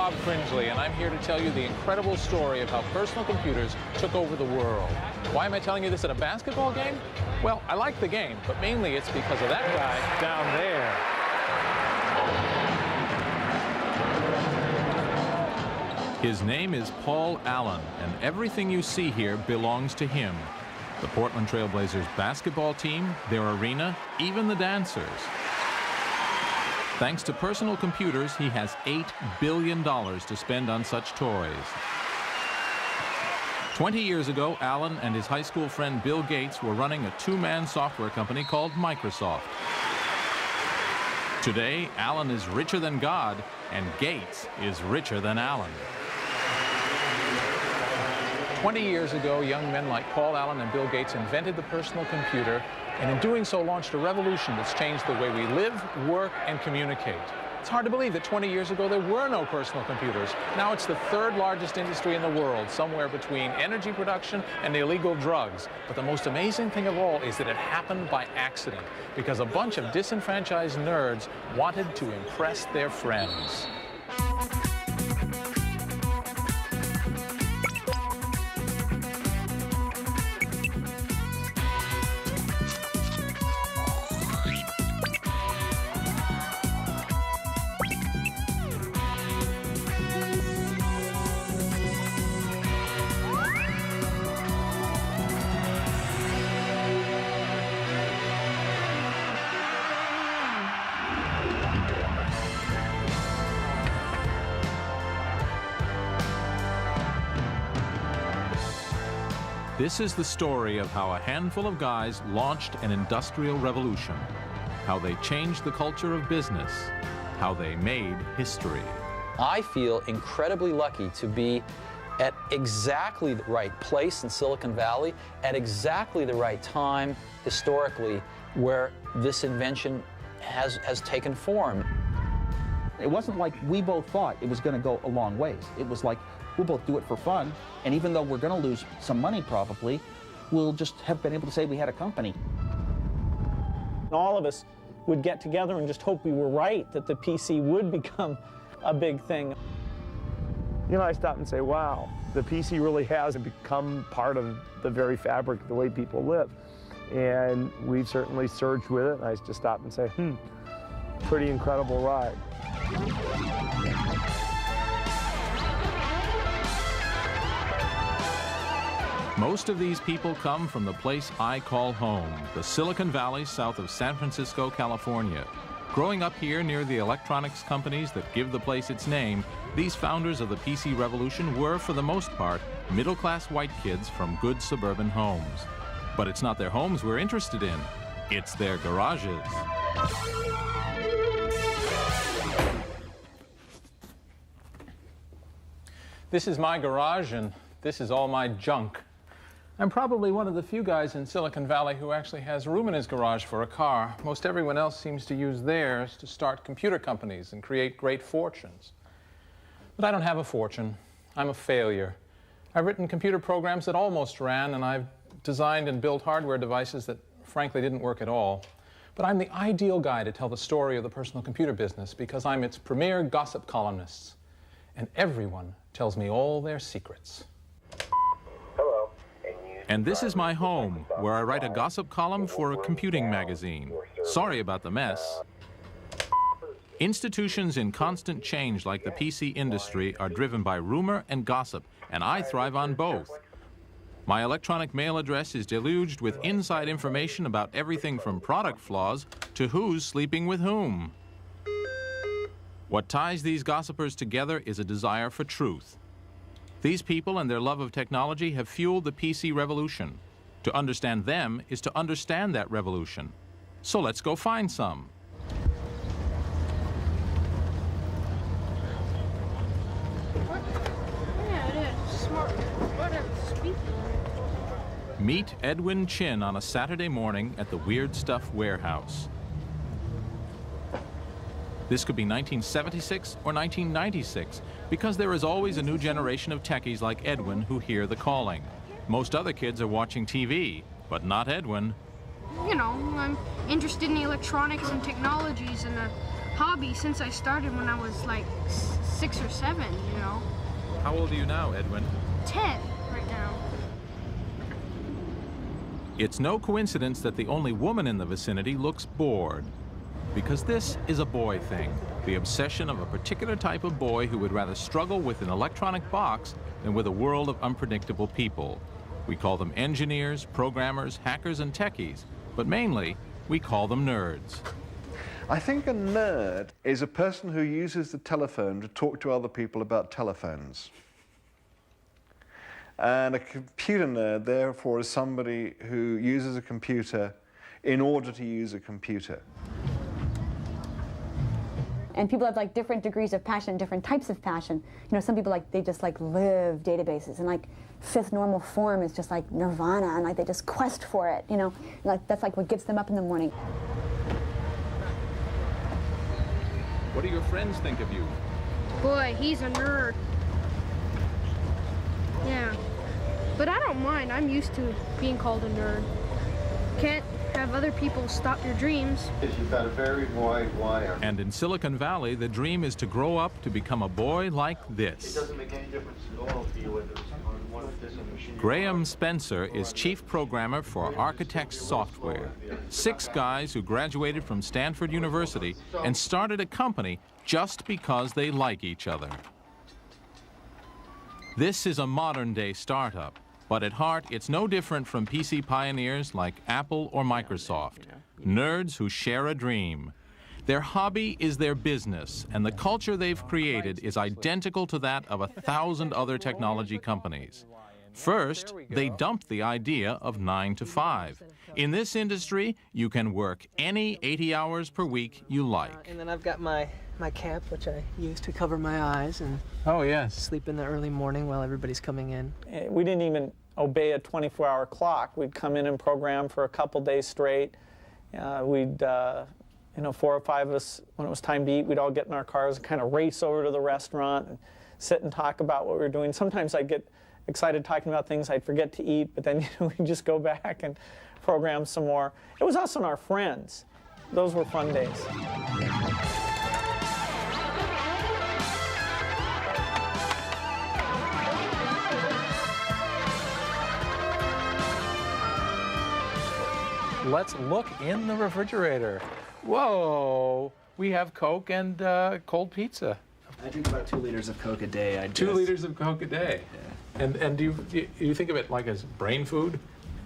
Bob Fringley, and I'm here to tell you the incredible story of how personal computers took over the world. Why am I telling you this at a basketball game? Well, I like the game, but mainly it's because of that guy down there. His name is Paul Allen, and everything you see here belongs to him. The Portland Trail Blazers basketball team, their arena, even the dancers. Thanks to personal computers, he has $8 billion to spend on such toys. 20 years ago, Allen and his high school friend Bill Gates were running a two-man software company called Microsoft. Today, Allen is richer than God, and Gates is richer than Allen. 20 years ago, young men like Paul Allen and Bill Gates invented the personal computer, and in doing so launched a revolution that's changed the way we live, work, and communicate. It's hard to believe that 20 years ago there were no personal computers. Now it's the third largest industry in the world, somewhere between energy production and illegal drugs. But the most amazing thing of all is that it happened by accident, because a bunch of disenfranchised nerds wanted to impress their friends. This is the story of how a handful of guys launched an industrial revolution, how they changed the culture of business, how they made history. I feel incredibly lucky to be at exactly the right place in Silicon Valley, at exactly the right time historically, where this invention has taken form. It wasn't like we both thought it was going to go a long ways. It was like, we'll both do it for fun, and even though we're going to lose some money probably, we'll just have been able to say we had a company. All of us would get together and just hope we were right, that the PC would become a big thing. You know, I stop and say, wow, the PC really has become part of the very fabric of the way people live. And we've certainly surged with it, and I just stop and say, pretty incredible ride. Most of these people come from the place I call home, the Silicon Valley south of San Francisco, California. Growing up here near the electronics companies that give the place its name, these founders of the PC revolution were, for the most part, middle-class white kids from good suburban homes. But it's not their homes we're interested in, it's their garages. This is my garage, and this is all my junk. I'm probably one of the few guys in Silicon Valley who actually has room in his garage for a car. Most everyone else seems to use theirs to start computer companies and create great fortunes. But I don't have a fortune. I'm a failure. I've written computer programs that almost ran, and I've designed and built hardware devices that frankly didn't work at all. But I'm the ideal guy to tell the story of the personal computer business because I'm its premier gossip columnist. And everyone tells me all their secrets. And this is my home, where I write a gossip column for a computing magazine. Sorry about the mess. Institutions in constant change like the PC industry are driven by rumor and gossip, and I thrive on both. My electronic mail address is deluged with inside information about everything from product flaws to who's sleeping with whom. What ties these gossipers together is a desire for truth. These people and their love of technology have fueled the PC revolution. To understand them is to understand that revolution. So let's go find some. Meet Edwin Chin on a Saturday morning at the Weird Stuff warehouse. This could be 1976 or 1996, because there is always a new generation of techies like Edwin who hear the calling. Most other kids are watching TV, but not Edwin. You know, I'm interested in the electronics and technologies, and hobby since I started when I was like 6 or 7, you know. How old are you now, Edwin? 10 right now. It's no coincidence that the only woman in the vicinity looks bored. Because this is a boy thing, the obsession of a particular type of boy who would rather struggle with an electronic box than with a world of unpredictable people. We call them engineers, programmers, hackers, and techies, but mainly, we call them nerds. I think a nerd is a person who uses the telephone to talk to other people about telephones. And a computer nerd, therefore, is somebody who uses a computer in order to use a computer. And people have like different degrees of passion, different types of passion. You know, some people they just live databases, and like fifth normal form is just like nirvana, and like they just quest for it, you know. Like that's like what gets them up in the morning. What do your friends think of you? Boy, he's a nerd. Yeah, but I don't mind. I'm used to being called a nerd. Can't have other people stop your dreams. You've got a very wide wire. And in Silicon Valley, the dream is to grow up to become a boy like this. It doesn't make any difference at all to you whether it's on one of this machine. Graham Spencer is chief programmer for Architects Software. 6 guys who graduated from Stanford University and started a company just because they like each other. This is a modern-day startup, but at heart, it's no different from PC pioneers like Apple or Microsoft. Nerds who share a dream. Their hobby is their business, and the culture they've created is identical to that of 1,000 other technology companies. First, they dumped the idea of 9 to 5. In this industry, you can work any 80 hours per week you like. And then I've got my cap, which I use to cover my eyes and Oh, yes. sleep in the early morning while everybody's coming in. We didn't even obey a 24-hour clock. We'd come in and program for a couple days straight. We'd, 4 or 5 of us, when it was time to eat, we'd all get in our cars and kind of race over to the restaurant and sit and talk about what we were doing. Sometimes I'd get excited talking about things I'd forget to eat, but then we'd just go back and program some more. It was us and our friends. Those were fun days. Let's look in the refrigerator. Whoa, we have Coke and cold pizza. I drink about 2 liters of Coke a day. 2 liters of Coke a day. Yeah. And do you think of it like as brain food?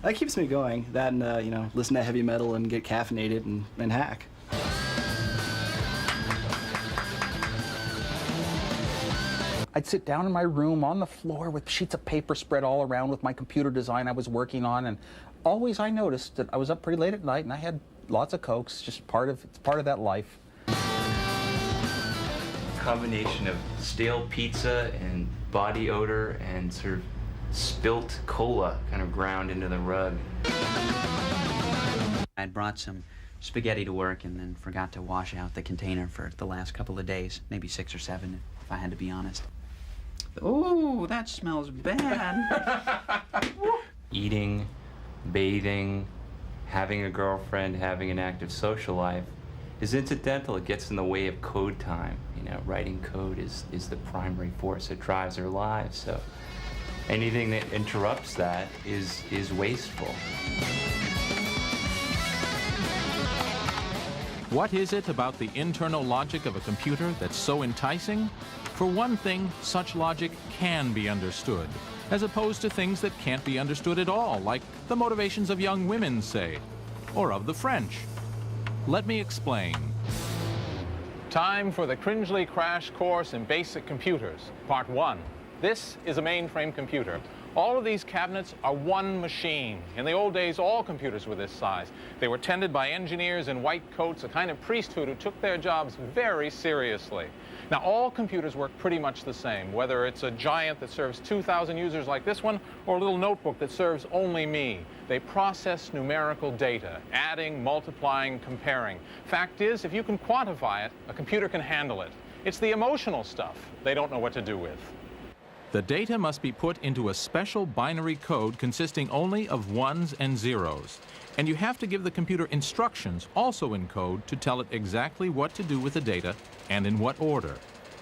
That keeps me going. That and, listen to heavy metal and get caffeinated and hack. I'd sit down in my room on the floor with sheets of paper spread all around with my computer design I was working on, and always I noticed that I was up pretty late at night and I had lots of Cokes, just it's part of that life. Combination of stale pizza and body odor and sort of spilt cola kind of ground into the rug. I'd brought some spaghetti to work and then forgot to wash out the container for the last couple of days, maybe 6 or 7 if I had to be honest. Ooh, that smells bad. Eating, bathing, having a girlfriend, having an active social life is incidental. It gets in the way of code time. Writing code is the primary force that drives our lives. So anything that interrupts that is wasteful. What is it about the internal logic of a computer that's so enticing? For one thing, such logic can be understood, as opposed to things that can't be understood at all, like the motivations of young women, say, or of the French. Let me explain. Time for the Cringely Crash Course in Basic Computers, Part 1. This is a mainframe computer. All of these cabinets are one machine. In the old days, all computers were this size. They were tended by engineers in white coats, a kind of priesthood who took their jobs very seriously. Now, all computers work pretty much the same, whether it's a giant that serves 2,000 users like this one, or a little notebook that serves only me. They process numerical data, adding, multiplying, comparing. Fact is, if you can quantify it, a computer can handle it. It's the emotional stuff they don't know what to do with. The data must be put into a special binary code consisting only of ones and zeros. And you have to give the computer instructions, also in code, to tell it exactly what to do with the data and in what order.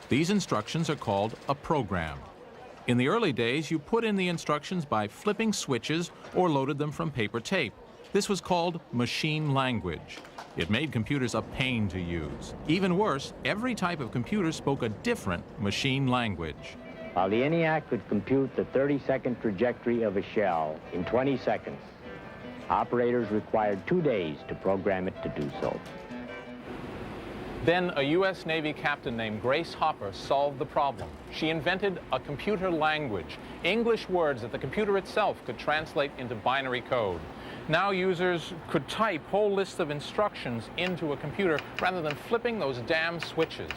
These instructions are called a program. In the early days, you put in the instructions by flipping switches or loaded them from paper tape. This was called machine language. It made computers a pain to use. Even worse, every type of computer spoke a different machine language. While the ENIAC could compute the 30-second trajectory of a shell in 20 seconds, operators required 2 days to program it to do so. Then a U.S. Navy captain named Grace Hopper solved the problem. She invented a computer language, English words that the computer itself could translate into binary code. Now users could type whole lists of instructions into a computer rather than flipping those damn switches.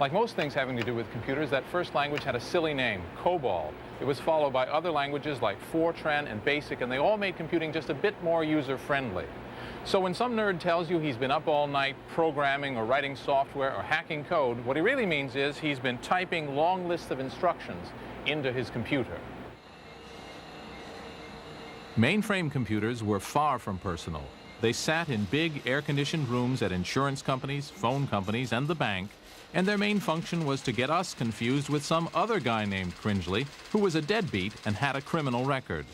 Like most things having to do with computers, that first language had a silly name, COBOL. It was followed by other languages like Fortran and BASIC, and they all made computing just a bit more user-friendly. So when some nerd tells you he's been up all night programming or writing software or hacking code, what he really means is he's been typing long lists of instructions into his computer. Mainframe computers were far from personal. They sat in big air-conditioned rooms at insurance companies, phone companies, and the bank, and their main function was to get us confused with some other guy named Cringely who was a deadbeat and had a criminal record.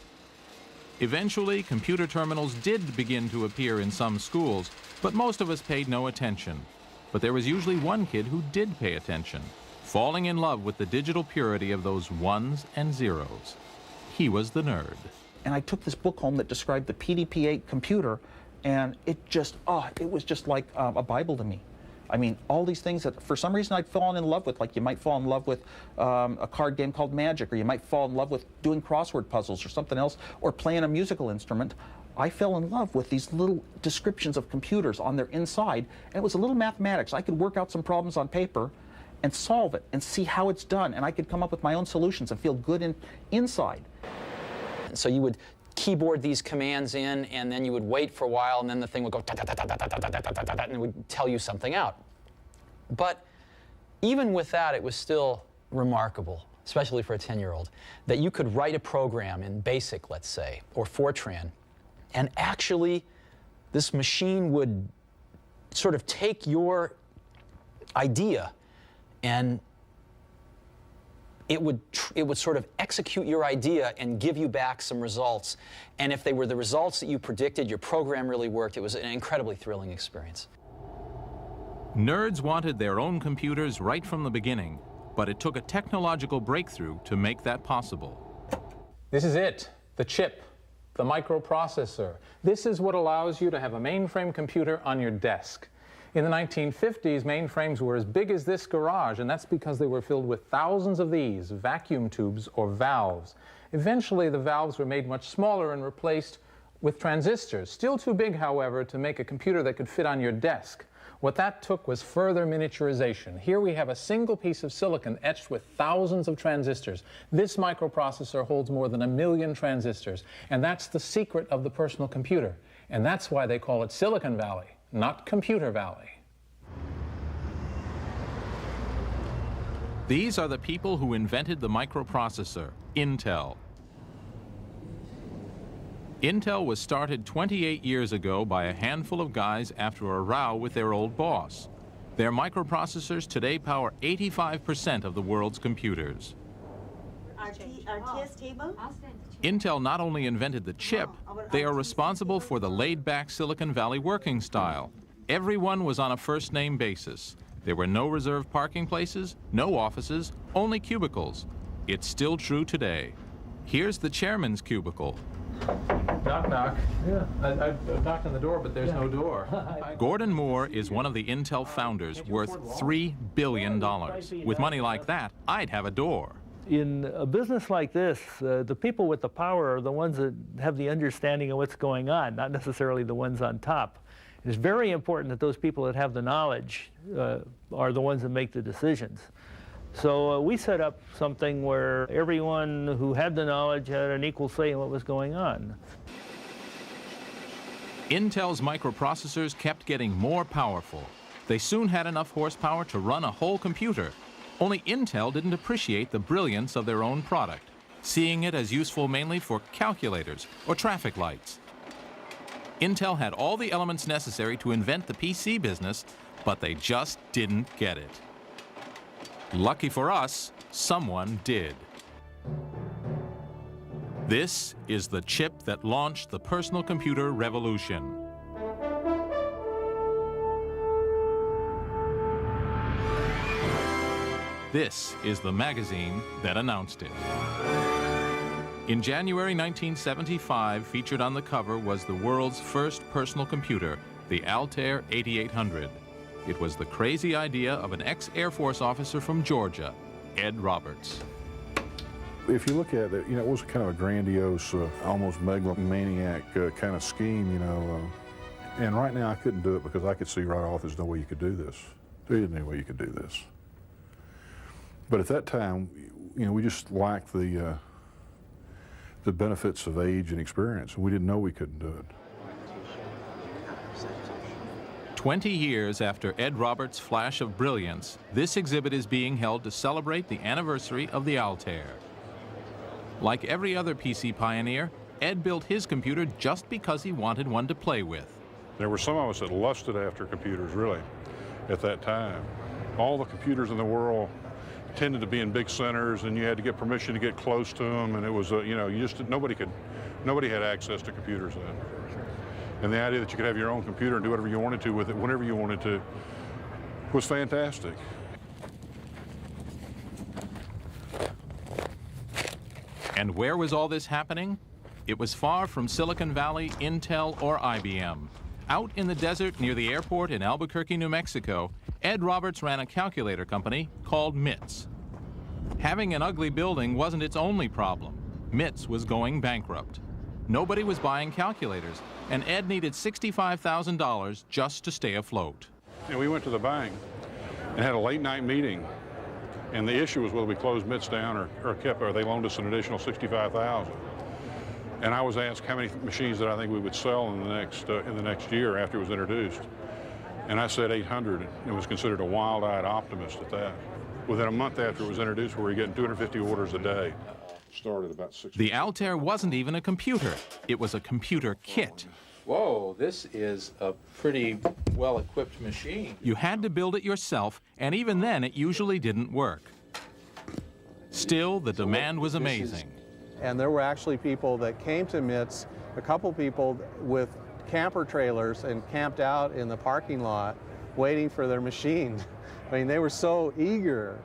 Eventually, computer terminals did begin to appear in some schools, but most of us paid no attention. But there was usually one kid who did pay attention, falling in love with the digital purity of those ones and zeros. He was the nerd. And I took this book home that described the PDP-8 computer, and it was just like a Bible to me. I mean, all these things that for some reason I'd fallen in love with, like you might fall in love with a card game called Magic, or you might fall in love with doing crossword puzzles or something else, or playing a musical instrument. I fell in love with these little descriptions of computers on their inside, and it was a little mathematics. I could work out some problems on paper and solve it and see how it's done, and I could come up with my own solutions and feel good inside. So you would keyboard these commands in, and then you would wait for a while, and then the thing would go and it would tell you something out. But even with that, it was still remarkable, especially for a 10-year-old, that you could write a program in BASIC, let's say, or Fortran, and actually this machine would sort of take your idea and it would sort of execute your idea and give you back some results. And if they were the results that you predicted, your program really worked. It was an incredibly thrilling experience. Nerds wanted their own computers right from the beginning, but it took a technological breakthrough to make that possible. This is it, the chip, the microprocessor. This is what allows you to have a mainframe computer on your desk. In the 1950s, mainframes were as big as this garage, and that's because they were filled with thousands of these vacuum tubes or valves. Eventually, the valves were made much smaller and replaced with transistors. Still too big, however, to make a computer that could fit on your desk. What that took was further miniaturization. Here we have a single piece of silicon etched with thousands of transistors. This microprocessor holds more than 1 million transistors, and that's the secret of the personal computer. And that's why they call it Silicon Valley, not Computer Valley. These are the people who invented the microprocessor, Intel. Intel was started 28 years ago by a handful of guys after a row with their old boss. Their microprocessors today power 85% of the world's computers. Our test table? Intel not only invented the chip, they are responsible for the laid-back Silicon Valley working style. Everyone was on a first-name basis. There were no reserved parking places, no offices, only cubicles. It's still true today. Here's the chairman's cubicle. Knock, knock. Yeah, I knocked on the door, but there's no door. Gordon Moore is one of the Intel founders, worth $3 billion. With money like that, I'd have a door. In a business like this, the people with the power are the ones that have the understanding of what's going on, not necessarily the ones on top. It's very important that those people that have the knowledge are the ones that make the decisions. So we set up something where everyone who had the knowledge had an equal say in what was going on. Intel's microprocessors kept getting more powerful. They soon had enough horsepower to run a whole computer. Only Intel didn't appreciate the brilliance of their own product, seeing it as useful mainly for calculators or traffic lights. Intel had all the elements necessary to invent the PC business, but they just didn't get it. Lucky for us, someone did. This is the chip that launched the personal computer revolution. This is the magazine that announced it. In January 1975, featured on the cover was the world's first personal computer, the Altair 8800. It was the crazy idea of an ex-Air Force officer from Georgia, Ed Roberts. If you look at it, it was kind of a grandiose, almost megalomaniac kind of scheme, And right now I couldn't do it because I could see right off there's no way you could do this. There isn't any way you could do this. But at that time, we just lacked the benefits of age and experience. We didn't know we couldn't do it. 20 years after Ed Roberts' flash of brilliance, this exhibit is being held to celebrate the anniversary of the Altair. Like every other PC pioneer, Ed built his computer just because he wanted one to play with. There were some of us that lusted after computers, really, at that time. All the computers in the world tended to be in big centers, and you had to get permission to get close to them, and it was, nobody had access to computers then. And the idea that you could have your own computer and do whatever you wanted to with it, whenever you wanted to, was fantastic. And where was all this happening? It was far from Silicon Valley, Intel, or IBM. Out in the desert near the airport in Albuquerque, New Mexico, Ed Roberts ran a calculator company called MITS. Having an ugly building wasn't its only problem. MITS was going bankrupt. Nobody was buying calculators, and Ed needed $65,000 just to stay afloat. And we went to the bank and had a late night meeting, and the issue was whether we closed MITS down or they loaned us an additional $65,000. And I was asked how many machines that I think we would sell in the next year after it was introduced. And I said 800, and was considered a wild-eyed optimist at that. Within a month after it was introduced, we were getting 250 orders a day. Started about 6. The Altair wasn't even a computer. It was a computer kit. Whoa, this is a pretty well-equipped machine. You had to build it yourself, and even then it usually didn't work. Still, the demand was amazing. And there were actually people that came to MITS, a couple people with camper trailers, and camped out in the parking lot waiting for their machine. I mean, they were so eager.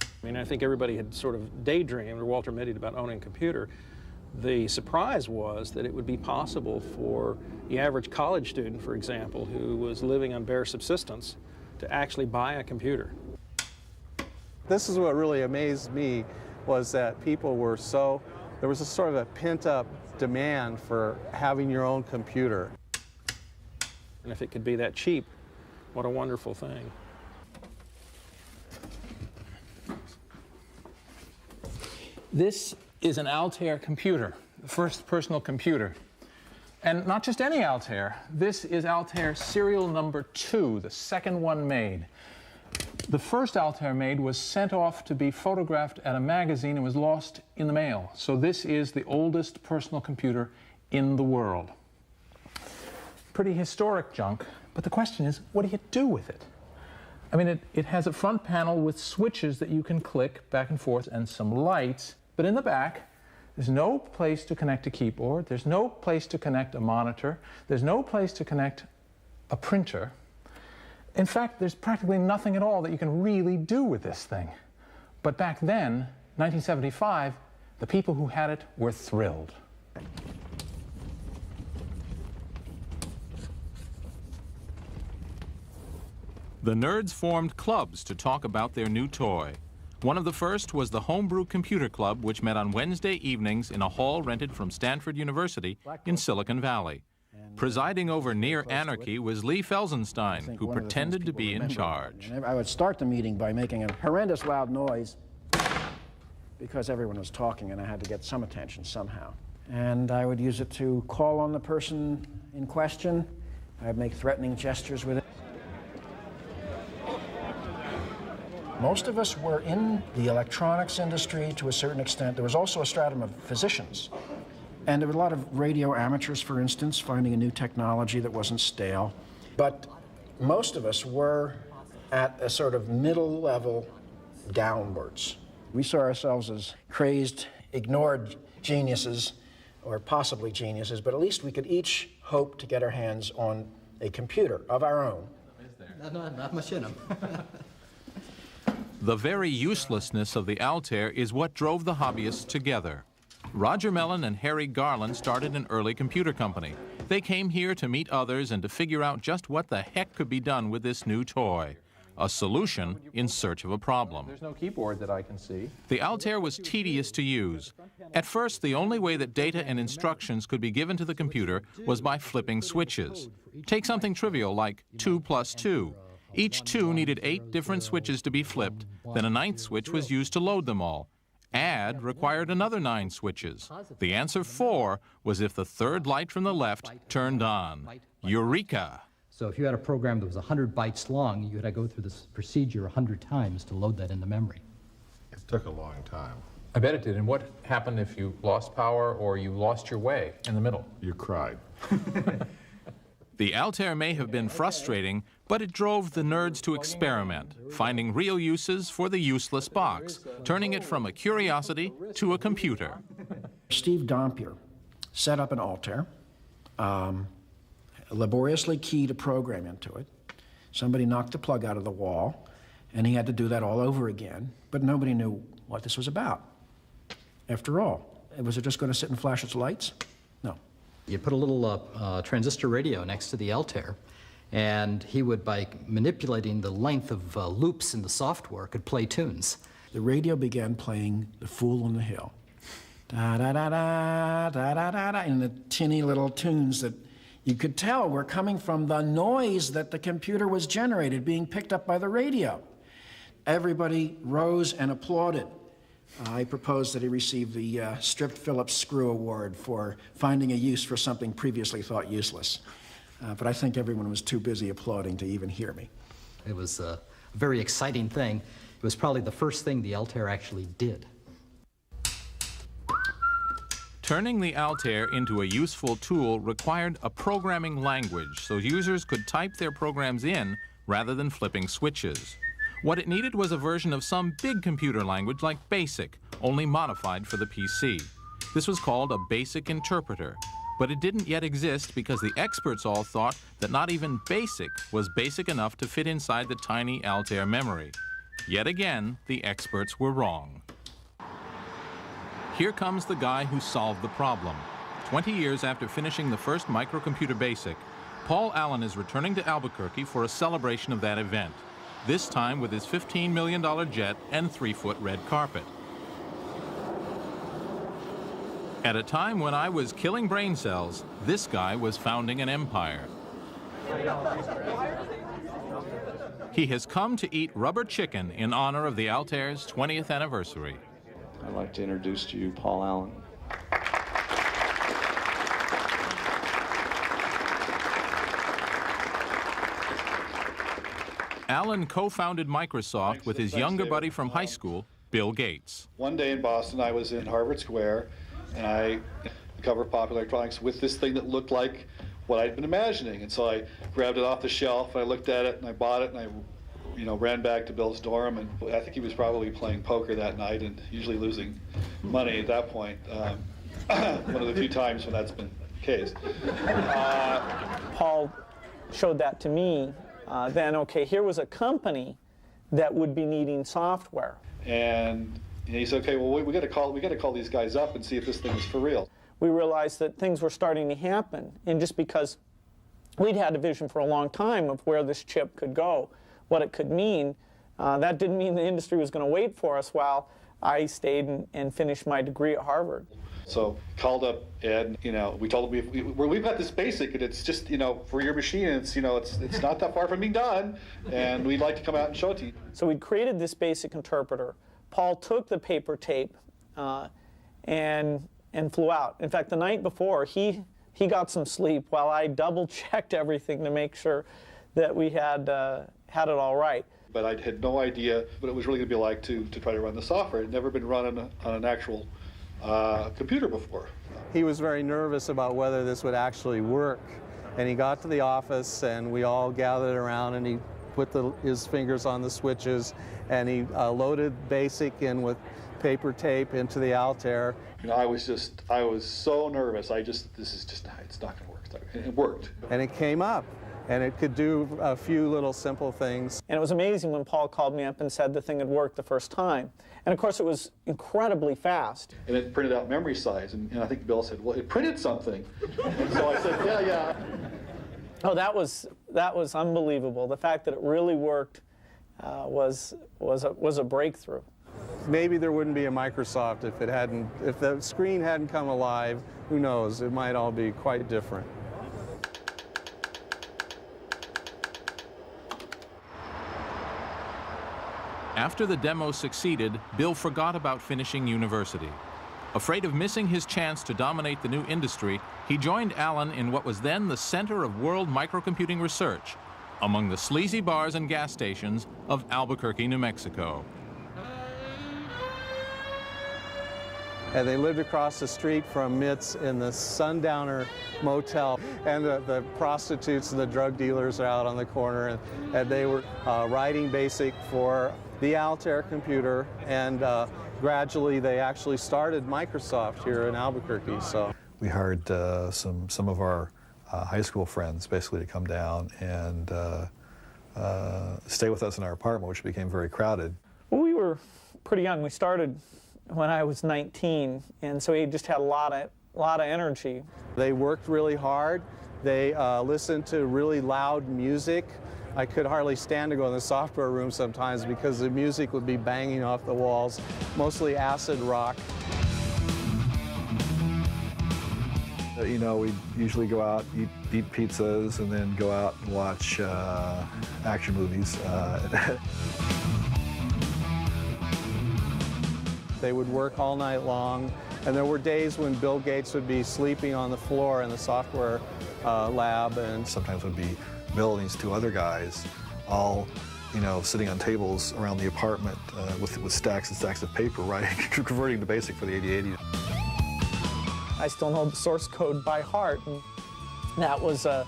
I mean, I think everybody had sort of daydreamed, or Walter Mitty, about owning a computer. The surprise was that it would be possible for the average college student, for example, who was living on bare subsistence, to actually buy a computer. This is what really amazed me, was that people were there was a sort of a pent-up demand for having your own computer. And if it could be that cheap, what a wonderful thing. This is an Altair computer, the first personal computer. And not just any Altair. This is Altair serial number 2, the second one made. The first Altair made was sent off to be photographed at a magazine and was lost in the mail. So this is the oldest personal computer in the world. Pretty historic junk, but the question is, what do you do with it? I mean, it has a front panel with switches that you can click back and forth and some lights, but in the back, there's no place to connect a keyboard, there's no place to connect a monitor, there's no place to connect a printer. In fact, there's practically nothing at all that you can really do with this thing. But back then, 1975, the people who had it were thrilled. The nerds formed clubs to talk about their new toy. One of the first was the Homebrew Computer Club, which met on Wednesday evenings in a hall rented from Stanford University in Silicon Valley. Presiding over near anarchy was Lee Felsenstein, who pretended to be in charge. I would start the meeting by making a horrendous loud noise because everyone was talking and I had to get some attention somehow. And I would use it to call on the person in question. I'd make threatening gestures with it. Most of us were in the electronics industry to a certain extent. There was also a stratum of physicians. And there were a lot of radio amateurs, for instance, finding a new technology that wasn't stale. But most of us were at a sort of middle level downwards. We saw ourselves as crazed, ignored geniuses, or possibly geniuses, but at least we could each hope to get our hands on a computer of our own. Not much in them. The very uselessness of the Altair is what drove the hobbyists together. Roger Mellon and Harry Garland started an early computer company. They came here to meet others and to figure out just what the heck could be done with this new toy. A solution in search of a problem. There's no keyboard that I can see. The Altair was tedious to use. At first, the only way that data and instructions could be given to the computer was by flipping switches. Take something trivial like 2 + 2. Each 2 needed 8 different switches to be flipped, then a 9th switch was used to load them all. Add required another 9 switches. The answer 4 was if the third light from the left turned on. Eureka! So if you had a program that was 100 bytes long, you had to go through this procedure 100 times to load that into memory. It took a long time. I bet it did. And what happened if you lost power or you lost your way in the middle? You cried. The Altair may have been frustrating, but it drove the nerds to experiment, finding real uses for the useless box, turning it from a curiosity to a computer. Steve Dompier set up an Altair, laboriously keyed a program into it. Somebody knocked the plug out of the wall, and he had to do that all over again, but nobody knew what this was about. After all, was it just going to sit and flash its lights? No. You put a little transistor radio next to the Altair, and he would, by manipulating the length of loops in the software, could play tunes. The radio began playing The Fool on the Hill. Da-da-da-da, da-da-da-da, in the tinny little tunes that you could tell were coming from the noise that the computer was generated, being picked up by the radio. Everybody rose and applauded. I proposed that he receive the Strip Phillips Screw Award for finding a use for something previously thought useless. But I think everyone was too busy applauding to even hear me. It was a very exciting thing. It was probably the first thing the Altair actually did. Turning the Altair into a useful tool required a programming language so users could type their programs in rather than flipping switches. What it needed was a version of some big computer language like BASIC, only modified for the PC. This was called a basic interpreter, but it didn't yet exist because the experts all thought that not even BASIC was basic enough to fit inside the tiny Altair memory. Yet again, the experts were wrong. Here comes the guy who solved the problem. 20 years after finishing the first microcomputer BASIC, Paul Allen is returning to Albuquerque for a celebration of that event, this time with his $15 million jet and 3-foot red carpet. At a time when I was killing brain cells, this guy was founding an empire. He has come to eat rubber chicken in honor of the Altair's 20th anniversary. I'd like to introduce to you Paul Allen. Allen co-founded Microsoft with his younger buddy from high school, Bill Gates. One day in Boston, I was in Harvard Square, and I covered Popular Electronics with this thing that looked like what I'd been imagining. And so I grabbed it off the shelf, and I looked at it, and I bought it, and I ran back to Bill's dorm, and I think he was probably playing poker that night and usually losing money at that point. One of the few times when that's been the case. Paul showed that to me. Then, okay, here was a company that would be needing software. And he said, okay, well, we got to call these guys up and see if this thing is for real. We realized that things were starting to happen, and just because we'd had a vision for a long time of where this chip could go, what it could mean, that didn't mean the industry was going to wait for us while I stayed and finished my degree at Harvard. So called up Ed, we told him we've got this BASIC, and it's just, for your machine, and it's not that far from being done, and we'd like to come out and show it to you. So we'd created this BASIC interpreter. Paul took the paper tape and flew out. In fact, the night before, he got some sleep while I double-checked everything to make sure that we had it all right. But I had no idea what it was really going to be like to try to run the software. It had never been run on an actual computer before. He was very nervous about whether this would actually work. And he got to the office and we all gathered around and he put his fingers on the switches and he loaded BASIC in with paper tape into the Altair. You know, I was so nervous. It's not going to work. And it worked. And it came up. And it could do a few little simple things. And it was amazing when Paul called me up and said the thing had worked the first time. And of course it was incredibly fast. And it printed out memory size, and I think Bill said, well, it printed something. And so I said, yeah. Oh, that was unbelievable. The fact that it really worked was a breakthrough. Maybe there wouldn't be a Microsoft if the screen hadn't come alive. Who knows? It might all be quite different. After the demo succeeded, Bill forgot about finishing university. Afraid of missing his chance to dominate the new industry, he joined Alan in what was then the center of world microcomputing research, among the sleazy bars and gas stations of Albuquerque, New Mexico. And they lived across the street from MITS in the Sundowner Motel. And the prostitutes and the drug dealers are out on the corner. And they were writing BASIC for the Altair computer. And gradually they actually started Microsoft here in Albuquerque. So we hired some of our high school friends basically to come down and stay with us in our apartment, which became very crowded. Well, we were pretty young. We started when I was 19, and so he just had a lot of energy. They worked really hard. They listened to really loud music. I could hardly stand to go in the software room sometimes because the music would be banging off the walls, mostly acid rock. You know, we'd usually go out, eat pizzas, and then go out and watch action movies. They would work all night long, and there were days when Bill Gates would be sleeping on the floor in the software lab. And sometimes would be Bill and these two other guys all, you know, sitting on tables around the apartment with stacks and stacks of paper, writing, converting to BASIC for the 8080. I still know the source code by heart, and that was a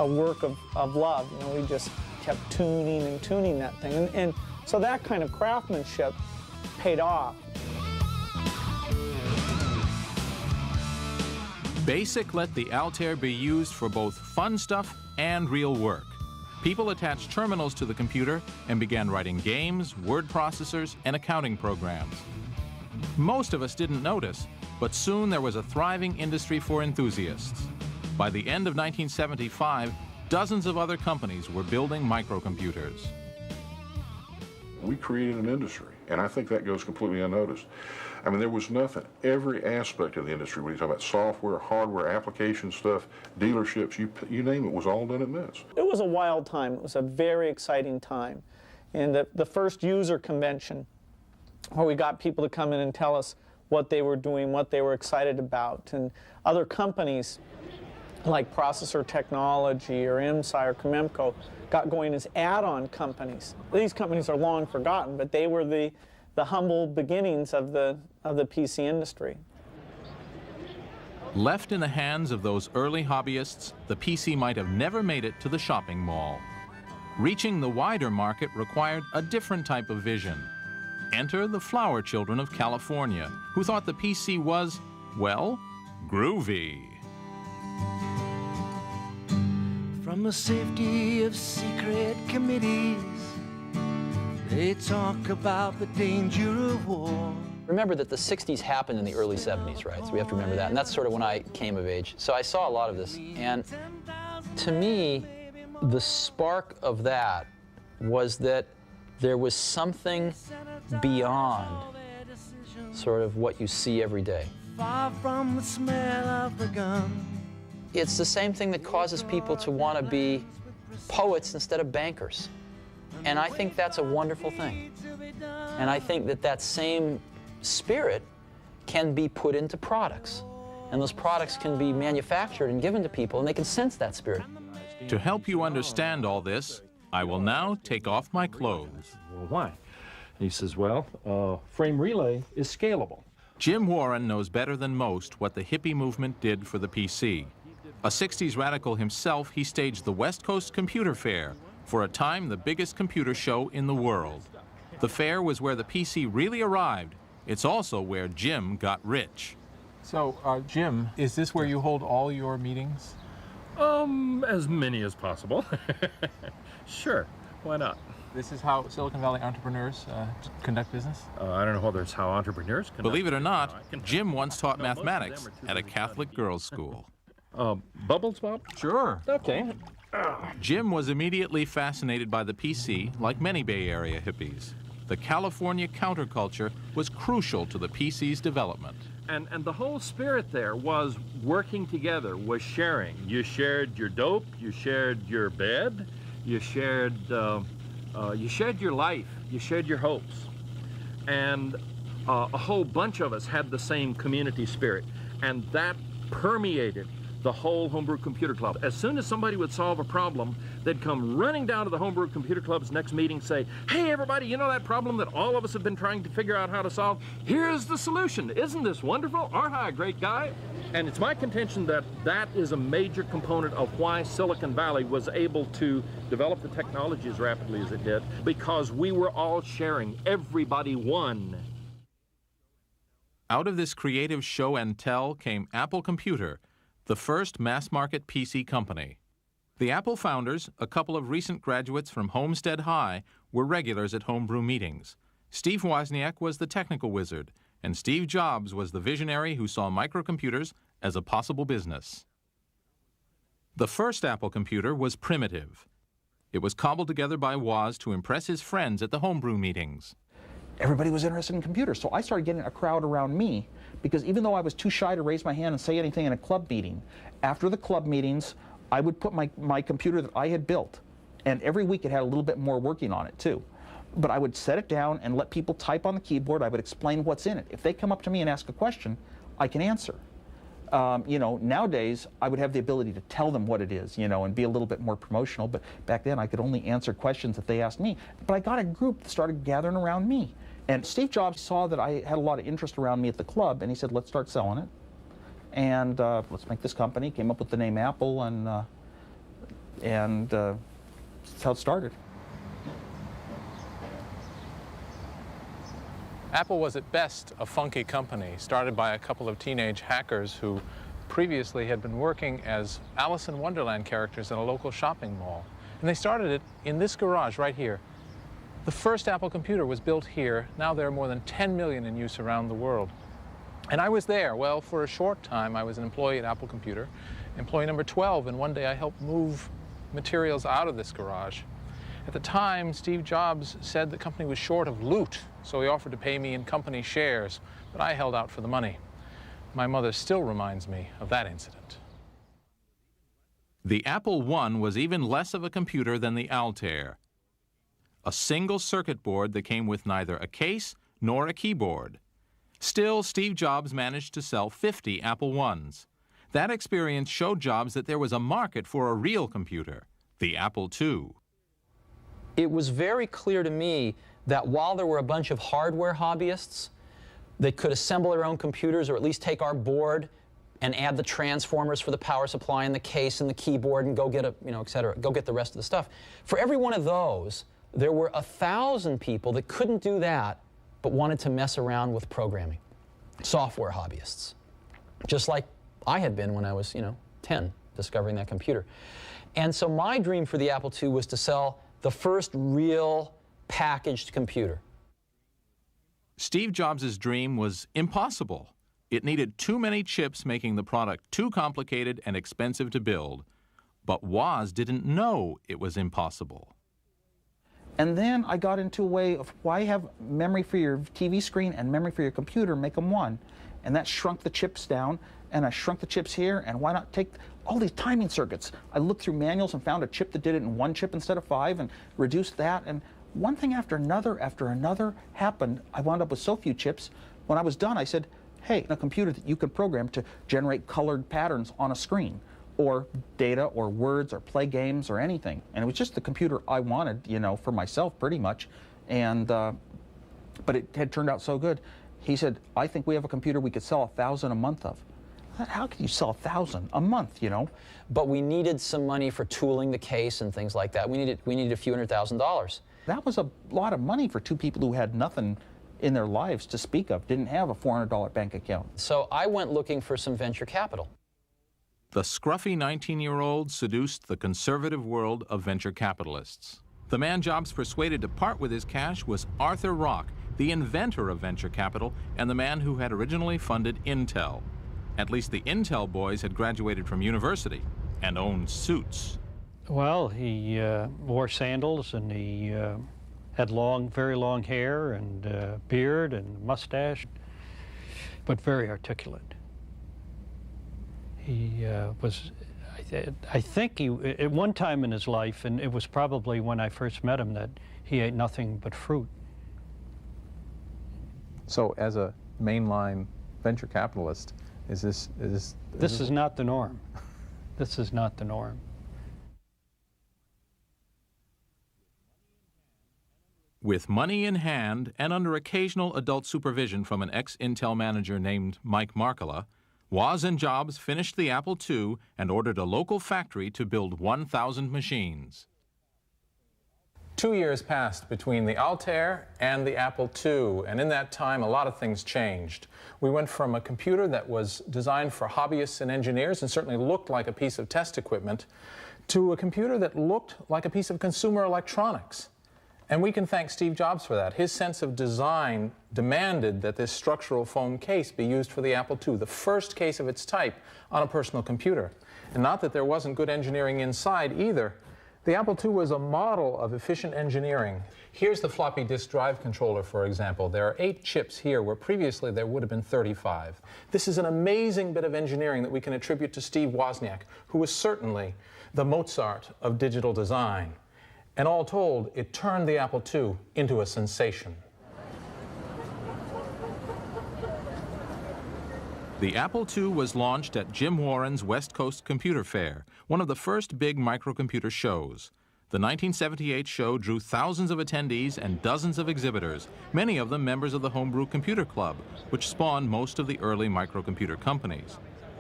work of love. You know, we just kept tuning and tuning that thing, and so that kind of craftsmanship paid off. BASIC let the Altair be used for both fun stuff and real work. People attached terminals to the computer and began writing games, word processors, and accounting programs. Most of us didn't notice, but soon there was a thriving industry for enthusiasts. By the end of 1975, dozens of other companies were building microcomputers. We created an industry, and I think that goes completely unnoticed. I mean, there was nothing. Every aspect of the industry, when you talk about software, hardware, application stuff, dealerships, you name it, was all done at MITS. It was a wild time. It was a very exciting time. And the first user convention, where we got people to come in and tell us what they were doing, what they were excited about. And other companies like Processor Technology or IMSI or Comemco got going as add-on companies. These companies are long forgotten, but they were the humble beginnings of the PC industry. Left in the hands of those early hobbyists, the PC might have never made it to the shopping mall. Reaching the wider market required a different type of vision. Enter the flower children of California, who thought the PC was, well, groovy. From the safety of secret committees, they talk about the danger of war. Remember that the 60s happened in the early 70s, right? So we have to remember that. And that's sort of when I came of age. So I saw a lot of this. And to me, the spark of that was that there was something beyond sort of what you see every day. Far from the smell of the gun. It's the same thing that causes people to want to be poets instead of bankers. And I think that's a wonderful thing. And I think that that same spirit can be put into products. And those products can be manufactured and given to people, and they can sense that spirit. To help you understand all this, I will now take off my clothes. Well, why? He says, well, frame relay is scalable. Jim Warren knows better than most what the hippie movement did for the PC. A 60s radical himself, he staged the West Coast Computer Fair, for a time the biggest computer show in the world. The fair was where the PC really arrived. It's also where Jim got rich. So, Jim, is this where you hold all your meetings? As many as possible. Sure, why not? This is how Silicon Valley entrepreneurs conduct business? I don't know whether it's how entrepreneurs conduct. Believe it or not, Jim once taught mathematics at a Catholic girls' school. Bubbles, Bob? Sure. Okay. Jim was immediately fascinated by the PC, like many Bay Area hippies. The California counterculture was crucial to the PC's development. And the whole spirit there was working together, was sharing. You shared your dope, you shared your bed, you shared your life, you shared your hopes. And a whole bunch of us had the same community spirit, and that permeated the whole Homebrew Computer Club. As soon as somebody would solve a problem, they'd come running down to the Homebrew Computer Club's next meeting, say, hey everybody, you know that problem that all of us have been trying to figure out how to solve? Here's the solution. Isn't this wonderful? Aren't I a great guy? And it's my contention that that is a major component of why Silicon Valley was able to develop the technology as rapidly as it did, because we were all sharing. Everybody won. Out of this creative show and tell came Apple Computer, the first mass-market PC company. The Apple founders, a couple of recent graduates from Homestead High, were regulars at homebrew meetings. Steve Wozniak was the technical wizard, and Steve Jobs was the visionary who saw microcomputers as a possible business. The first Apple computer was primitive. It was cobbled together by Woz to impress his friends at the homebrew meetings. Everybody was interested in computers, so I started getting a crowd around me, because even though I was too shy to raise my hand and say anything in a club meeting, after the club meetings, I would put my computer that I had built, and every week it had a little bit more working on it too. But I would set it down and let people type on the keyboard. I would explain what's in it. If they come up to me and ask a question, I can answer. You know, nowadays, I would have the ability to tell them what it is, you know, and be a little bit more promotional, but back then I could only answer questions that they asked me. But I got a group that started gathering around me. And Steve Jobs saw that I had a lot of interest around me at the club, and he said, let's start selling it. And let's make this company. Came up with the name Apple, and that's how it started. Apple was at best a funky company, started by a couple of teenage hackers who previously had been working as Alice in Wonderland characters in a local shopping mall. And they started it in this garage right here. The first Apple computer was built here. Now there are more than 10 million in use around the world. And I was there. Well, for a short time, I was an employee at Apple Computer, employee number 12, and one day I helped move materials out of this garage. At the time, Steve Jobs said the company was short of loot, so he offered to pay me in company shares, but I held out for the money. My mother still reminds me of that incident. The Apple I was even less of a computer than the Altair. A single circuit board that came with neither a case nor a keyboard. Still, Steve Jobs managed to sell 50 Apple I's. That experience showed Jobs that there was a market for a real computer, the Apple II. It was very clear to me that while there were a bunch of hardware hobbyists that could assemble their own computers, or at least take our board and add the transformers for the power supply and the case and the keyboard and go get a, you know, et cetera, go get the rest of the stuff. For every one of those, there were 1,000 people that couldn't do that but wanted to mess around with programming. Software hobbyists. Just like I had been when I was, 10, discovering that computer. And so my dream for the Apple II was to sell the first real packaged computer. Steve Jobs' dream was impossible. It needed too many chips, making the product too complicated and expensive to build. But Woz didn't know it was impossible. And then I got into a way of why have memory for your TV screen and memory for your computer, make them one. And that shrunk the chips down, and I shrunk the chips here, and why not take all these timing circuits? I looked through manuals and found a chip that did it in one chip instead of 5 and reduced that, and one thing after another happened. I wound up with so few chips. When I was done, I said, hey, a computer that you can program to generate colored patterns on a screen. or data or words or play games or anything. And it was just the computer I wanted, you know, for myself pretty much. And but it had turned out so good. He said, I think we have a computer we could sell 1,000 a month of. How can you sell 1,000 a month, you know? But we needed some money for tooling the case and things like that. We needed a few $100,000. That was a lot of money for two people who had nothing in their lives to speak of, didn't have a $400 bank account. So I went looking for some venture capital. The scruffy 19-year-old seduced the conservative world of venture capitalists. The man Jobs persuaded to part with his cash was Arthur Rock, the inventor of venture capital and the man who had originally funded Intel. At least the Intel boys had graduated from university and owned suits. Well, he wore sandals, and he had very long hair and beard and mustache, but very articulate. He was, I think he, at one time in his life, and it was probably when I first met him, that he ate nothing but fruit. So as a mainline venture capitalist, this is not the norm. This is not the norm. With money in hand and under occasional adult supervision from an ex-Intel manager named Mike Markkula, Woz and Jobs finished the Apple II and ordered a local factory to build 1,000 machines. 2 years passed between the Altair and the Apple II, and in that time a lot of things changed. We went from a computer that was designed for hobbyists and engineers and certainly looked like a piece of test equipment to a computer that looked like a piece of consumer electronics. And we can thank Steve Jobs for that. His sense of design demanded that this structural foam case be used for the Apple II, the first case of its type on a personal computer. And not that there wasn't good engineering inside either. The Apple II was a model of efficient engineering. Here's the floppy disk drive controller, for example. There are 8 chips here where previously there would have been 35. This is an amazing bit of engineering that we can attribute to Steve Wozniak, who was certainly the Mozart of digital design. And all told, it turned the Apple II into a sensation. The Apple II was launched at Jim Warren's West Coast Computer Fair, one of the first big microcomputer shows. The 1978 show drew thousands of attendees and dozens of exhibitors, many of them members of the Homebrew Computer Club, which spawned most of the early microcomputer companies.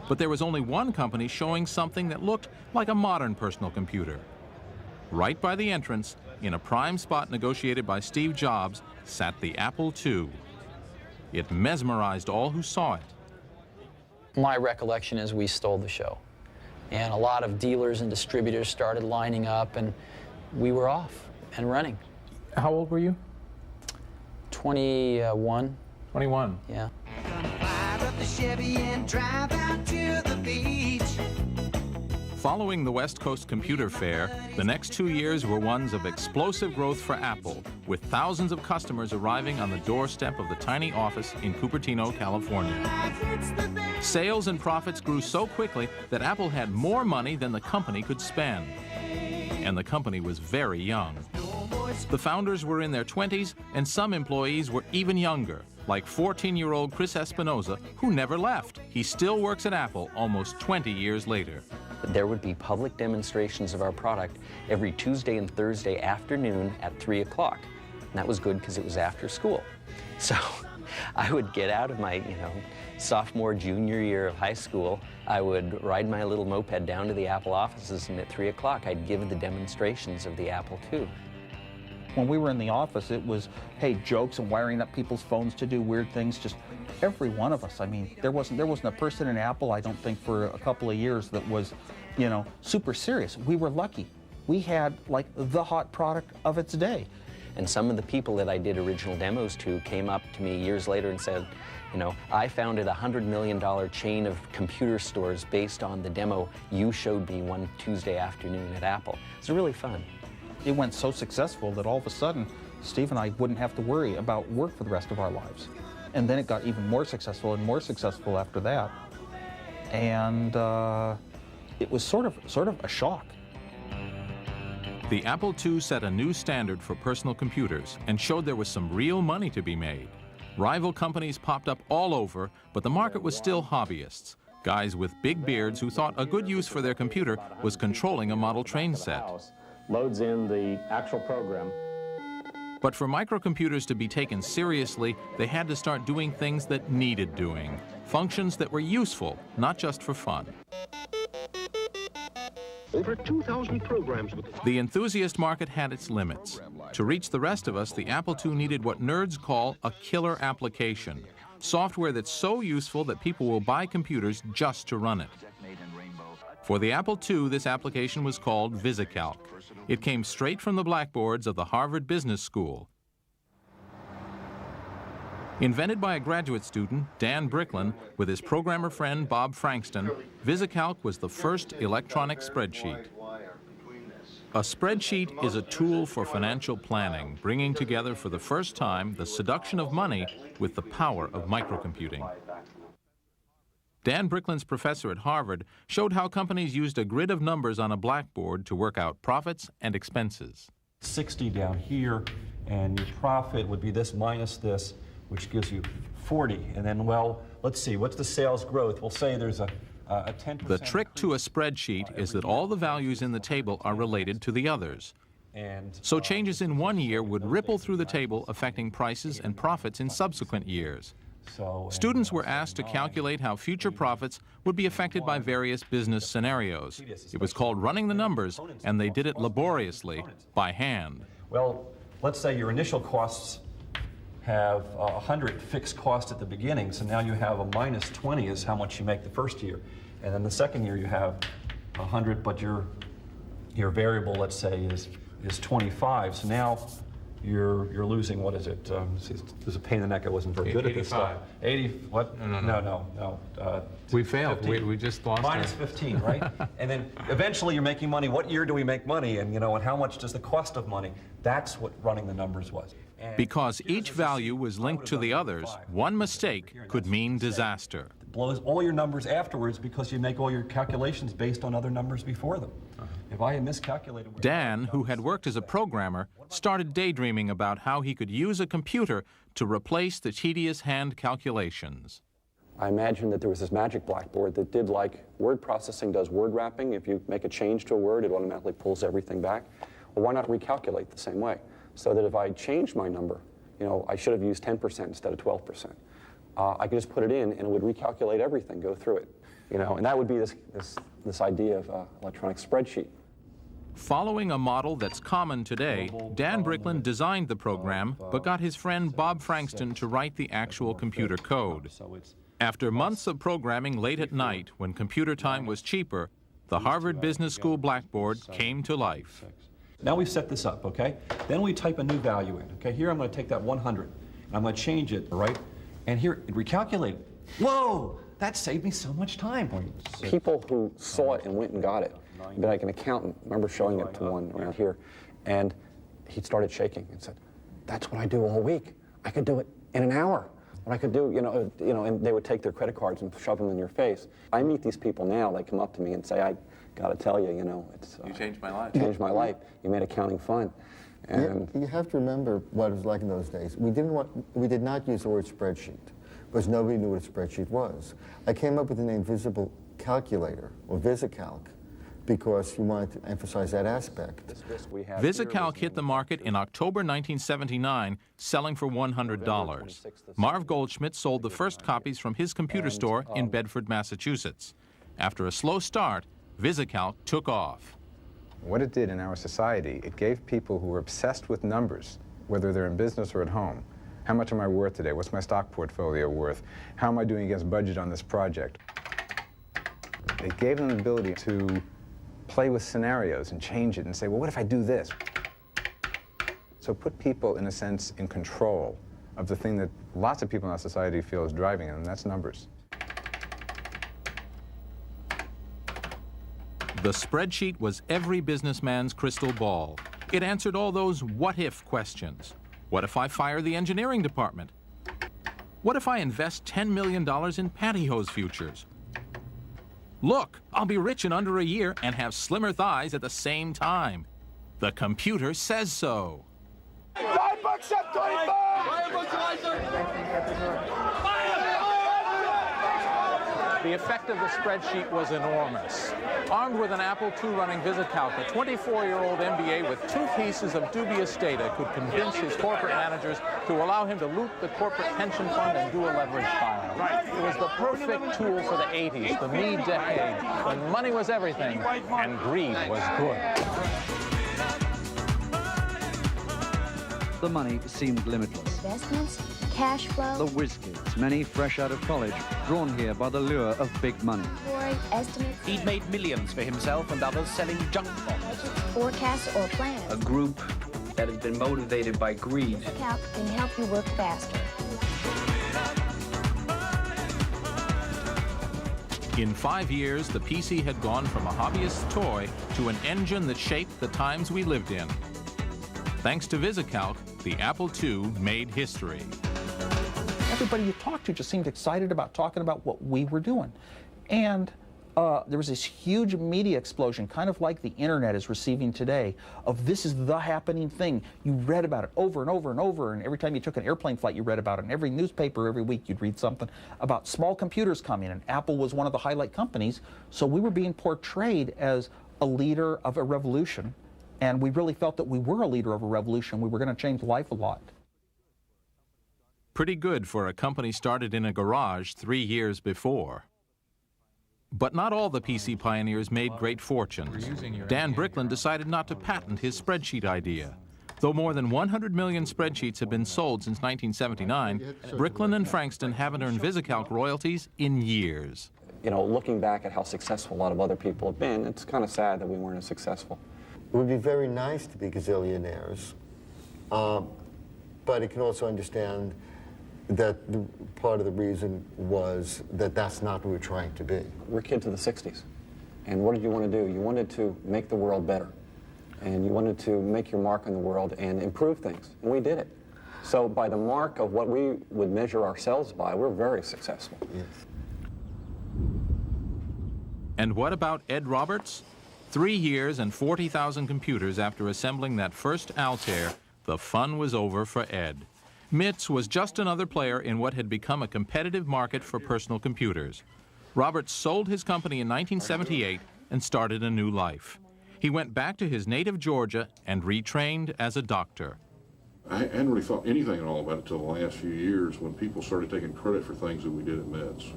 But there was only one company showing something that looked like a modern personal computer. Right by the entrance, in a prime spot negotiated by Steve Jobs, sat the Apple II. It mesmerized all who saw it. My recollection is we stole the show. And a lot of dealers and distributors started lining up, and we were off and running. How old were you? 21. 21. Yeah. Fire up the Chevy and drive out to the beach. Following the West Coast Computer Fair, the next 2 years were ones of explosive growth for Apple, with thousands of customers arriving on the doorstep of the tiny office in Cupertino, California. Sales and profits grew so quickly that Apple had more money than the company could spend. And the company was very young. The founders were in their 20s, and some employees were even younger, like 14-year-old Chris Espinoza, who never left. He still works at Apple almost 20 years later. There would be public demonstrations of our product every Tuesday and Thursday afternoon at 3 o'clock. And that was good because it was after school. So I would get out of my, sophomore, junior year of high school. I would ride my little moped down to the Apple offices, and at 3 o'clock I'd give the demonstrations of the Apple II. When we were in the office, it was, hey, jokes and wiring up people's phones to do weird things, just every one of us. I mean, there wasn't a person in Apple, I don't think, for a couple of years that was, super serious. We were lucky. We had, like, the hot product of its day. And some of the people that I did original demos to came up to me years later and said, I founded a $100 million chain of computer stores based on the demo you showed me one Tuesday afternoon at Apple. It's really fun. It went so successful that all of a sudden, Steve and I wouldn't have to worry about work for the rest of our lives. And then it got even more successful and more successful after that. And it was sort of a shock. The Apple II set a new standard for personal computers and showed there was some real money to be made. Rival companies popped up all over, but the market was still hobbyists. Guys with big beards who thought a good use for their computer was controlling a model train set. Loads in the actual program. But for microcomputers to be taken seriously, they had to start doing things that needed doing. Functions that were useful, not just for fun. Over 2,000 programs with The enthusiast market had its limits. To reach the rest of us, the Apple II needed what nerds call a killer application. Software that's so useful that people will buy computers just to run it. For the Apple II, this application was called VisiCalc. It came straight from the blackboards of the Harvard Business School. Invented by a graduate student, Dan Bricklin, with his programmer friend Bob Frankston, VisiCalc was the first electronic spreadsheet. A spreadsheet is a tool for financial planning, bringing together for the first time the seduction of money with the power of microcomputing. Dan Bricklin's professor at Harvard showed how companies used a grid of numbers on a blackboard to work out profits and expenses. 60 down here, and your profit would be this minus this, which gives you 40. And then, well, let's see, what's the sales growth? We'll say there's a 10%. The trick to a spreadsheet is that all the values in the table are related to the others. So changes in one year would ripple through the table, affecting prices and profits in subsequent years. Students were asked to calculate how future profits would be affected by various business scenarios. It was called running the numbers, and they did it laboriously, by hand. Well, let's say your initial costs have 100 fixed cost at the beginning, so now you have a minus 20 is how much you make the first year. And then the second year you have 100, but your variable, let's say, is 25. So now you're losing, what is it? There's a pain in the neck. I wasn't very good at this stuff. 80, what? No. We failed. 15. We just lost Minus 15, right? And then eventually you're making money. What year do we make money? And, and how much does the cost of money? That's what running the numbers was. Because each value was linked to the others, one mistake could mean disaster. It blows all your numbers afterwards because you make all your calculations based on other numbers before them. If I had miscalculated... Dan, who had worked as a programmer, started daydreaming about how he could use a computer to replace the tedious hand calculations. I imagined that there was this magic blackboard that did like word processing does word wrapping. If you make a change to a word, it automatically pulls everything back. Well, why not recalculate the same way? So that if I changed my number, I should have used 10% instead of 12%. I could just put it in and it would recalculate everything, go through it. And that would be this idea of electronic spreadsheet. Following a model that's common today, Dan Bricklin designed the program, but got his friend Bob Frankston to write the actual computer code. After months of programming late at night, when computer time was cheaper, the Harvard Business School blackboard came to life. Now we've set this up, okay? Then we type a new value in, okay? Here I'm going to take that 100, and I'm going to change it, right? And here, it recalculated. Whoa! That saved me so much time. People who saw it and went and got it, like an accountant, I remember showing it to one around here, and he started shaking and said, "That's what I do all week. I could do it in an hour. What I could do, and they would take their credit cards and shove them in your face." I meet these people now, they come up to me and say, "I got to tell you, it's you changed my life. You changed my life. You made accounting fun." And you have to remember what it was like in those days. We did not use the word spreadsheet because nobody knew what a spreadsheet was. I came up with the name Visible Calculator or VisiCalc because you wanted to emphasize that aspect. VisiCalc hit the market in October 1979, selling for $100. Marv Goldschmidt sold the first copies from his computer store in Bedford, Massachusetts. After a slow start, VisiCalc took off. What it did in our society, it gave people who were obsessed with numbers, whether they're in business or at home, how much am I worth today? What's my stock portfolio worth? How am I doing against budget on this project? It gave them the ability to play with scenarios and change it and say, well, what if I do this? So put people, in a sense, in control of the thing that lots of people in our society feel is driving them, and that's numbers. The spreadsheet was every businessman's crystal ball. It answered all those what-if questions. What if I fire the engineering department? What if I invest $10 million in pantyhose futures? Look, I'll be rich in under a year and have slimmer thighs at the same time. The computer says so. $5 up, 25! the effect of the spreadsheet was enormous. Armed with an Apple II running VisiCalc, a 24-year-old MBA with 2 pieces of dubious data could convince his corporate managers to allow him to loot the corporate pension fund and do a leverage buyout. It was the perfect tool for the 80s, the me decade, when money was everything and greed was good. The money seemed limitless. Investments, cash flow. The whiz kids, many fresh out of college, drawn here by the lure of big money. Estimates. He'd made millions for himself and others selling junk bonds. Budgets, forecasts, or plans. A group that has been motivated by greed. Calc can help you work faster. In 5 years, the PC had gone from a hobbyist's toy to an engine that shaped the times we lived in. Thanks to VisiCalc, the Apple II made history. Everybody you talked to just seemed excited about talking about what we were doing. And there was this huge media explosion, kind of like the internet is receiving today, of this is the happening thing. You read about it over and over and over, and every time you took an airplane flight, you read about it. And every newspaper, every week, you'd read something about small computers coming, and Apple was one of the highlight companies. So we were being portrayed as a leader of a revolution, and we really felt that we were a leader of a revolution. We were going to change life a lot. Pretty good for a company started in a garage 3 years before. But not all the PC pioneers made great fortunes. Dan Bricklin decided not to patent his spreadsheet idea. Though more than 100 million spreadsheets have been sold since 1979, Bricklin and Frankston haven't earned VisiCalc royalties in years. You know, looking back at how successful a lot of other people have been, it's kind of sad that we weren't as successful. It would be very nice to be gazillionaires, but it can also understand that part of the reason was that that's not what we're trying to be. We're kids of the 60s, and what did you want to do? You wanted to make the world better, and you wanted to make your mark on the world and improve things, and we did it. So by the mark of what we would measure ourselves by, we're very successful. Yes. And what about Ed Roberts? 3 years and 40,000 computers after assembling that first Altair, the fun was over for Ed. MITS was just another player in what had become a competitive market for personal computers. Roberts sold his company in 1978 and started a new life. He went back to his native Georgia and retrained as a doctor. I hadn't really thought anything at all about it until the last few years when people started taking credit for things that we did at MITS.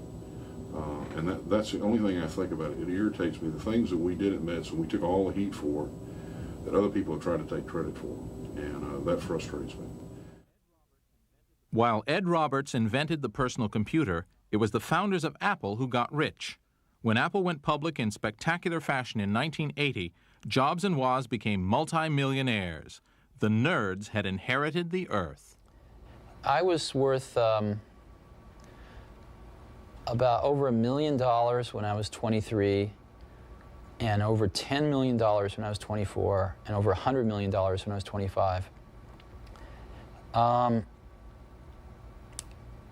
And that's the only thing I think about it. It irritates me, the things that we did at MITS and we took all the heat for, that other people have tried to take credit for. And that frustrates me. While Ed Roberts invented the personal computer, it was the founders of Apple who got rich. When Apple went public in spectacular fashion in 1980, Jobs and Woz became multi-millionaires. The nerds had inherited the earth. I was worth about over $1 million when I was 23, and over $10 million when I was 24, and over $100 million when I was 25.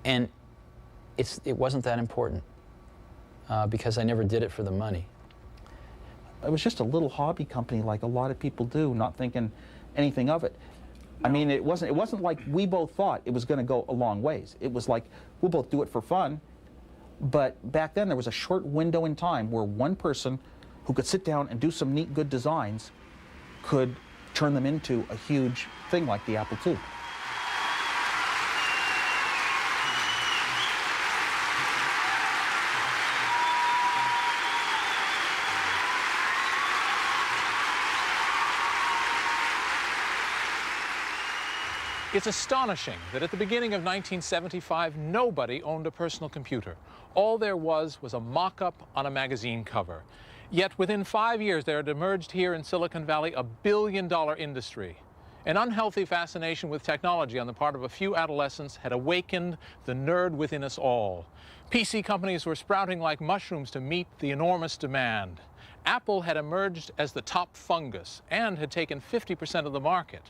And it wasn't that important because I never did it for the money. It was just a little hobby company like a lot of people do, not thinking anything of it. I mean, it wasn't like we both thought it was going to go a long ways. It was like, we'll both do it for fun. But back then, there was a short window in time where one person who could sit down and do some neat, good designs could turn them into a huge thing like the Apple II. It's astonishing that at the beginning of 1975, nobody owned a personal computer. All there was a mock-up on a magazine cover. Yet within 5 years, there had emerged here in Silicon Valley a billion-dollar industry. An unhealthy fascination with technology on the part of a few adolescents had awakened the nerd within us all. PC companies were sprouting like mushrooms to meet the enormous demand. Apple had emerged as the top fungus and had taken 50% of the market.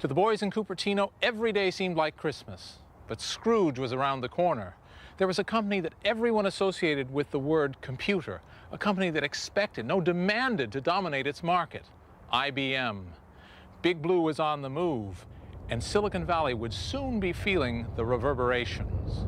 To the boys in Cupertino, every day seemed like Christmas. But Scrooge was around the corner. There was a company that everyone associated with the word computer, a company that expected, no, demanded to dominate its market, IBM. Big Blue was on the move, and Silicon Valley would soon be feeling the reverberations.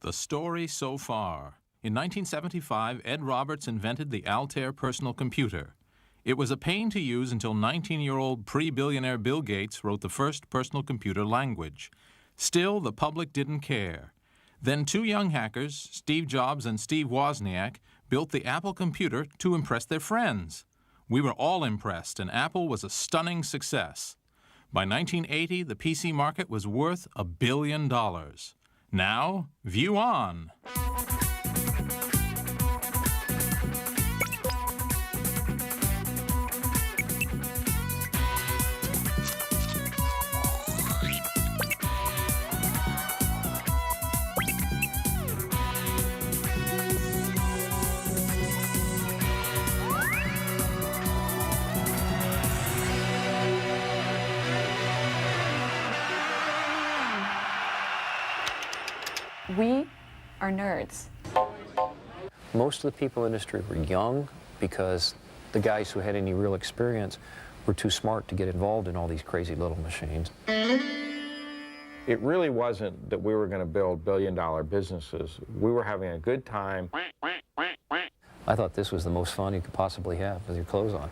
The story so far. In 1975, Ed Roberts invented the Altair personal computer. It was a pain to use until 19-year-old pre-billionaire Bill Gates wrote the first personal computer language. Still, the public didn't care. Then two young hackers, Steve Jobs and Steve Wozniak, built the Apple computer to impress their friends. We were all impressed, and Apple was a stunning success. By 1980, the PC market was worth $1 billion. Now, view on. We are nerds. Most of the people in the industry were young because the guys who had any real experience were too smart to get involved in all these crazy little machines. It really wasn't that we were going to build billion-dollar businesses. We were having a good time. I thought this was the most fun you could possibly have with your clothes on.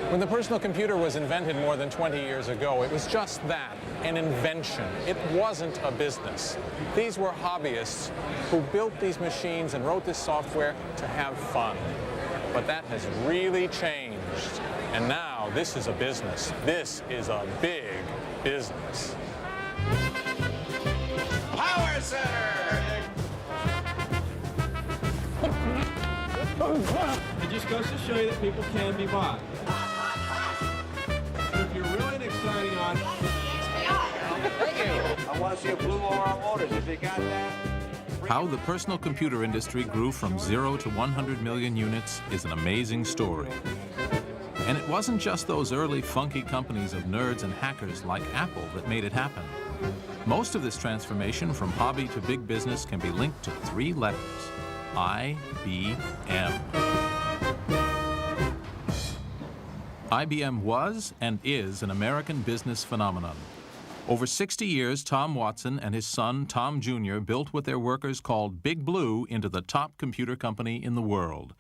When the personal computer was invented more than 20 years ago, it was just that, an invention. It wasn't a business. These were hobbyists who built these machines and wrote this software to have fun. But that has really changed. And now this is a business. This is a big business. Power Center! It just goes to show you that people can be bought. If you're really an exciting on. Thank you. I want to see a blue Aura Motors. If you got that. How the personal computer industry grew from 0 to 100 million units is an amazing story. And it wasn't just those early funky companies of nerds and hackers like Apple that made it happen. Most of this transformation from hobby to big business can be linked to 3 letters: IBM. IBM was and is an American business phenomenon. Over 60 years, Tom Watson and his son, Tom Jr., built what their workers called Big Blue into the top computer company in the world.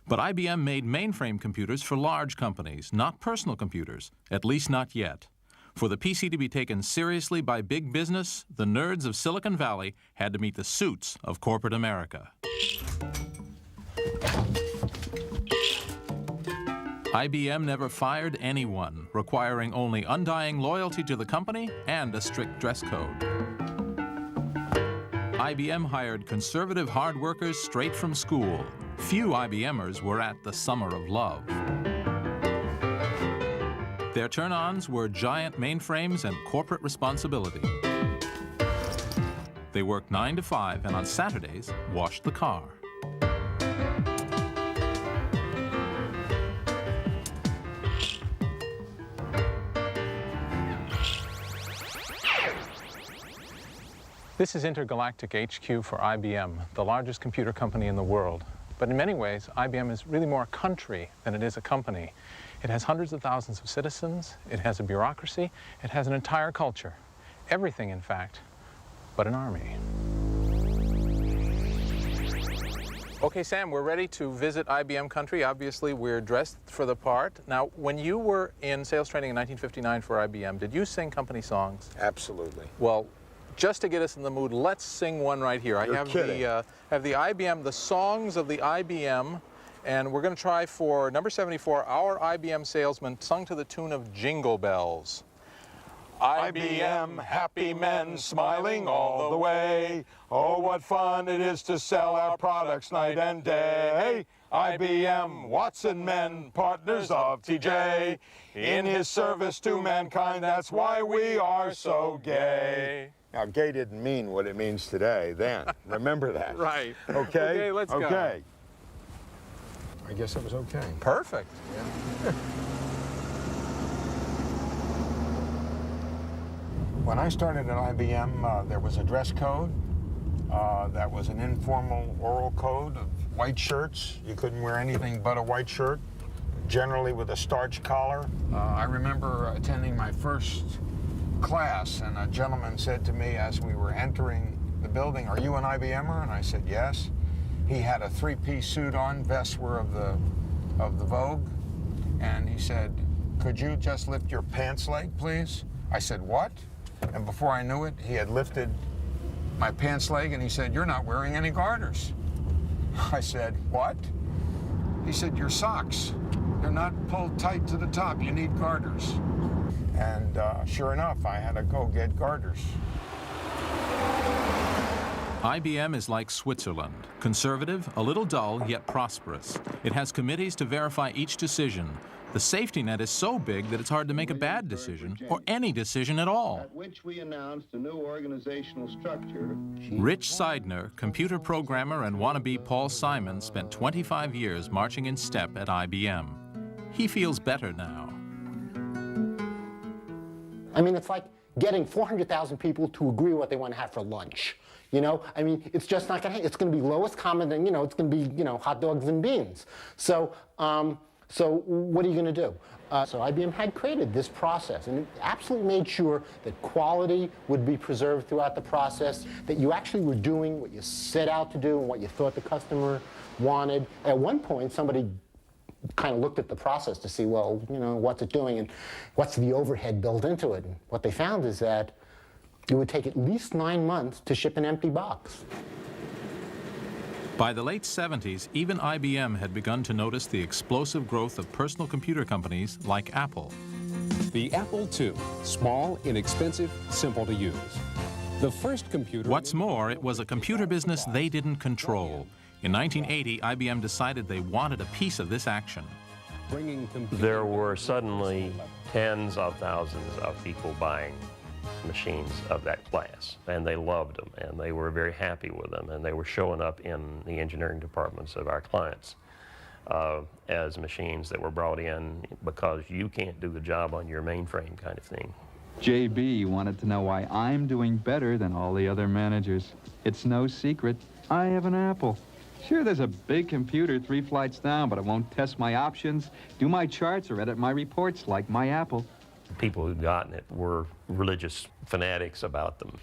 But IBM made mainframe computers for large companies, not personal computers, at least not yet. For the PC to be taken seriously by big business, the nerds of Silicon Valley had to meet the suits of corporate America. IBM never fired anyone, requiring only undying loyalty to the company and a strict dress code. IBM hired conservative hard workers straight from school. Few IBMers were at the Summer of Love. Their turn-ons were giant mainframes and corporate responsibility. They worked 9 to 5 and on Saturdays washed the car. This is Intergalactic HQ for IBM, the largest computer company in the world. But in many ways, IBM is really more a country than it is a company. It has hundreds of thousands of citizens, it has a bureaucracy, it has an entire culture. Everything, in fact, but an army. Okay, Sam, we're ready to visit IBM country. Obviously, we're dressed for the part. Now, when you were in sales training in 1959 for IBM, did you sing company songs? Absolutely. Well, just to get us in the mood, let's sing one right here. You're I have kidding. the IBM, the songs of the IBM, and we're going to try for number 74, Our IBM Salesman, sung to the tune of Jingle Bells. IBM, happy men smiling all the way. Oh, what fun it is to sell our products night and day. IBM, Watson men, partners of TJ. In his service to mankind, that's why we are so gay. Now, gay didn't mean what it means today then. Remember that. Right. Okay? Okay, let's go. Okay. I guess it was okay. Perfect. Yeah. When I started at IBM, there was a dress code. That was an informal oral code of white shirts. You couldn't wear anything but a white shirt, generally with a starch collar. I remember attending my first class, and a gentleman said to me as we were entering the building, "Are you an IBMer?" And I said, "Yes." He had a three-piece suit on, vests were of the Vogue, and he said, "Could you just lift your pants leg, please?" I said, "What?" And before I knew it, he had lifted my pants leg, and he said, "You're not wearing any garters." I said, "What?" He said, "Your socks, they're not pulled tight to the top. You need garters." And sure enough, I had to go get garters. IBM is like Switzerland, conservative, a little dull, yet prosperous. It has committees to verify each decision. The safety net is so big that it's hard to make a bad decision, or any decision at all. At which we announced a new organizational structure. Rich Seidner, computer programmer and wannabe Paul Simon, spent 25 years marching in step at IBM. He feels better now. I mean, it's like getting 400,000 people to agree what they want to have for lunch. You know, I mean, it's just not going to happen. It's going to be lowest common, and, you know, it's going to be, you know, hot dogs and beans. So, so what are you going to do? So IBM had created this process, and it absolutely made sure that quality would be preserved throughout the process, that you actually were doing what you set out to do and what you thought the customer wanted. At one point, somebody kind of looked at the process to see, well, you know, what's it doing and what's the overhead built into it. And what they found is that it would take at least 9 months to ship an empty box. By the late 70s, even IBM had begun to notice the explosive growth of personal computer companies like Apple. The Apple II, small, inexpensive, simple to use. The first computer... What's more, it was a computer business they didn't control. In 1980, IBM decided they wanted a piece of this action. There were suddenly tens of thousands of people buying machines of that class, and they loved them, and they were very happy with them, and they were showing up in the engineering departments of our clients as machines that were brought in because you can't do the job on your mainframe kind of thing. JB wanted to know why I'm doing better than all the other managers. It's no secret, I have an Apple. Sure, there's a big computer 3 flights down, but it won't test my options, do my charts, or edit my reports like my Apple. People who'd gotten it were religious fanatics about them.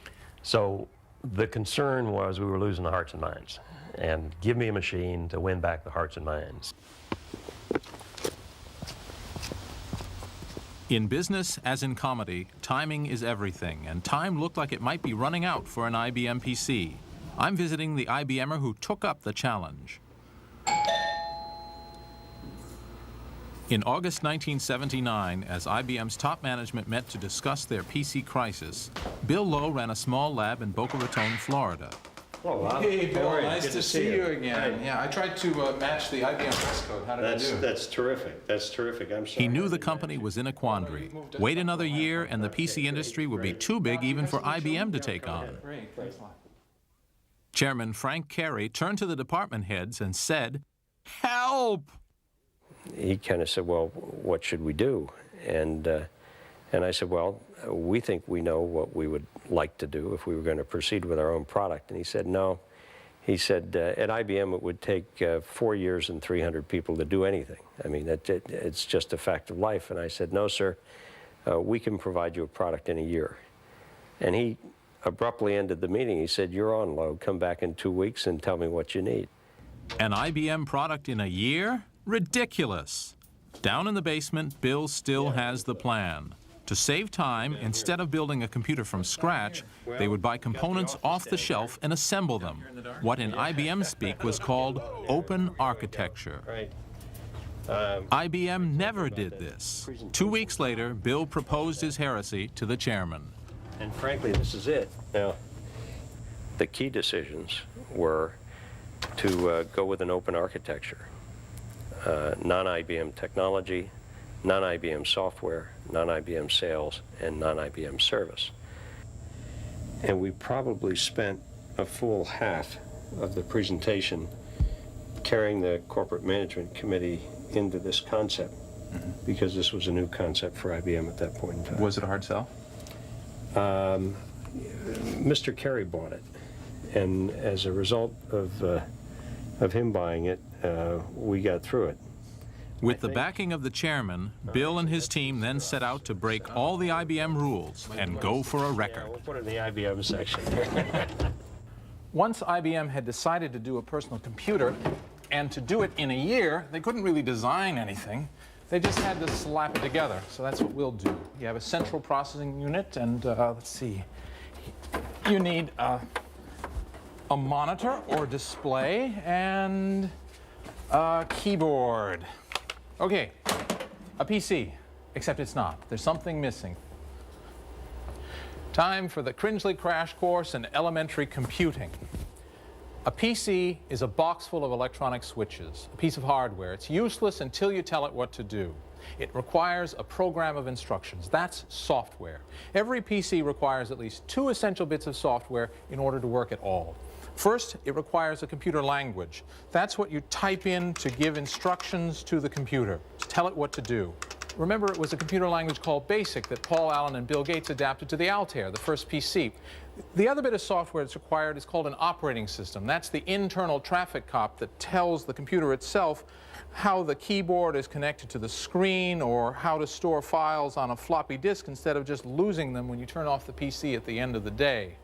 So the concern was we were losing the hearts and minds. And give me a machine to win back the hearts and minds. In business, as in comedy, timing is everything, and time looked like it might be running out for an IBM PC. I'm visiting the IBMer who took up the challenge. In August 1979, as IBM's top management met to discuss their PC crisis, Bill Lowe ran a small lab in Boca Raton, Florida. Oh, hey, Bill, nice to see you again. Yeah, I tried to match the IBM dress code. How did I do? That's terrific. That's terrific. I'm sorry. He knew the company was in a quandary. Wait another year, and the PC industry would be too big even for IBM to take on. Great, thanks a lot. Chairman Frank Carey turned to the department heads and said, "Help!" He kind of said, well, what should we do? And I said, well, we think we know what we would like to do if we were going to proceed with our own product. And he said, no. He said, at IBM, it would take 4 years and 300 people to do anything. I mean, it's just a fact of life. And I said, no, sir, we can provide you a product in a year. And he abruptly ended the meeting. He said, you're on, Lowe. Come back in 2 weeks and tell me what you need. An IBM product in a year? Ridiculous. Down in the basement, Bill still has the plan. To save time, instead of building a computer from scratch, they would buy components off the shelf and assemble them. What in IBM speak was called open architecture. IBM never did this. 2 weeks later, Bill proposed his heresy to the chairman. And frankly, this is it. Now, the key decisions were to go with an open architecture. Non-IBM technology, non-IBM software, non-IBM sales, and non-IBM service. And we probably spent a full half of the presentation carrying the corporate management committee into this concept, because this was a new concept for IBM at that point in time. Was it a hard sell? Mr. Carey bought it, and as a result of him buying it, we got through it. With the backing of the chairman, Bill and his team then set out to break all the IBM rules and go for a record. We'll put it in the IBM section. Once IBM had decided to do a personal computer, and to do it in a year, they couldn't really design anything. They just had to slap it together. So that's what we'll do. You have a central processing unit, and let's see. You need a monitor or display and a keyboard. Okay, a PC, except it's not. There's something missing. Time for the Cringely crash course in elementary computing. A PC is a box full of electronic switches, a piece of hardware. It's useless until you tell it what to do. It requires a program of instructions. That's software. Every PC requires at least 2 essential bits of software in order to work at all. First, it requires a computer language. That's what you type in to give instructions to the computer, to tell it what to do. Remember, it was a computer language called BASIC that Paul Allen and Bill Gates adapted to the Altair, the first PC. The other bit of software that's required is called an operating system. That's the internal traffic cop that tells the computer itself how the keyboard is connected to the screen or how to store files on a floppy disk instead of just losing them when you turn off the PC at the end of the day.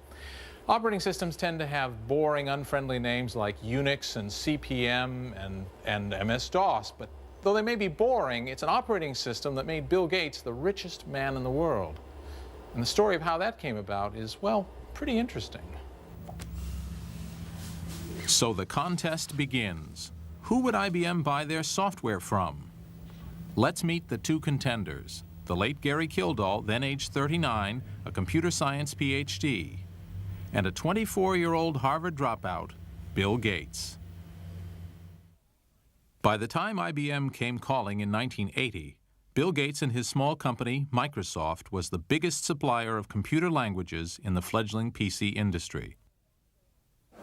Operating systems tend to have boring, unfriendly names like Unix and CPM and MS-DOS, but though they may be boring, it's an operating system that made Bill Gates the richest man in the world. And the story of how that came about is, well, pretty interesting. So the contest begins. Who would IBM buy their software from? Let's meet the 2 contenders. The late Gary Kildall, then age 39, a computer science PhD, and a 24-year-old Harvard dropout, Bill Gates. By the time IBM came calling in 1980, Bill Gates and his small company, Microsoft, was the biggest supplier of computer languages in the fledgling PC industry.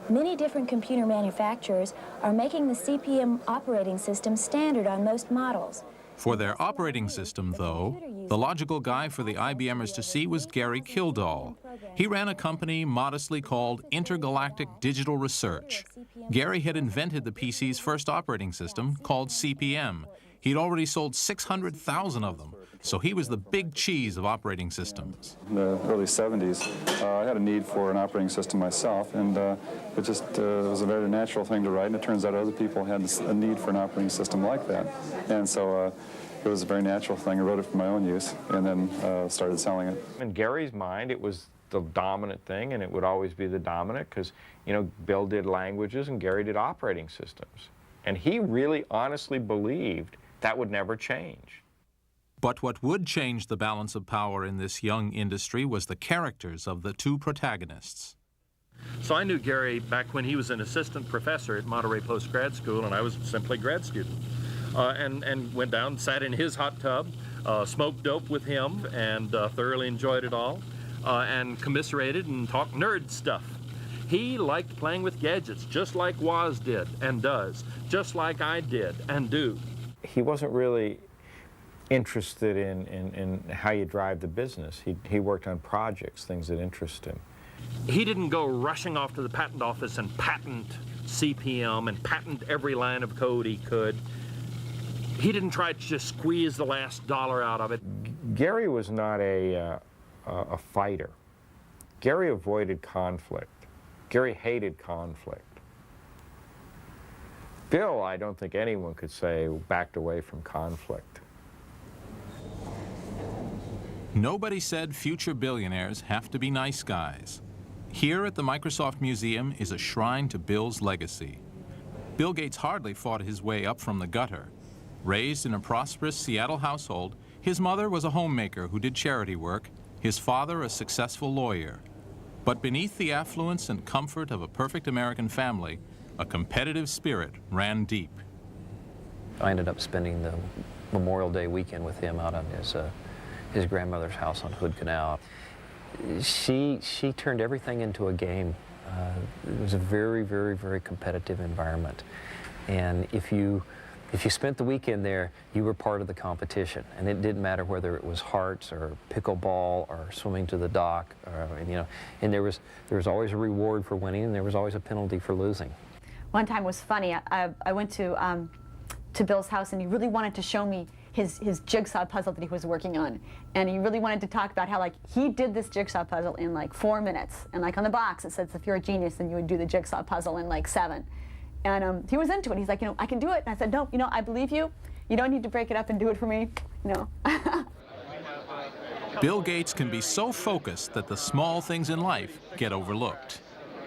Many different computer manufacturers are making the CPM operating system standard on most models. For their operating system, though, the logical guy for the IBMers to see was Gary Kildall. He ran a company modestly called Intergalactic Digital Research. Gary had invented the PC's first operating system, called CPM. He'd already sold 600,000 of them, so he was the big cheese of operating systems. In the early 70s, I had a need for an operating system myself, and it just was a very natural thing to write, and it turns out other people had a need for an operating system like that. And so it was a very natural thing. I wrote it for my own use, and then started selling it. In Gary's mind, it was the dominant thing, and it would always be the dominant because, you know, Bill did languages and Gary did operating systems. And he really honestly believed that would never change. But what would change the balance of power in this young industry was the characters of the 2 protagonists. So I knew Gary back when he was an assistant professor at Monterey Post Grad School, and I was simply a grad student. And went down, sat in his hot tub, smoked dope with him, and thoroughly enjoyed it all, and commiserated and talked nerd stuff. He liked playing with gadgets, just like Woz did and does, just like I did and do. He wasn't really interested in how you drive the business. He worked on projects, things that interest him. He didn't go rushing off to the patent office and patent CPM and patent every line of code he could. He didn't try to just squeeze the last dollar out of it. Gary was not a fighter. Gary avoided conflict. Gary hated conflict. Bill, I don't think anyone could say, backed away from conflict. Nobody said future billionaires have to be nice guys. Here at the Microsoft Museum is a shrine to Bill's legacy. Bill Gates hardly fought his way up from the gutter. Raised in a prosperous Seattle household, his mother was a homemaker who did charity work, his father a successful lawyer. But beneath the affluence and comfort of a perfect American family, a competitive spirit ran deep. I ended up spending the Memorial Day weekend with him out on his grandmother's house on Hood Canal. She turned everything into a game. It was a very, very, very competitive environment. And if you spent the weekend there, you were part of the competition. And it didn't matter whether it was hearts or pickleball or swimming to the dock, or, you know, and there was always a reward for winning and there was always a penalty for losing. One time was funny. I went to Bill's house and he really wanted to show me his jigsaw puzzle that he was working on. And he really wanted to talk about how, like, he did this jigsaw puzzle in like 4 minutes. And like on the box it says, if you're a genius, then you would do the jigsaw puzzle in like 7. And he was into it. He's like, I can do it. And I said, no, I believe you. You don't need to break it up and do it for me. Bill Gates can be so focused that the small things in life get overlooked.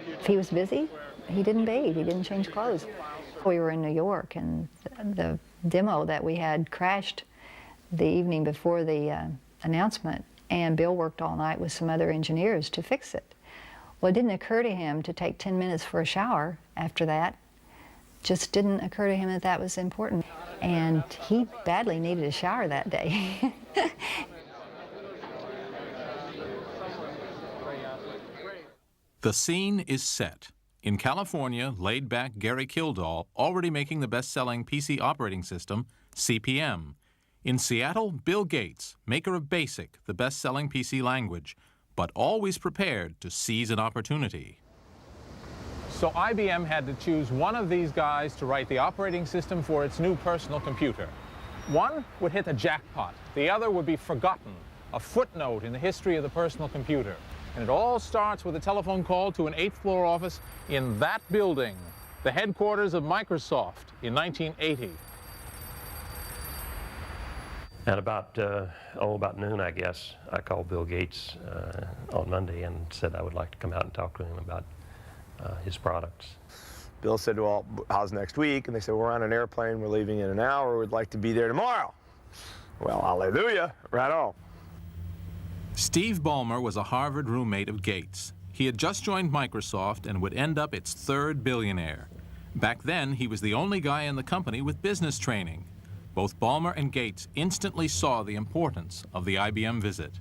If he was busy, he didn't bathe, he didn't change clothes. We were in New York, and the demo that we had crashed the evening before the announcement, and Bill worked all night with some other engineers to fix it. Well, it didn't occur to him to take 10 minutes for a shower after that. Just didn't occur to him that that was important. And he badly needed a shower that day. The scene is set. In California, laid-back Gary Kildall, already making the best-selling PC operating system, CP/M. In Seattle, Bill Gates, maker of BASIC, the best-selling PC language, but always prepared to seize an opportunity. So IBM had to choose one of these guys to write the operating system for its new personal computer. One would hit the jackpot. The other would be forgotten, a footnote in the history of the personal computer. And it all starts with a telephone call to an 8th-floor office in that building, the headquarters of Microsoft, in 1980. At about noon, I guess, I called Bill Gates on Monday and said I would like to come out and talk to him about his products. Bill said, well, how's next week? And they said, we're on an airplane, we're leaving in an hour, we'd like to be there tomorrow. Well, hallelujah, right on. Steve Ballmer was a Harvard roommate of Gates. He had just joined Microsoft and would end up its 3rd billionaire. Back then, he was the only guy in the company with business training. Both Ballmer and Gates instantly saw the importance of the IBM visit.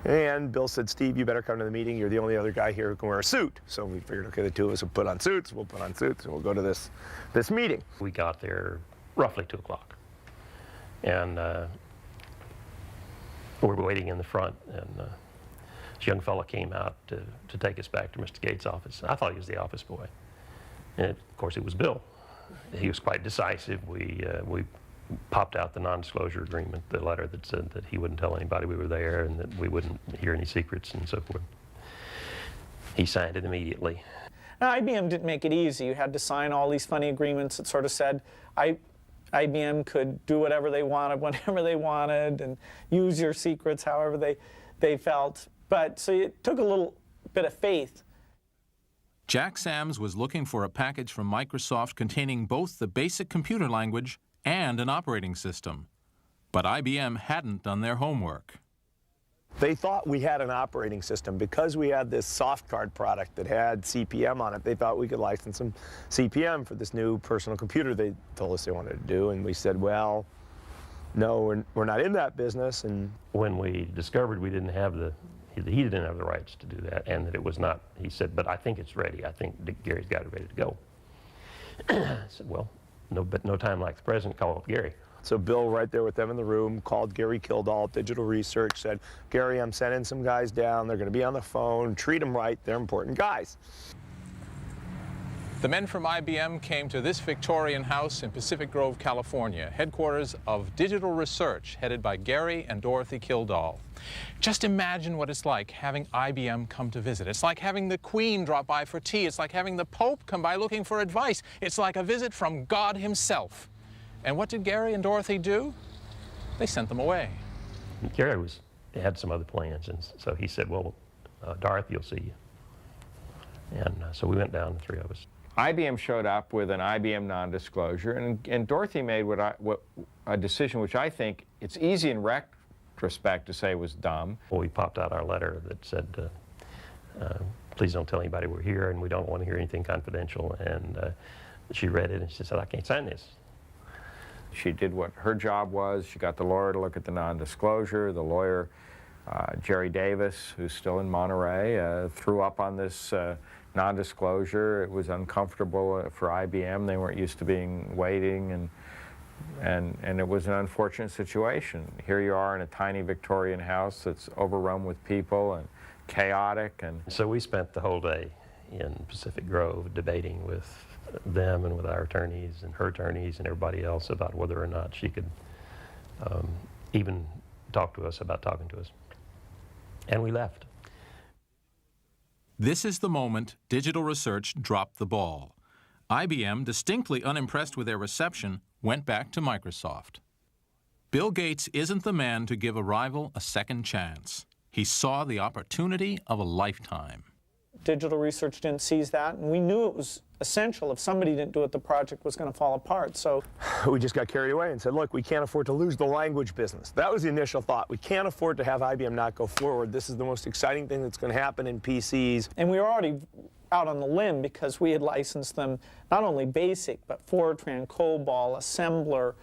And Bill said, Steve, you better come to the meeting. You're the only other guy here who can wear a suit. So we figured, okay, the two of us will put on suits, we'll and we'll go to this meeting. We got there roughly 2 o'clock. And we were waiting in the front, and this young fellow came out to take us back to Mr. Gates' office. I thought he was the office boy. And of course, it was Bill. He was quite decisive. We popped out the non-disclosure agreement, the letter that said that he wouldn't tell anybody we were there and that we wouldn't hear any secrets and so forth. He signed it immediately. Now, IBM didn't make it easy. You had to sign all these funny agreements that sort of said IBM could do whatever they wanted, whenever they wanted, and use your secrets however they felt. But so it took a little bit of faith. Jack Sams was looking for a package from Microsoft containing both the BASIC computer language and an operating system. But IBM hadn't done their homework. They thought we had an operating system. Because we had this soft card product that had CP/M on it, they thought we could license some CP/M for this new personal computer they told us they wanted to do. And we said, well, no, we're not in that business. And when we discovered we didn't have he didn't have the rights to do that, and that it was not, he said, but I think it's ready. I think Gary's got it ready to go. I said, well, no time like the present, call up Gary. So Bill, right there with them in the room, called Gary Kildall, Digital Research, said, Gary, I'm sending some guys down. They're going to be on the phone. Treat them right. They're important guys. The men from IBM came to this Victorian house in Pacific Grove, California, headquarters of Digital Research, headed by Gary and Dorothy Kildall. Just imagine what it's like having IBM come to visit. It's like having the Queen drop by for tea. It's like having the Pope come by looking for advice. It's like a visit from God himself. And what did Gary and Dorothy do? They sent them away. Gary had some other plans, and so he said, well, Dorothy will see you. And so we went down, the 3 of us. IBM showed up with an IBM non-disclosure, and Dorothy made a decision which I think it's easy in retrospect to say was dumb. Well, we popped out our letter that said, please don't tell anybody we're here, and we don't want to hear anything confidential. And she read it, and she said, I can't sign this. She did what her job was. She got the lawyer to look at the non-disclosure. The lawyer, Jerry Davis, who's still in Monterey, threw up on this non-disclosure. It was uncomfortable for IBM. They weren't used to waiting, and it was an unfortunate situation. Here you are in a tiny Victorian house that's overrun with people and chaotic. And so we spent the whole day in Pacific Grove debating with them and with our attorneys and her attorneys and everybody else about whether or not she could even talk to us about talking to us. And we left. This is the moment Digital Research dropped the ball. IBM, distinctly unimpressed with their reception, went back to Microsoft. Bill Gates isn't the man to give a rival a second chance. He saw the opportunity of a lifetime. Digital Research didn't seize that, and we knew it was essential. If somebody didn't do it, the project was going to fall apart. So we just got carried away and said, look, we can't afford to lose the language business. That was the initial thought. We can't afford to have IBM not go forward. This is the most exciting thing that's going to happen in PCs. And we were already out on the limb because we had licensed them not only BASIC, but Fortran, COBOL, Assembler,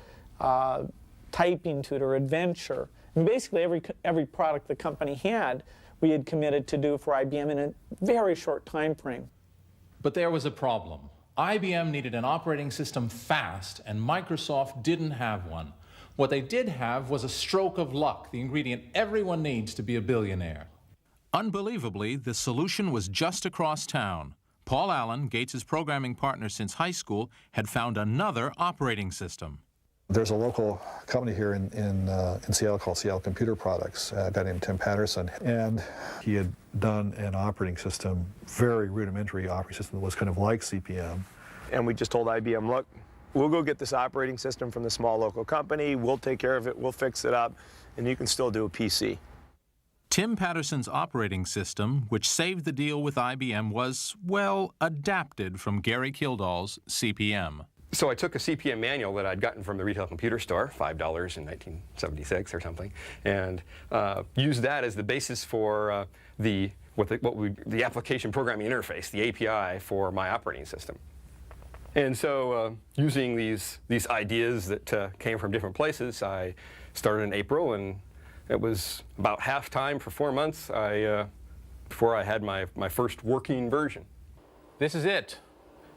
Typing Tutor, Adventure. And basically every product the company had, we had committed to do for IBM in a very short time frame. But there was a problem. IBM needed an operating system fast, and Microsoft didn't have one. What they did have was a stroke of luck, the ingredient everyone needs to be a billionaire. Unbelievably, the solution was just across town. Paul Allen, Gates' programming partner since high school, had found another operating system. There's a local company here in Seattle called Seattle Computer Products, a guy named Tim Patterson, and he had done an operating system, very rudimentary operating system that was kind of like CP/M. And we just told IBM, look, we'll go get this operating system from the small local company, we'll take care of it, we'll fix it up, and you can still do a PC. Tim Patterson's operating system, which saved the deal with IBM, was, well, adapted from Gary Kildall's CP/M. So I took a CP/M manual that I'd gotten from the retail computer store, $5 in 1976 or something, and used that as the basis for the application programming interface, the API for my operating system. And so using these ideas that came from different places, I started in April, and it was about half time for 4 months before I had my first working version. This is it.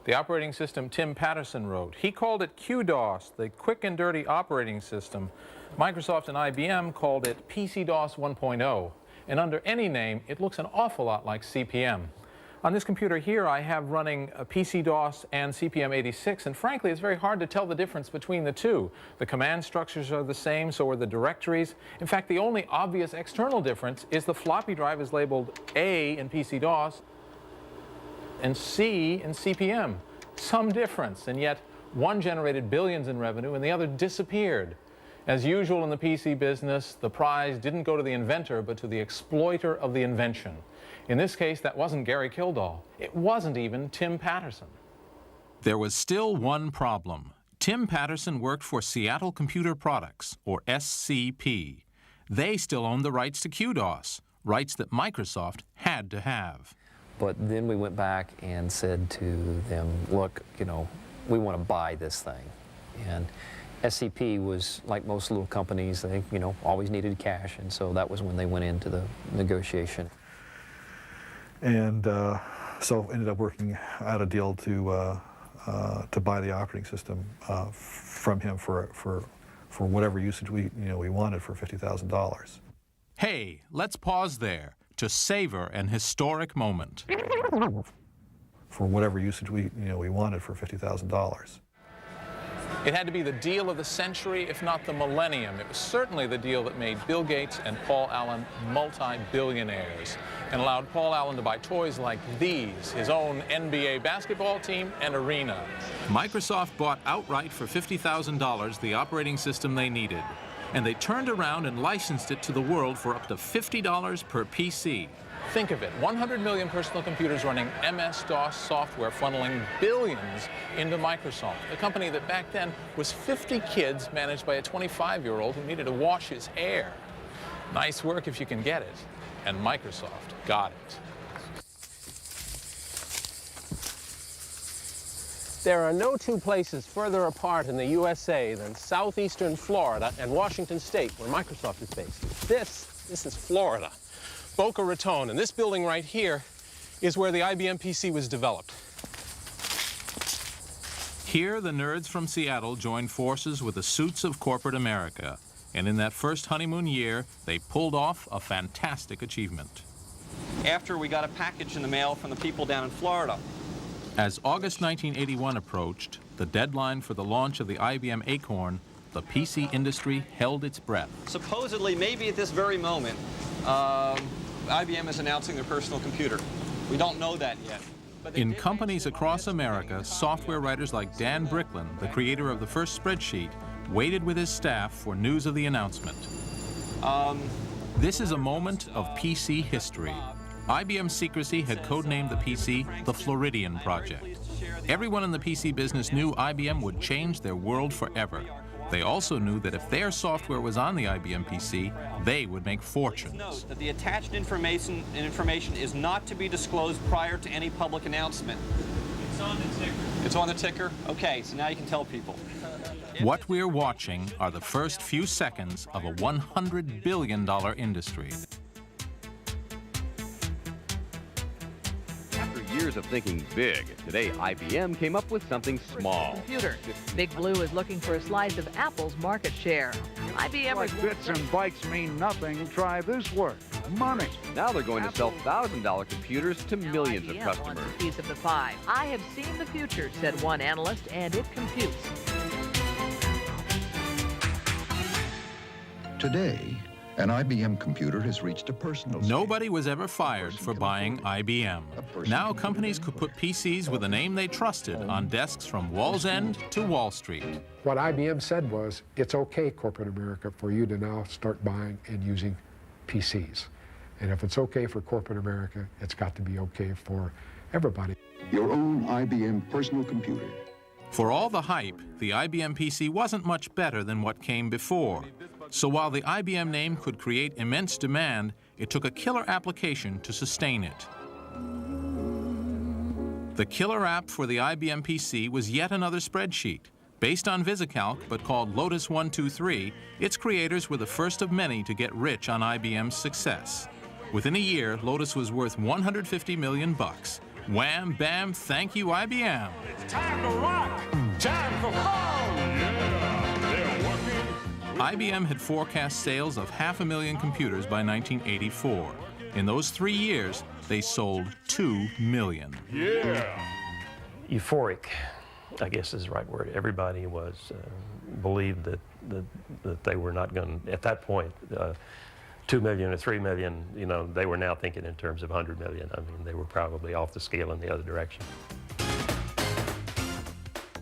The operating system Tim Patterson wrote. He called it QDOS, the quick and dirty operating system. Microsoft and IBM called it PC-DOS 1.0. And under any name, it looks an awful lot like CP/M. On this computer here, I have running a PC-DOS and CP/M86, and frankly, it's very hard to tell the difference between the two. The command structures are the same, so are the directories. In fact, the only obvious external difference is the floppy drive is labeled A in PC-DOS and C in CP/M. Some difference, and yet one generated billions in revenue and the other disappeared. As usual in the PC business, the prize didn't go to the inventor, but to the exploiter of the invention. In this case, that wasn't Gary Kildall. It wasn't even Tim Patterson. There was still one problem. Tim Patterson worked for Seattle Computer Products, or SCP. They still owned the rights to QDOS, rights that Microsoft had to have. But then we went back and said to them, look, we want to buy this thing. And SCP was, like most little companies, they, always needed cash, and so that was when they went into the negotiation. And so ended up working out a deal to buy the operating system from him for whatever usage we wanted for $50,000. Hey, let's pause there to savor an historic moment. For whatever usage we wanted for $50,000. It had to be the deal of the century, if not the millennium. It was certainly the deal that made Bill Gates and Paul Allen multi-billionaires and allowed Paul Allen to buy toys like these, his own NBA basketball team and arena. Microsoft bought outright for $50,000 the operating system they needed, and they turned around and licensed it to the world for up to $50 per PC. Think of it, 100 million personal computers running MS-DOS software funneling billions into Microsoft, a company that back then was 50 kids managed by a 25-year-old who needed to wash his hair. Nice work if you can get it, and Microsoft got it. There are no two places further apart in the USA than southeastern Florida and Washington State, where Microsoft is based. This is Florida. Boca Raton, and this building right here is where the IBM PC was developed. Here, the nerds from Seattle joined forces with the suits of corporate America, and in that first honeymoon year, they pulled off a fantastic achievement. After we got a package in the mail from the people down in Florida, As August 1981 approached, the deadline for the launch of the IBM Acorn, the PC industry held its breath. Supposedly, maybe at this very moment, IBM is announcing their personal computer. We don't know that yet. In companies across America, software writers like Dan Bricklin, the creator of the first spreadsheet, waited with his staff for news of the announcement. This is a moment of PC history. IBM's secrecy had codenamed the PC the Floridian Project. Everyone in the PC business knew IBM would change their world forever. They also knew that if their software was on the IBM PC, they would make fortunes. Note that the attached information is not to be disclosed prior to any public announcement. It's on the ticker. It's on the ticker? Okay, so now you can tell people. What we're watching are the first few seconds of a $100 billion industry. Years of thinking big, today IBM came up with something small. Computer. Big Blue is looking for a slice of Apple's market share. IBM like bits and bytes mean nothing. Try this word, money. Now they're going to sell $1,000 computers to millions of customers. Wants a piece of the pie. I have seen the future, said one analyst, and it computes. Today, an IBM computer has reached a personal scale. Nobody was ever fired for buying IBM. Now companies could put PCs with a name they trusted on desks from Wall's End to Wall Street. What IBM said was, it's okay, corporate America, for you to now start buying and using PCs. And if it's okay for corporate America, it's got to be okay for everybody. Your own IBM personal computer. For all the hype, the IBM PC wasn't much better than what came before. So while the IBM name could create immense demand, it took a killer application to sustain it. The killer app for the IBM PC was yet another spreadsheet. Based on VisiCalc, but called Lotus 123, its creators were the first of many to get rich on IBM's success. Within a year, Lotus was worth $150 million. Wham, bam, thank you, IBM. It's time to rock! Time for fun! Yeah, they're working. IBM had forecast sales of 500,000 computers by 1984. In those 3 years, they sold 2 million. Yeah! Euphoric, I guess is the right word. Everybody was believed that they were not going to, at that point, 2 million or 3 million, you know, they were now thinking in terms of 100 million. I mean, they were probably off the scale in the other direction.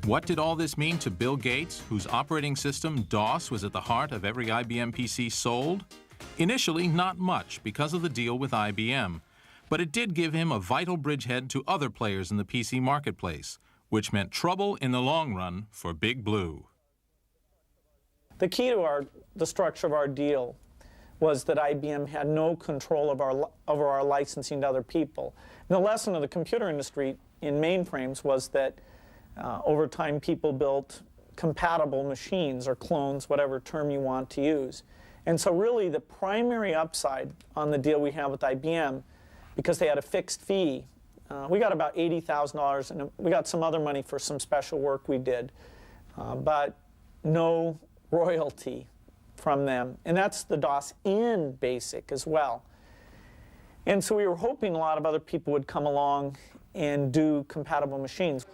What did all this mean to Bill Gates, whose operating system, DOS, was at the heart of every IBM PC sold? Initially, not much because of the deal with IBM, but it did give him a vital bridgehead to other players in the PC marketplace, which meant trouble in the long run for Big Blue. The key to the structure of our deal was that IBM had no control over our licensing to other people. And the lesson of the computer industry in mainframes was that over time people built compatible machines or clones, whatever term you want to use. And so really the primary upside on the deal we have with IBM, because they had a fixed fee, we got about $80,000, and we got some other money for some special work we did, but no royalty from them. And that's the DOS in BASIC as well. And so we were hoping a lot of other people would come along and do compatible machines.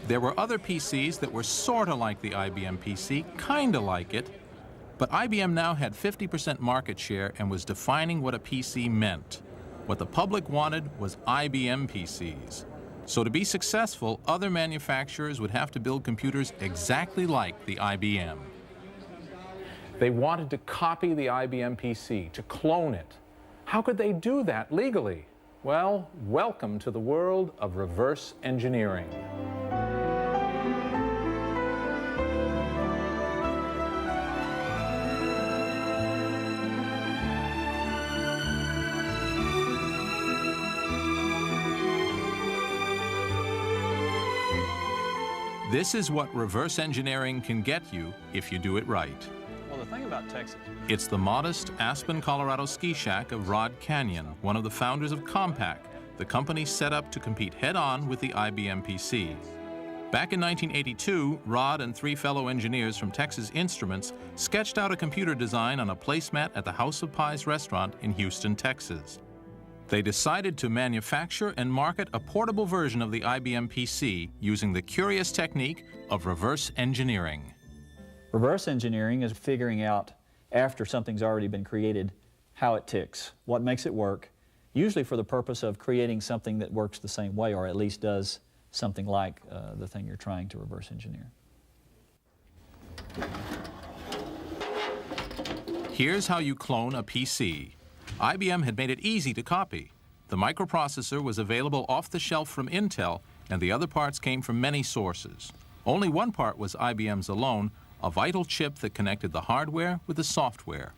There were other PCs that were sort of like the IBM PC, kind of like it, but IBM now had 50% market share and was defining what a PC meant. What the public wanted was IBM PCs. So to be successful, other manufacturers would have to build computers exactly like the IBM. They wanted to copy the IBM PC, to clone it. How could they do that legally? Well, welcome to the world of reverse engineering. This is what reverse engineering can get you if you do it right. Well, the thing about Texas... It's the modest Aspen, Colorado ski shack of Rod Canyon, one of the founders of Compaq, the company set up to compete head-on with the IBM PC. Back in 1982, Rod and 3 fellow engineers from Texas Instruments sketched out a computer design on a placemat at the House of Pies restaurant in Houston, Texas. They decided to manufacture and market a portable version of the IBM PC using the curious technique of reverse engineering. Reverse engineering is figuring out, after something's already been created, how it ticks, what makes it work, usually for the purpose of creating something that works the same way, or at least does something like the thing you're trying to reverse engineer. Here's how you clone a PC. IBM had made it easy to copy. The microprocessor was available off the shelf from Intel, and the other parts came from many sources. Only one part was IBM's alone, a vital chip that connected the hardware with the software.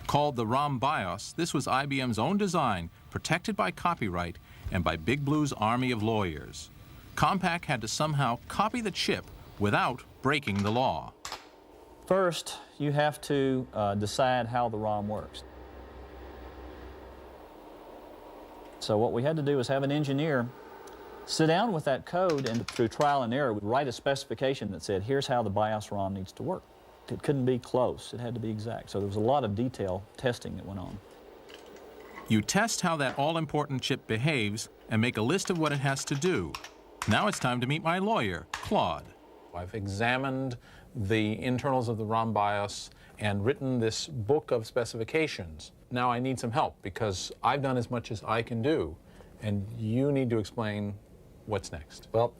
Called the ROM BIOS, this was IBM's own design, protected by copyright and by Big Blue's army of lawyers. Compaq had to somehow copy the chip without breaking the law. First, you have to decide how the ROM works. So what we had to do is have an engineer sit down with that code and through trial and error write a specification that said, here's how the BIOS ROM needs to work. It couldn't be close, it had to be exact. So there was a lot of detail testing that went on. You test how that all-important chip behaves and make a list of what it has to do. Now it's time to meet my lawyer, Claude. I've examined the internals of the ROM BIOS and written this book of specifications. Now I need some help because I've done as much as I can do, and you need to explain what's next. Well,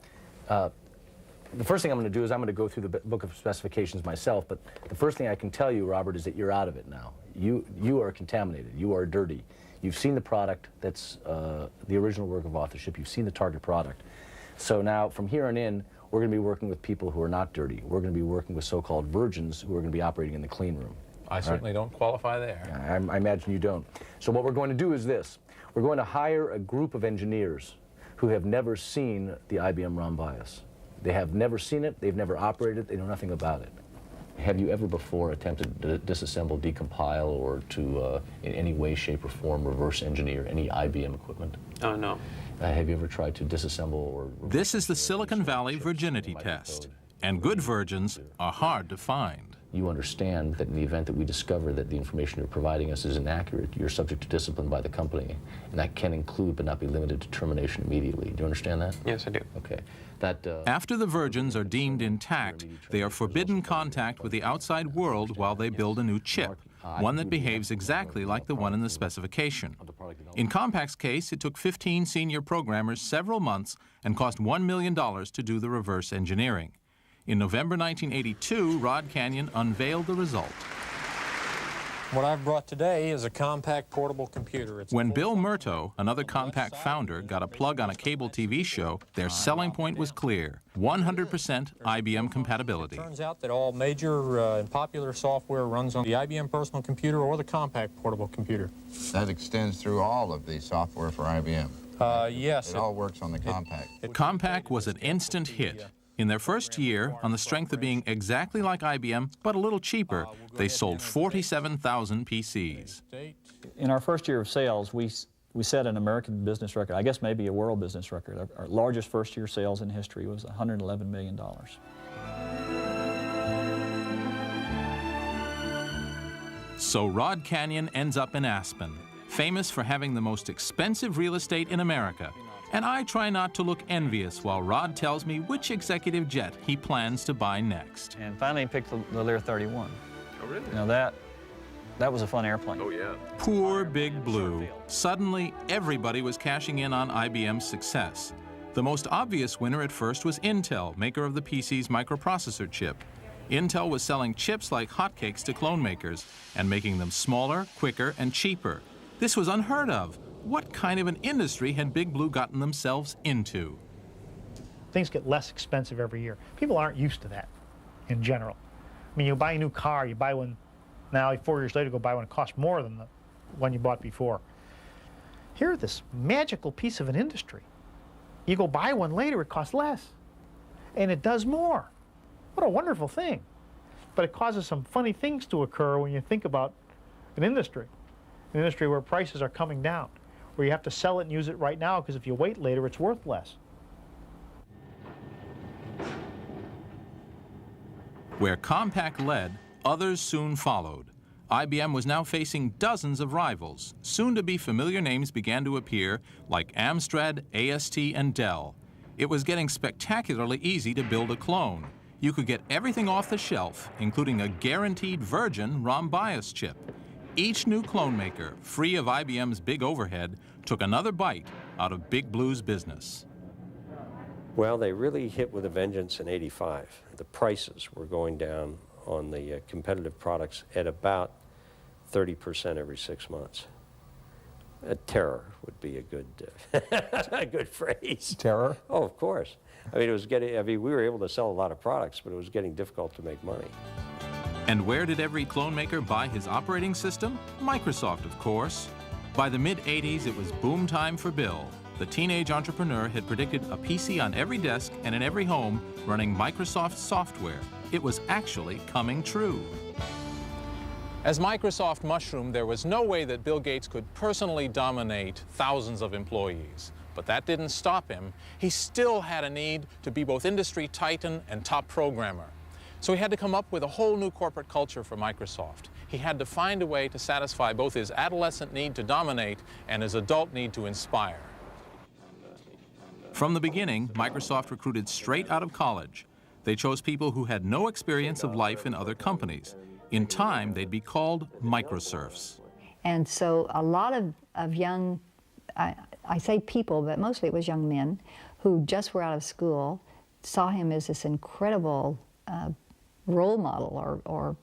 the first thing I'm going to do is I'm going to go through the book of specifications myself, but the first thing I can tell you, Robert, is that you're out of it now. You are contaminated. You are dirty. You've seen the product that's the original work of authorship. You've seen the target product. So now, from here on in, we're going to be working with people who are not dirty. We're going to be working with so-called virgins who are going to be operating in the clean room. I certainly don't qualify there. I imagine you don't. So what we're going to do is this. We're going to hire a group of engineers who have never seen the IBM ROM BIOS. They have never seen it, they've never operated it, they know nothing about it. Have you ever before attempted to disassemble, decompile, or to in any way, shape, or form reverse engineer any IBM equipment? No. Have you ever tried to disassemble or... This is the Silicon Valley virginity test, and good virgins are hard to find. You understand that in the event that we discover that the information you're providing us is inaccurate, you're subject to discipline by the company, and that can include but not be limited to termination immediately. Do you understand that? Yes, I do. Okay. After the virgins are deemed intact, they are forbidden contact with the outside world while they build a new chip, one that behaves exactly like the one in the specification. In Compaq's case, it took 15 senior programmers several months and cost $1 million to do the reverse engineering. In November 1982, Rod Canyon unveiled the result. What I've brought today is a Compaq portable computer. When Bill Murto, another Compaq founder, got a plug on a cable TV show, their selling point was clear: 100% IBM compatibility. It turns out that all major and popular software runs on the IBM personal computer or the Compaq portable computer. That extends through all of the software for IBM. Yes. It all works on the Compaq. Compaq was an instant hit. In their first year, on the strength of being exactly like IBM, but a little cheaper, they sold 47,000 PCs. In our first year of sales, we set an American business record, I guess maybe a world business record. Our largest first-year sales in history was $111 million. So Rod Canyon ends up in Aspen, famous for having the most expensive real estate in America. And I try not to look envious while Rod tells me which executive jet he plans to buy next. And finally he picked the Lear 31. Oh, really? Now that was a fun airplane. Oh, yeah. Poor Big Blue. Suddenly, everybody was cashing in on IBM's success. The most obvious winner at first was Intel, maker of the PC's microprocessor chip. Intel was selling chips like hotcakes to clone makers and making them smaller, quicker, and cheaper. This was unheard of. What kind of an industry had Big Blue gotten themselves into? Things get less expensive every year. People aren't used to that in general. I mean, you buy a new car, you buy one now, 4 years later, go buy one, it costs more than the one you bought before. Here, this magical piece of an industry. You go buy one later, it costs less. And it does more. What a wonderful thing. But it causes some funny things to occur when you think about an industry where prices are coming down, where you have to sell it and use it right now, because if you wait later, it's worth less. Where Compaq led, others soon followed. IBM was now facing dozens of rivals. Soon-to-be familiar names began to appear, like Amstrad, AST, and Dell. It was getting spectacularly easy to build a clone. You could get everything off the shelf, including a guaranteed virgin ROM BIOS chip. Each new clone maker, free of IBM's big overhead, took another bite out of Big Blue's business. Well, they really hit with a vengeance in '85. The prices were going down on the competitive products at about 30% every 6 months. Terror would be a good, a good phrase. Terror? Oh, of course. I mean, we were able to sell a lot of products, but it was getting difficult to make money. And where did every clone maker buy his operating system? Microsoft, of course. By the mid-'80s, it was boom time for Bill. The teenage entrepreneur had predicted a PC on every desk and in every home running Microsoft software. It was actually coming true. As Microsoft mushroomed, there was no way that Bill Gates could personally dominate thousands of employees. But that didn't stop him. He still had a need to be both industry titan and top programmer. So he had to come up with a whole new corporate culture for Microsoft. He had to find a way to satisfy both his adolescent need to dominate and his adult need to inspire. From the beginning, Microsoft recruited straight out of college. They chose people who had no experience of life in other companies. In time, they'd be called microserfs. And so a lot of young, I say people, but mostly it was young men who just were out of school, saw him as this incredible role model or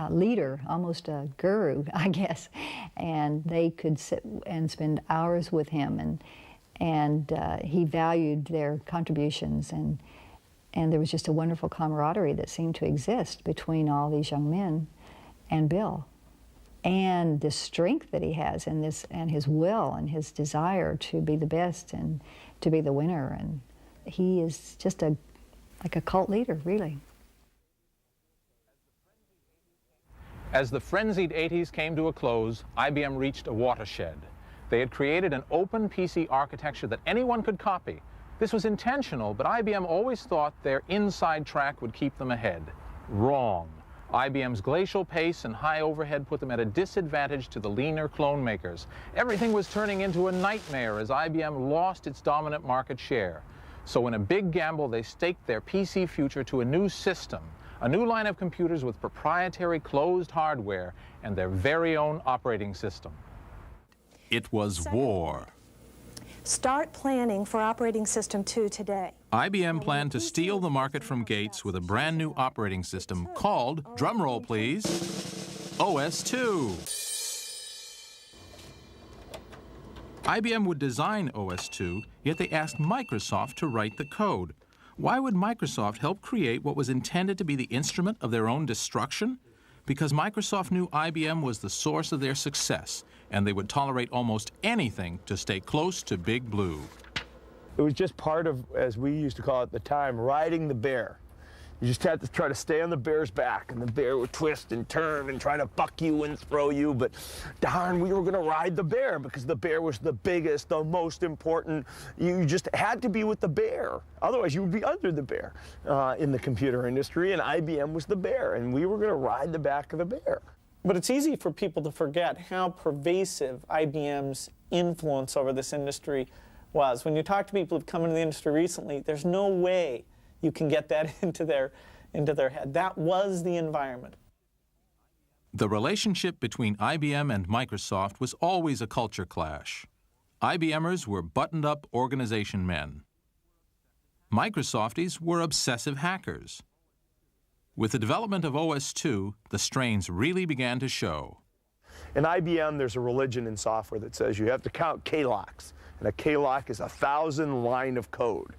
leader, almost a guru, I guess. And they could sit and spend hours with him, and he valued their contributions, and there was just a wonderful camaraderie that seemed to exist between all these young men and Bill. And the strength that he has and his will and his desire to be the best and to be the winner. And he is just like a cult leader, really. As the frenzied '80s came to a close, IBM reached a watershed. They had created an open PC architecture that anyone could copy. This was intentional, but IBM always thought their inside track would keep them ahead. Wrong. IBM's glacial pace and high overhead put them at a disadvantage to the leaner clone makers. Everything was turning into a nightmare as IBM lost its dominant market share. So in a big gamble, they staked their PC future to a new system, a new line of computers with proprietary closed hardware and their very own operating system. It was war. Start planning for Operating System 2 today. IBM planned to steal the market from Gates with a brand new operating system called, drumroll please, OS/2. IBM would design OS/2, yet they asked Microsoft to write the code. Why would Microsoft help create what was intended to be the instrument of their own destruction? Because Microsoft knew IBM was the source of their success, and they would tolerate almost anything to stay close to Big Blue. It was just part of, as we used to call it at the time, riding the bear. You just had to try to stay on the bear's back, and the bear would twist and turn and try to buck you and throw you, but darn, we were going to ride the bear because the bear was the biggest, the most important. You just had to be with the bear. Otherwise, you would be under the bear in the computer industry, and IBM was the bear, and we were going to ride the back of the bear. But it's easy for people to forget how pervasive IBM's influence over this industry was. When you talk to people who've come into the industry recently, there's no way you can get that into their head. That was the environment. The relationship between IBM and Microsoft was always a culture clash. IBMers were buttoned-up organization men. Microsofties were obsessive hackers. With the development of OS/2, the strains really began to show. In IBM, there's a religion in software that says you have to count K-locks, and a K-lock is 1,000 line of code.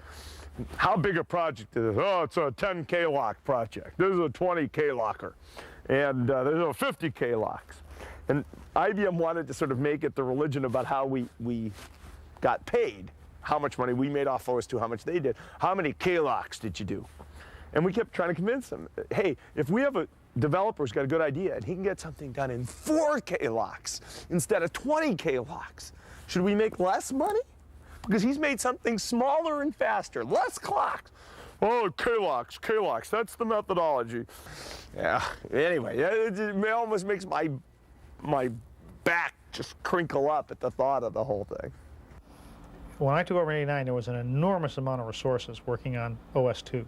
How big a project is it? Oh, it's a 10 K-lock project. This is a 20 K-locker, and there's a 50 K-locks. And IBM wanted to sort of make it the religion about how we got paid, how much money we made off OS/2, how much they did. How many K-locks did you do? And we kept trying to convince them, hey, if we have a developer who's got a good idea and he can get something done in 4 K-locks instead of 20 K-locks, should we make less money? Because he's made something smaller and faster, less clocks. Oh, K-locks, that's the methodology. Yeah, anyway, it almost makes my my back just crinkle up at the thought of the whole thing. When I took over in '89, there was an enormous amount of resources working on OS/2,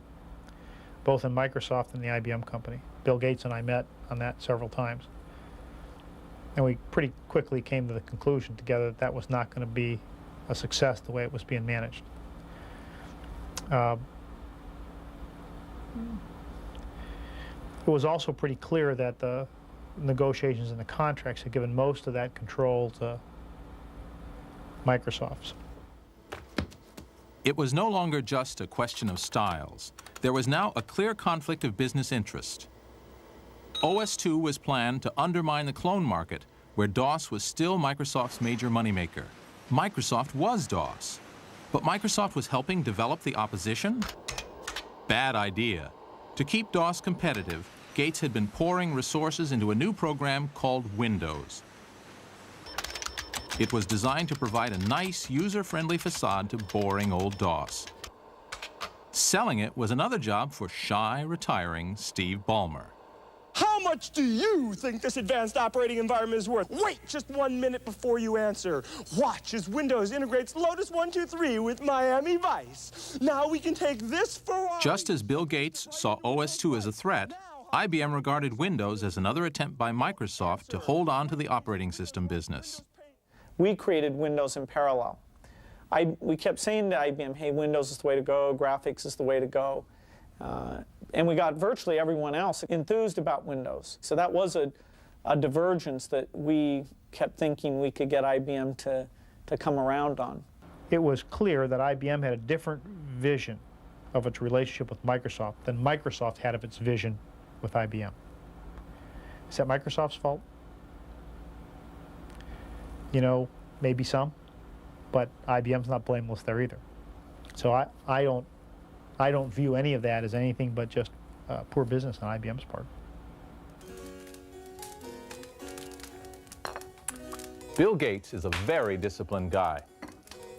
both in Microsoft and the IBM company. Bill Gates and I met on that several times. And we pretty quickly came to the conclusion together that that was not going to be a success the way it was being managed. It was also pretty clear that the negotiations and the contracts had given most of that control to Microsoft's. It was no longer just a question of styles. There was now a clear conflict of business interest. OS/2 was planned to undermine the clone market, where DOS was still Microsoft's major moneymaker. Microsoft was DOS, but Microsoft was helping develop the opposition? Bad idea. To keep DOS competitive, Gates had been pouring resources into a new program called Windows. It was designed to provide a nice, user-friendly facade to boring old DOS. Selling it was another job for shy, retiring Steve Ballmer. How much do you think this advanced operating environment is worth? Wait just 1 minute before you answer. Watch as Windows integrates Lotus 123 with Miami Vice. Now we can take this for our... Just as Bill Gates saw OS/2 as a threat, IBM regarded Windows as another attempt by Microsoft to hold on to the operating system business. We created Windows in parallel. We kept saying to IBM, hey, Windows is the way to go, graphics is the way to go. And we got virtually everyone else enthused about Windows. So that was a divergence that we kept thinking we could get IBM to come around on. It was clear that IBM had a different vision of its relationship with Microsoft than Microsoft had of its vision with IBM. Is that Microsoft's fault? You know, maybe some, but IBM's not blameless there either. So I don't view any of that as anything but just poor business on IBM's part. Bill Gates is a very disciplined guy.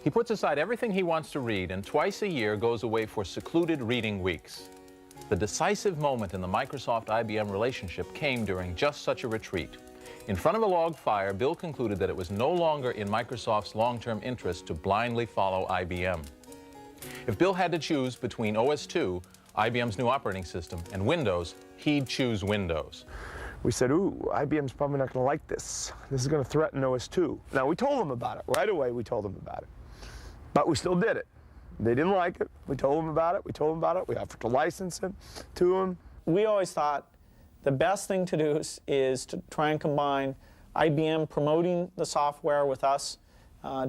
He puts aside everything he wants to read and twice a year goes away for secluded reading weeks. The decisive moment in the Microsoft-IBM relationship came during just such a retreat. In front of a log fire, Bill concluded that it was no longer in Microsoft's long-term interest to blindly follow IBM. If Bill had to choose between OS/2, IBM's new operating system, and Windows, he'd choose Windows. We said, ooh, IBM's probably not going to like this. This is going to threaten OS/2. Now, we told them about it. Right away, we told them about it. But we still did it. They didn't like it. We told them about it. We told them about it. We offered to license it to them. We always thought the best thing to do is to try and combine IBM promoting the software with us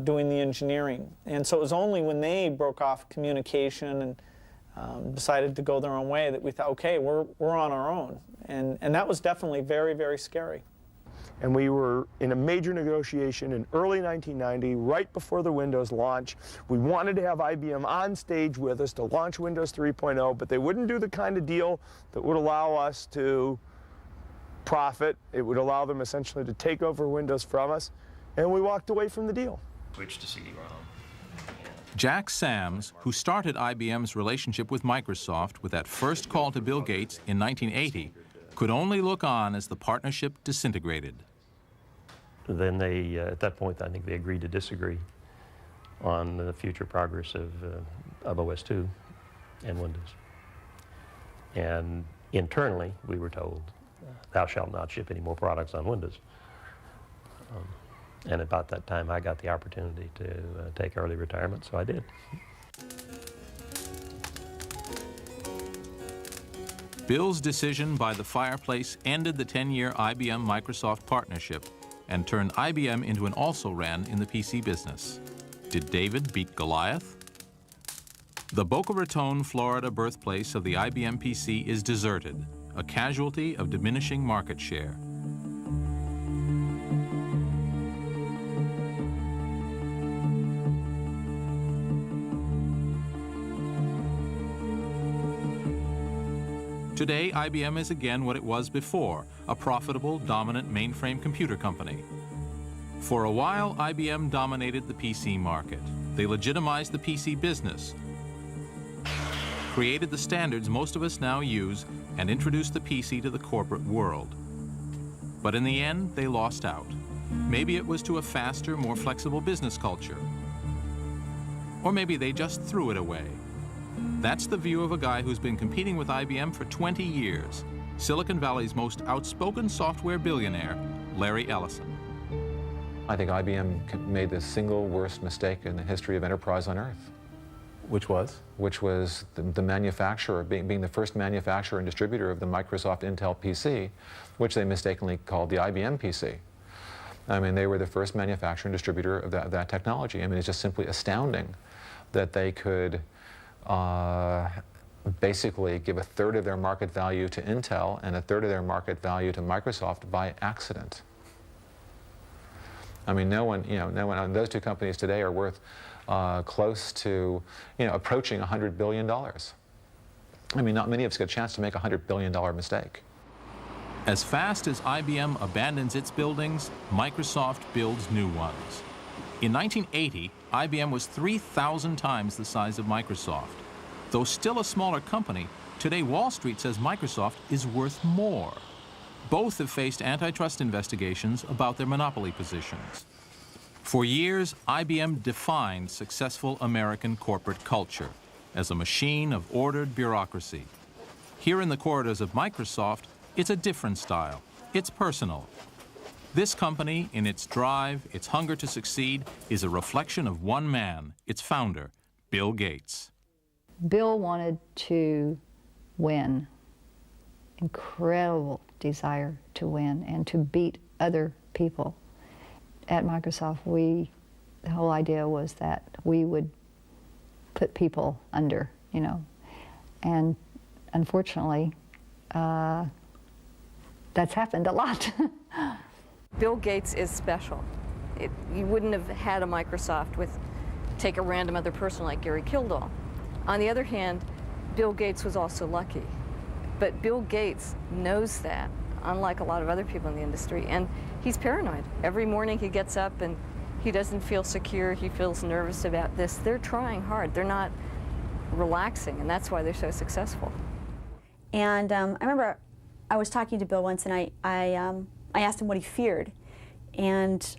doing the engineering. And so it was only when they broke off communication and decided to go their own way that we thought, okay, we're on our own. And that was definitely very, very scary. And we were in a major negotiation in early 1990, right before the Windows launch. We wanted to have IBM on stage with us to launch Windows 3.0, but they wouldn't do the kind of deal that would allow us to profit. It would allow them essentially to take over Windows from us, and we walked away from the deal. Switch to CD-ROM. Jack Sams, who started IBM's relationship with Microsoft with that first call to Bill Gates in 1980, could only look on as the partnership disintegrated. Then they, at that point, I think they agreed to disagree on the future progress of OS/2 and Windows. And internally, we were told, thou shalt not ship any more products on Windows. And about that time, I got the opportunity to take early retirement, so I did. Bill's decision by the fireplace ended the 10-year IBM-Microsoft partnership and turned IBM into an also-ran in the PC business. Did David beat Goliath? The Boca Raton, Florida birthplace of the IBM PC is deserted, a casualty of diminishing market share. Today, IBM is again what it was before, a profitable, dominant mainframe computer company. For a while, IBM dominated the PC market. They legitimized the PC business, created the standards most of us now use, and introduced the PC to the corporate world. But in the end, they lost out. Maybe it was to a faster, more flexible business culture. Or maybe they just threw it away. That's the view of a guy who's been competing with IBM for 20 years, Silicon Valley's most outspoken software billionaire, Larry Ellison. I think IBM made the single worst mistake in the history of enterprise on Earth. Which was? Which was the manufacturer, being the first manufacturer and distributor of the Microsoft Intel PC, which they mistakenly called the IBM PC. I mean, they were the first manufacturer and distributor of that technology. I mean, it's just simply astounding that they could basically give a third of their market value to Intel and a third of their market value to Microsoft by accident. I mean, no one, those two companies today are worth close to, approaching $100 billion. I mean, not many of us get a chance to make a $100 billion mistake. As fast as IBM abandons its buildings, Microsoft builds new ones. In 1980, IBM was 3,000 times the size of Microsoft. Though still a smaller company, today Wall Street says Microsoft is worth more. Both have faced antitrust investigations about their monopoly positions. For years, IBM defined successful American corporate culture as a machine of ordered bureaucracy. Here in the corridors of Microsoft, it's a different style. It's personal. This company, in its drive, its hunger to succeed, is a reflection of one man, its founder, Bill Gates. Bill wanted to win. Incredible desire to win and to beat other people. At Microsoft, the whole idea was that we would put people under, and unfortunately, that's happened a lot. Bill Gates is special. You wouldn't have had a Microsoft with, take a random other person like Gary Kildall. On the other hand, Bill Gates was also lucky. But Bill Gates knows that, unlike a lot of other people in the industry, and he's paranoid. Every morning he gets up and he doesn't feel secure, he feels nervous about this. They're trying hard, they're not relaxing, and that's why they're so successful. And I remember I was talking to Bill once, and I asked him what he feared, and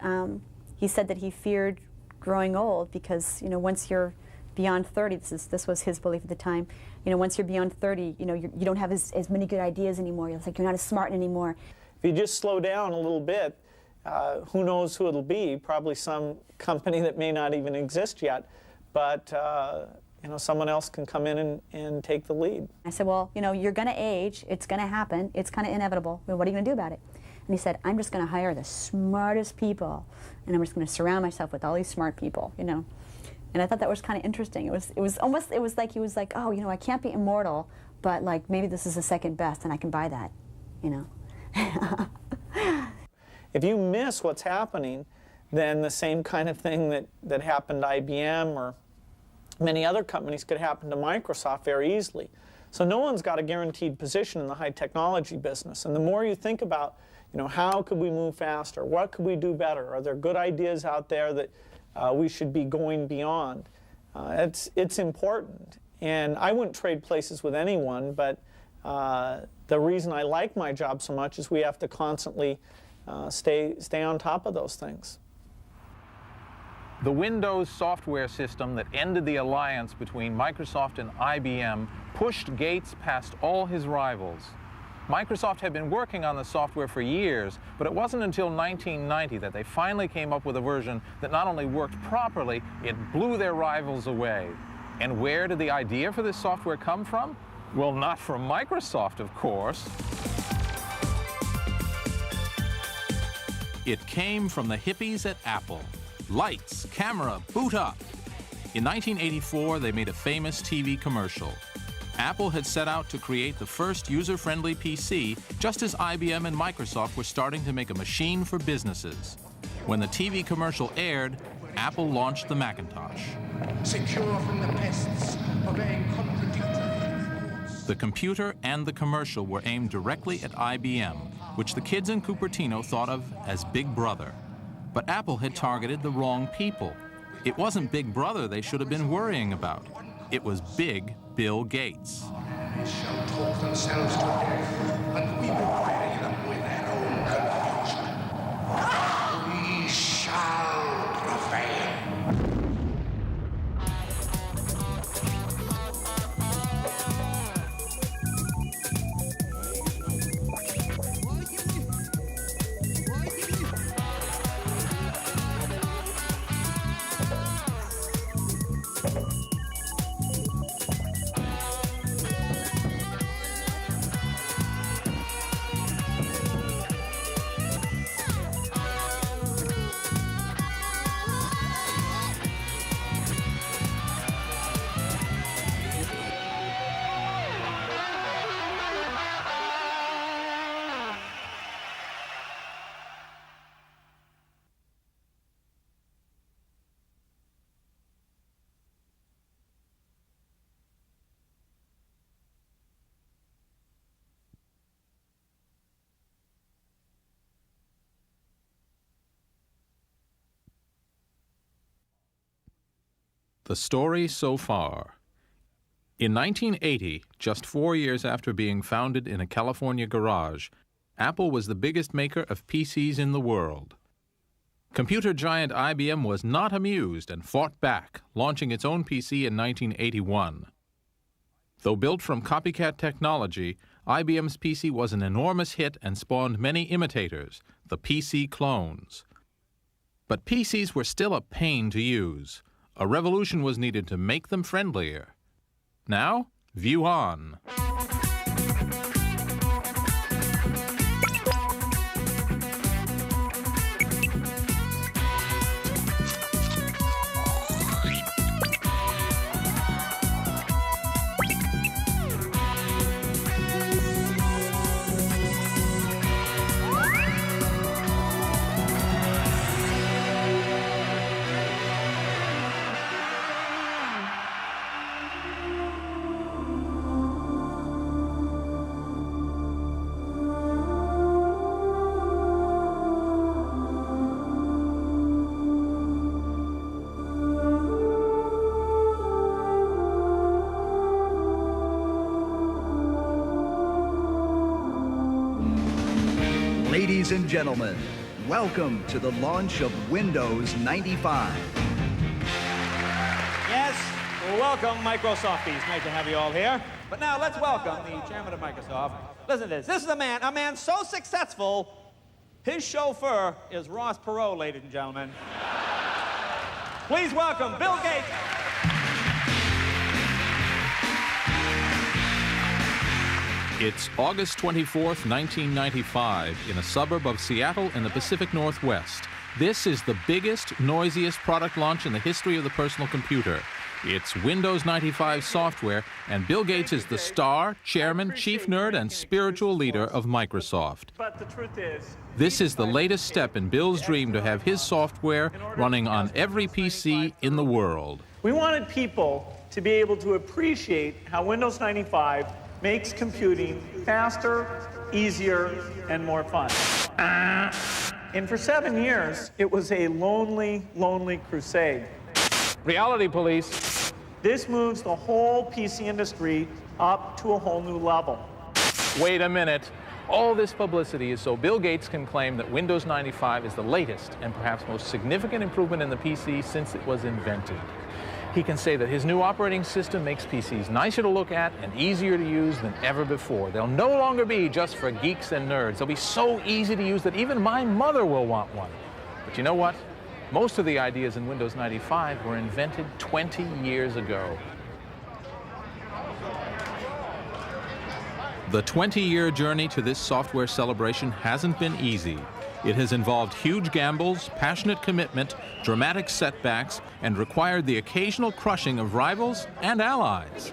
he said that he feared growing old because, once you're beyond 30, this was his belief at the time, once you're beyond 30, you don't have as many good ideas anymore. It's like you're not as smart anymore. If you just slow down a little bit, who knows who it'll be? Probably some company that may not even exist yet, but someone else can come in and take the lead. I said, well, you're going to age. It's going to happen. It's kind of inevitable. What are you going to do about it? And he said, I'm just going to hire the smartest people, and I'm just going to surround myself with all these smart people, And I thought that was kind of interesting. It was like he was like, oh, I can't be immortal, but like maybe this is the second best, and I can buy that, If you miss what's happening, then the same kind of thing that happened to IBM or many other companies could happen to Microsoft very easily. So no one's got a guaranteed position in the high technology business. And the more you think about, how could we move faster? What could we do better? Are there good ideas out there that we should be going beyond? It's important. And I wouldn't trade places with anyone, but the reason I like my job so much is we have to constantly stay on top of those things. The Windows software system that ended the alliance between Microsoft and IBM pushed Gates past all his rivals. Microsoft had been working on the software for years, but it wasn't until 1990 that they finally came up with a version that not only worked properly, it blew their rivals away. And where did the idea for this software come from? Well, not from Microsoft, of course. It came from the hippies at Apple. Lights, camera, boot up. In 1984, they made a famous TV commercial. Apple had set out to create the first user-friendly PC, just as IBM and Microsoft were starting to make a machine for businesses. When the TV commercial aired, Apple launched the Macintosh. Secure from the pests of a contradictory. The computer and the commercial were aimed directly at IBM, which the kids in Cupertino thought of as Big Brother. But Apple had targeted the wrong people. It wasn't Big Brother they should have been worrying about. It was Big Bill Gates. Shall talk themselves to death, and we will bury them with their own confusion. The story so far. In 1980, just 4 years after being founded in a California garage, Apple was the biggest maker of PCs in the world. Computer giant IBM was not amused and fought back, launching its own PC in 1981. Though built from copycat technology, IBM's PC was an enormous hit and spawned many imitators, the PC clones. But PCs were still a pain to use. A revolution was needed to make them friendlier. Now, view on. Ladies and gentlemen, welcome to the launch of Windows 95. Yes, well, welcome, Microsofties. Nice to have you all here. But now let's welcome the chairman of Microsoft. Listen to this. This is a man so successful, his chauffeur is Ross Perot, ladies and gentlemen. Please welcome Bill Gates. It's August 24th, 1995, in a suburb of Seattle in the Pacific Northwest. This is the biggest, noisiest product launch in the history of the personal computer. It's Windows 95 software, and Bill Gates is the star, chairman, chief nerd, and spiritual leader of Microsoft. But the truth is, this is the latest step in Bill's dream to have his software running on every PC in the world. we wanted people to be able to appreciate how Windows 95 makes computing faster, easier, and more fun. And for 7 years, it was a lonely, lonely crusade. Reality police. This moves the whole PC industry up to a whole new level. Wait a minute. All this publicity is so Bill Gates can claim that Windows 95 is the latest and perhaps most significant improvement in the PC since it was invented. He can say that his new operating system makes PCs nicer to look at and easier to use than ever before. They'll no longer be just for geeks and nerds. They'll be so easy to use that even my mother will want one. But you know what? Most of the ideas in Windows 95 were invented 20 years ago. The 20-year journey to this software celebration hasn't been easy. It has involved huge gambles, passionate commitment, dramatic setbacks, and required the occasional crushing of rivals and allies.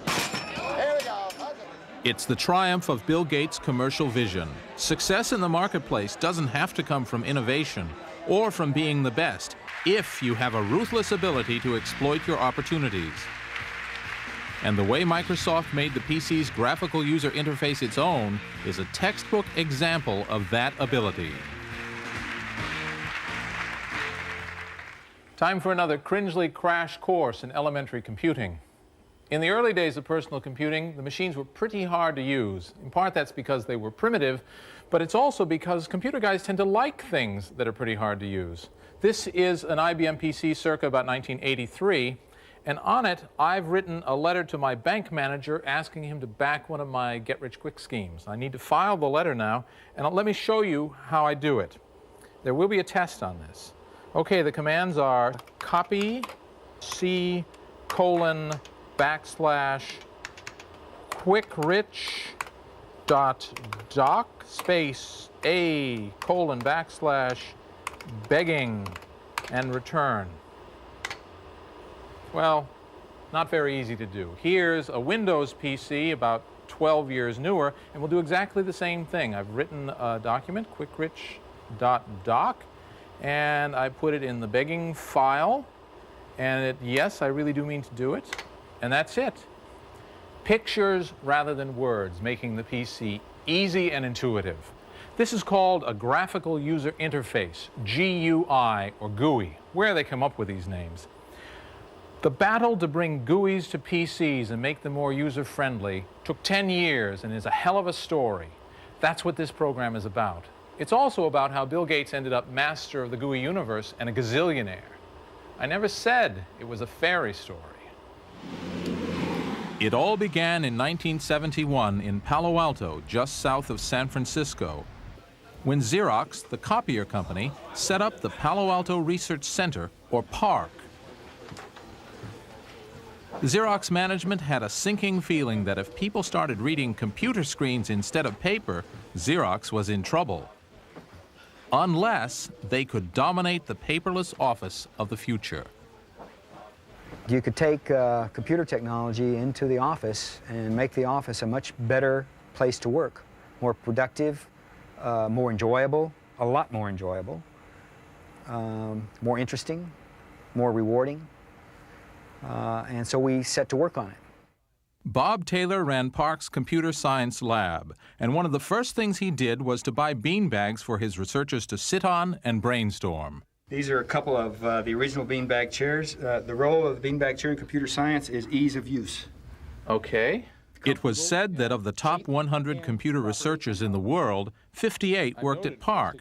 It's the triumph of Bill Gates' commercial vision. Success in the marketplace doesn't have to come from innovation or from being the best if you have a ruthless ability to exploit your opportunities. And the way Microsoft made the PC's graphical user interface its own is a textbook example of that ability. Time for another cringely crash course in elementary computing. In the early days of personal computing, the machines were pretty hard to use. In part, that's because they were primitive, but it's also because computer guys tend to like things that are pretty hard to use. This is an IBM PC circa about 1983, and on it, I've written a letter to my bank manager asking him to back one of my get-rich-quick schemes. I need to file the letter now, and let me show you how I do it. There will be a test on this. Okay, the commands are copy C:\\/ quickrich.doc space A:\\/ begging and return. Well, not very easy to do. Here's a Windows PC about 12 years newer, and we'll do exactly the same thing. I've written a document, quickrich.doc, and I put it in the begging file, and yes, I really do mean to do it, and that's it. Pictures rather than words, making the PC easy and intuitive. This is called a graphical user interface, GUI or GUI. Where do they come up with these names? The battle to bring GUIs to PCs and make them more user-friendly took 10 years and is a hell of a story. That's what this program is about. It's also about how Bill Gates ended up master of the GUI universe and a gazillionaire. I never said it was a fairy story. It all began in 1971 in Palo Alto, just south of San Francisco, when Xerox, the copier company, set up the Palo Alto Research Center, or PARC. Xerox management had a sinking feeling that if people started reading computer screens instead of paper, Xerox was in trouble. Unless they could dominate the paperless office of the future. You could take computer technology into the office and make the office a much better place to work, more productive, more enjoyable, a lot more enjoyable, more interesting, more rewarding. And so we set to work on it. Bob Taylor ran PARC's computer science lab, and one of the first things he did was to buy beanbags for his researchers to sit on and brainstorm. These are a couple of the original beanbag chairs. The role of the beanbag chair in computer science is ease of use. Okay. It was said that of the top 100 computer researchers in the world, 58 worked at PARC.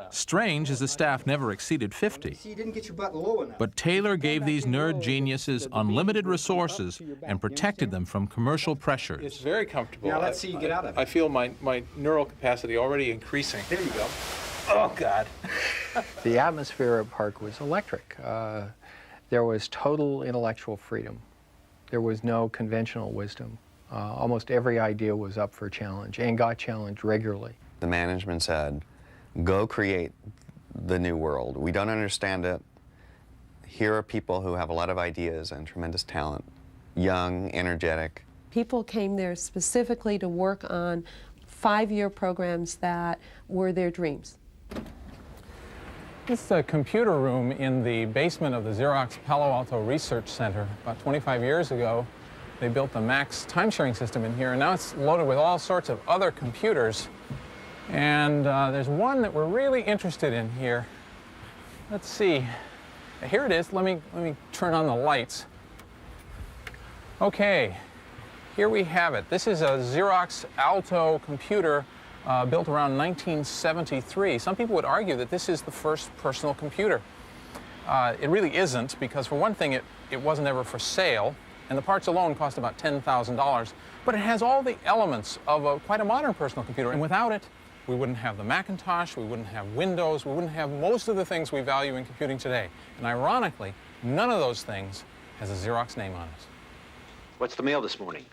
Strange as the staff never exceeded 50. See, you didn't get your butt low enough. But Taylor gave these nerd geniuses unlimited resources and protected them from commercial pressures. It's very comfortable. Now let's see you get out of it. I feel my neural capacity already increasing. There you go. Oh, God. The atmosphere at PARC was electric. There was total intellectual freedom. There was no conventional wisdom. Almost every idea was up for challenge and got challenged regularly. The management said, go create the new world. We don't understand it. Here are people who have a lot of ideas and tremendous talent, young, energetic. People came there specifically to work on 5-year programs that were their dreams. This is a computer room in the basement of the Xerox Palo Alto Research Center. About 25 years ago, they built the Max time-sharing system in here, and now it's loaded with all sorts of other computers. And there's one that we're really interested in here. Let's see. Here it is. Let me turn on the lights. Okay, here we have it. This is a Xerox Alto computer built around 1973. Some people would argue that this is the first personal computer. It really isn't, because for one thing, it wasn't ever for sale, and the parts alone cost about $10,000. But it has all the elements of quite a modern personal computer, and without it, we wouldn't have the Macintosh, we wouldn't have Windows, we wouldn't have most of the things we value in computing today. And ironically, none of those things has a Xerox name on it. What's the mail this morning?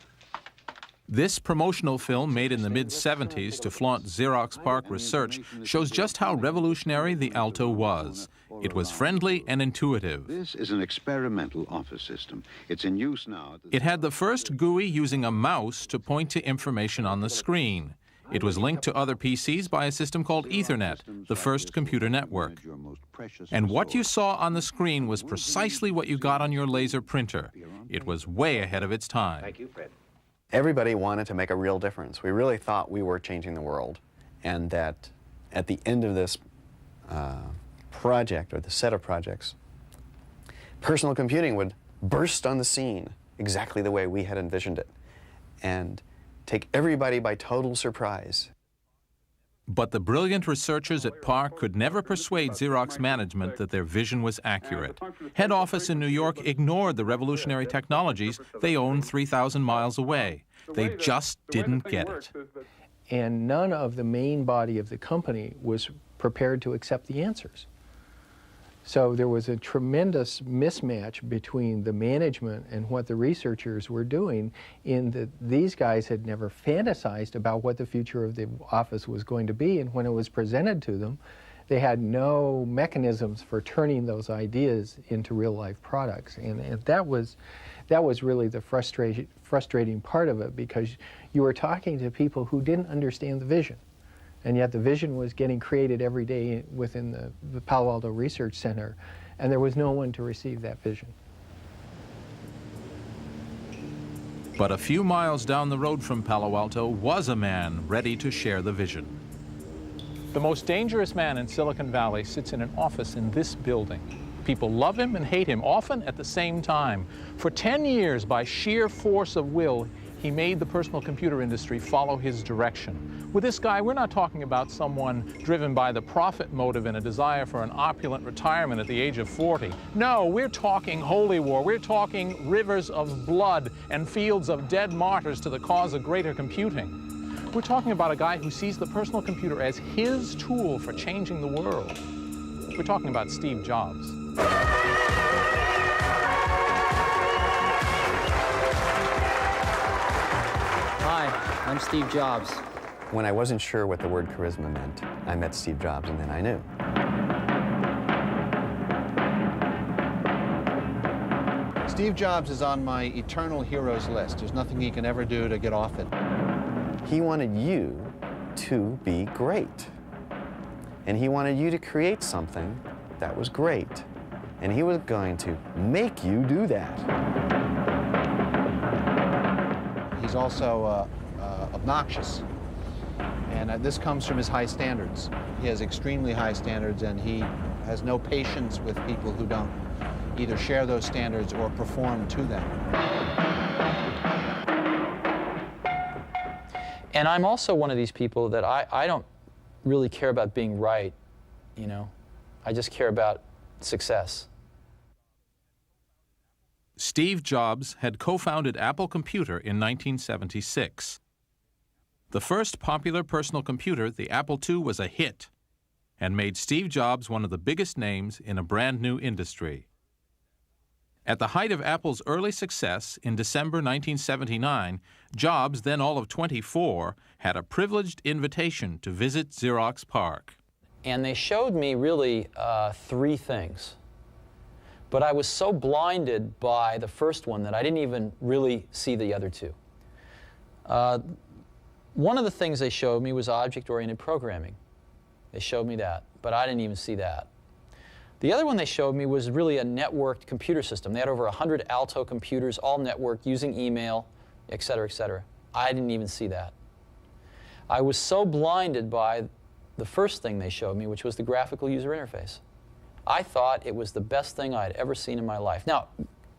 This promotional film, made in the mid-70s to flaunt Xerox PARC research, shows just how revolutionary the Alto was. It was friendly and intuitive. This is an experimental office system. It's in use now. It had the first GUI using a mouse to point to information on the screen. It was linked to other PCs by a system called Ethernet, the first computer network. And what you saw on the screen was precisely what you got on your laser printer. It was way ahead of its time. Thank you, Fred. Everybody wanted to make a real difference. We really thought we were changing the world, and that at the end of this project, or the set of projects, personal computing would burst on the scene exactly the way we had envisioned it, and take everybody by total surprise. But the brilliant researchers at PARC could never persuade Xerox management that their vision was accurate. Head office in New York ignored the revolutionary technologies they owned 3,000 miles away. They just didn't get it. And none of the main body of the company was prepared to accept the answers. So there was a tremendous mismatch between the management and what the researchers were doing, in that these guys had never fantasized about what the future of the office was going to be, and when it was presented to them, they had no mechanisms for turning those ideas into real-life products. And that was really the frustrating part of it, because you were talking to people who didn't understand the vision. And yet the vision was getting created every day within the Palo Alto Research Center, and there was no one to receive that vision. But a few miles down the road from Palo Alto was a man ready to share the vision. The most dangerous man in Silicon Valley sits in an office in this building. People love him and hate him, often at the same time. For 10 years, by sheer force of will, he made the personal computer industry follow his direction. With this guy, we're not talking about someone driven by the profit motive and a desire for an opulent retirement at the age of 40. No, we're talking holy war. We're talking rivers of blood and fields of dead martyrs to the cause of greater computing. We're talking about a guy who sees the personal computer as his tool for changing the world. We're talking about Steve Jobs. Hi, I'm Steve Jobs. When I wasn't sure what the word charisma meant, I met Steve Jobs, and then I knew. Steve Jobs is on my eternal heroes list. There's nothing he can ever do to get off it. He wanted you to be great. And he wanted you to create something that was great. And he was going to make you do that. He's also obnoxious. And this comes from his high standards. He has extremely high standards, and he has no patience with people who don't either share those standards or perform to them. And I'm also one of these people that I don't really care about being right, you know. I just care about success. Steve Jobs had co-founded Apple Computer in 1976. The first popular personal computer, the Apple II, was a hit and made Steve Jobs one of the biggest names in a brand new industry. At the height of Apple's early success, in December 1979, Jobs, then all of 24, had a privileged invitation to visit Xerox PARC. And they showed me really three things. But I was so blinded by the first one that I didn't even really see the other two. One of the things they showed me was object-oriented programming. They showed me that, but I didn't even see that. The other one they showed me was really a networked computer system. They had over 100 Alto computers, all networked, using email, et cetera, et cetera. I didn't even see that. I was so blinded by the first thing they showed me, which was the graphical user interface. I thought it was the best thing I'd ever seen in my life. Now,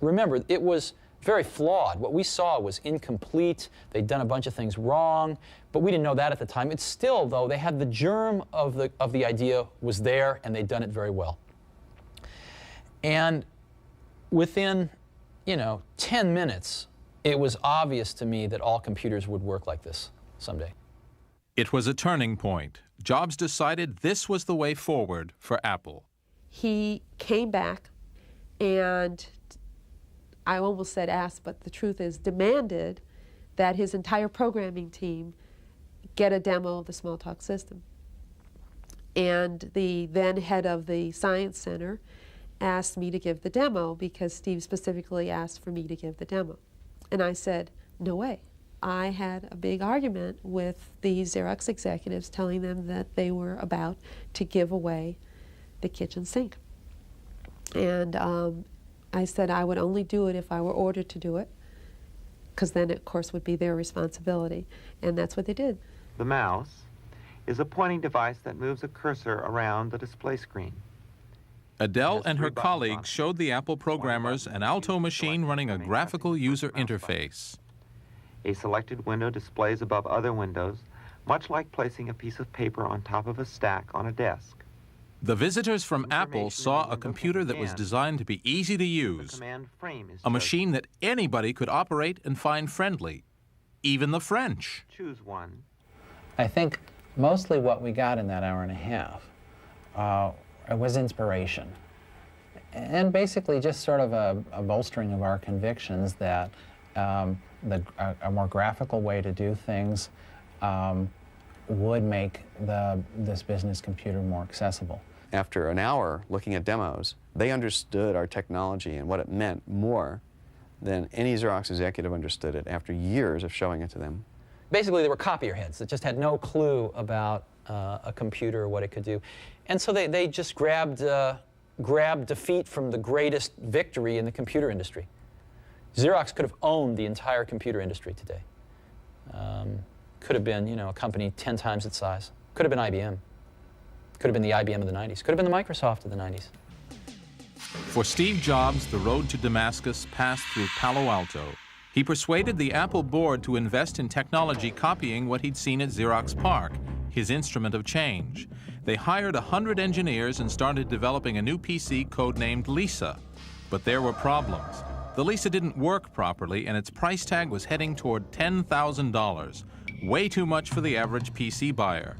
remember, it was very flawed. What we saw was incomplete. They'd done a bunch of things wrong, but we didn't know that at the time. It's still, though, they had the germ of the idea was there, and they'd done it very well. And within, 10 minutes, it was obvious to me that all computers would work like this someday. It was a turning point. Jobs decided this was the way forward for Apple. He came back and, I almost said asked, but the truth is demanded that his entire programming team get a demo of the Smalltalk system. And the then head of the Science Center asked me to give the demo because Steve specifically asked for me to give the demo. And I said, no way. I had a big argument with the Xerox executives telling them that they were about to give away the kitchen sink. And I said I would only do it if I were ordered to do it, because then, of course, would be their responsibility. And that's what they did. The mouse is a pointing device that moves a cursor around the display screen. Adele and her colleagues showed the Apple programmers an Alto machine running a graphical user interface. A selected window displays above other windows, much like placing a piece of paper on top of a stack on a desk. The visitors from Apple saw a computer that was designed to be easy to use, a machine that anybody could operate and find friendly, even the French. Choose one. I think mostly what we got in that hour and a half was inspiration. And basically just sort of a bolstering of our convictions that a more graphical way to do things would make this business computer more accessible. After an hour looking at demos, they understood our technology and what it meant more than any Xerox executive understood it after years of showing it to them. Basically, they were copier heads that just had no clue about a computer or what it could do. And so they just grabbed defeat from the greatest victory in the computer industry. Xerox could have owned the entire computer industry today. Could have been, a company 10 times its size. Could have been IBM. Could have been the IBM of the 90s. Could have been the Microsoft of the 90s. For Steve Jobs, the road to Damascus passed through Palo Alto. He persuaded the Apple board to invest in technology copying what he'd seen at Xerox PARC, his instrument of change. They hired 100 engineers and started developing a new PC codenamed Lisa. But there were problems. The Lisa didn't work properly, and its price tag was heading toward $10,000, way too much for the average PC buyer.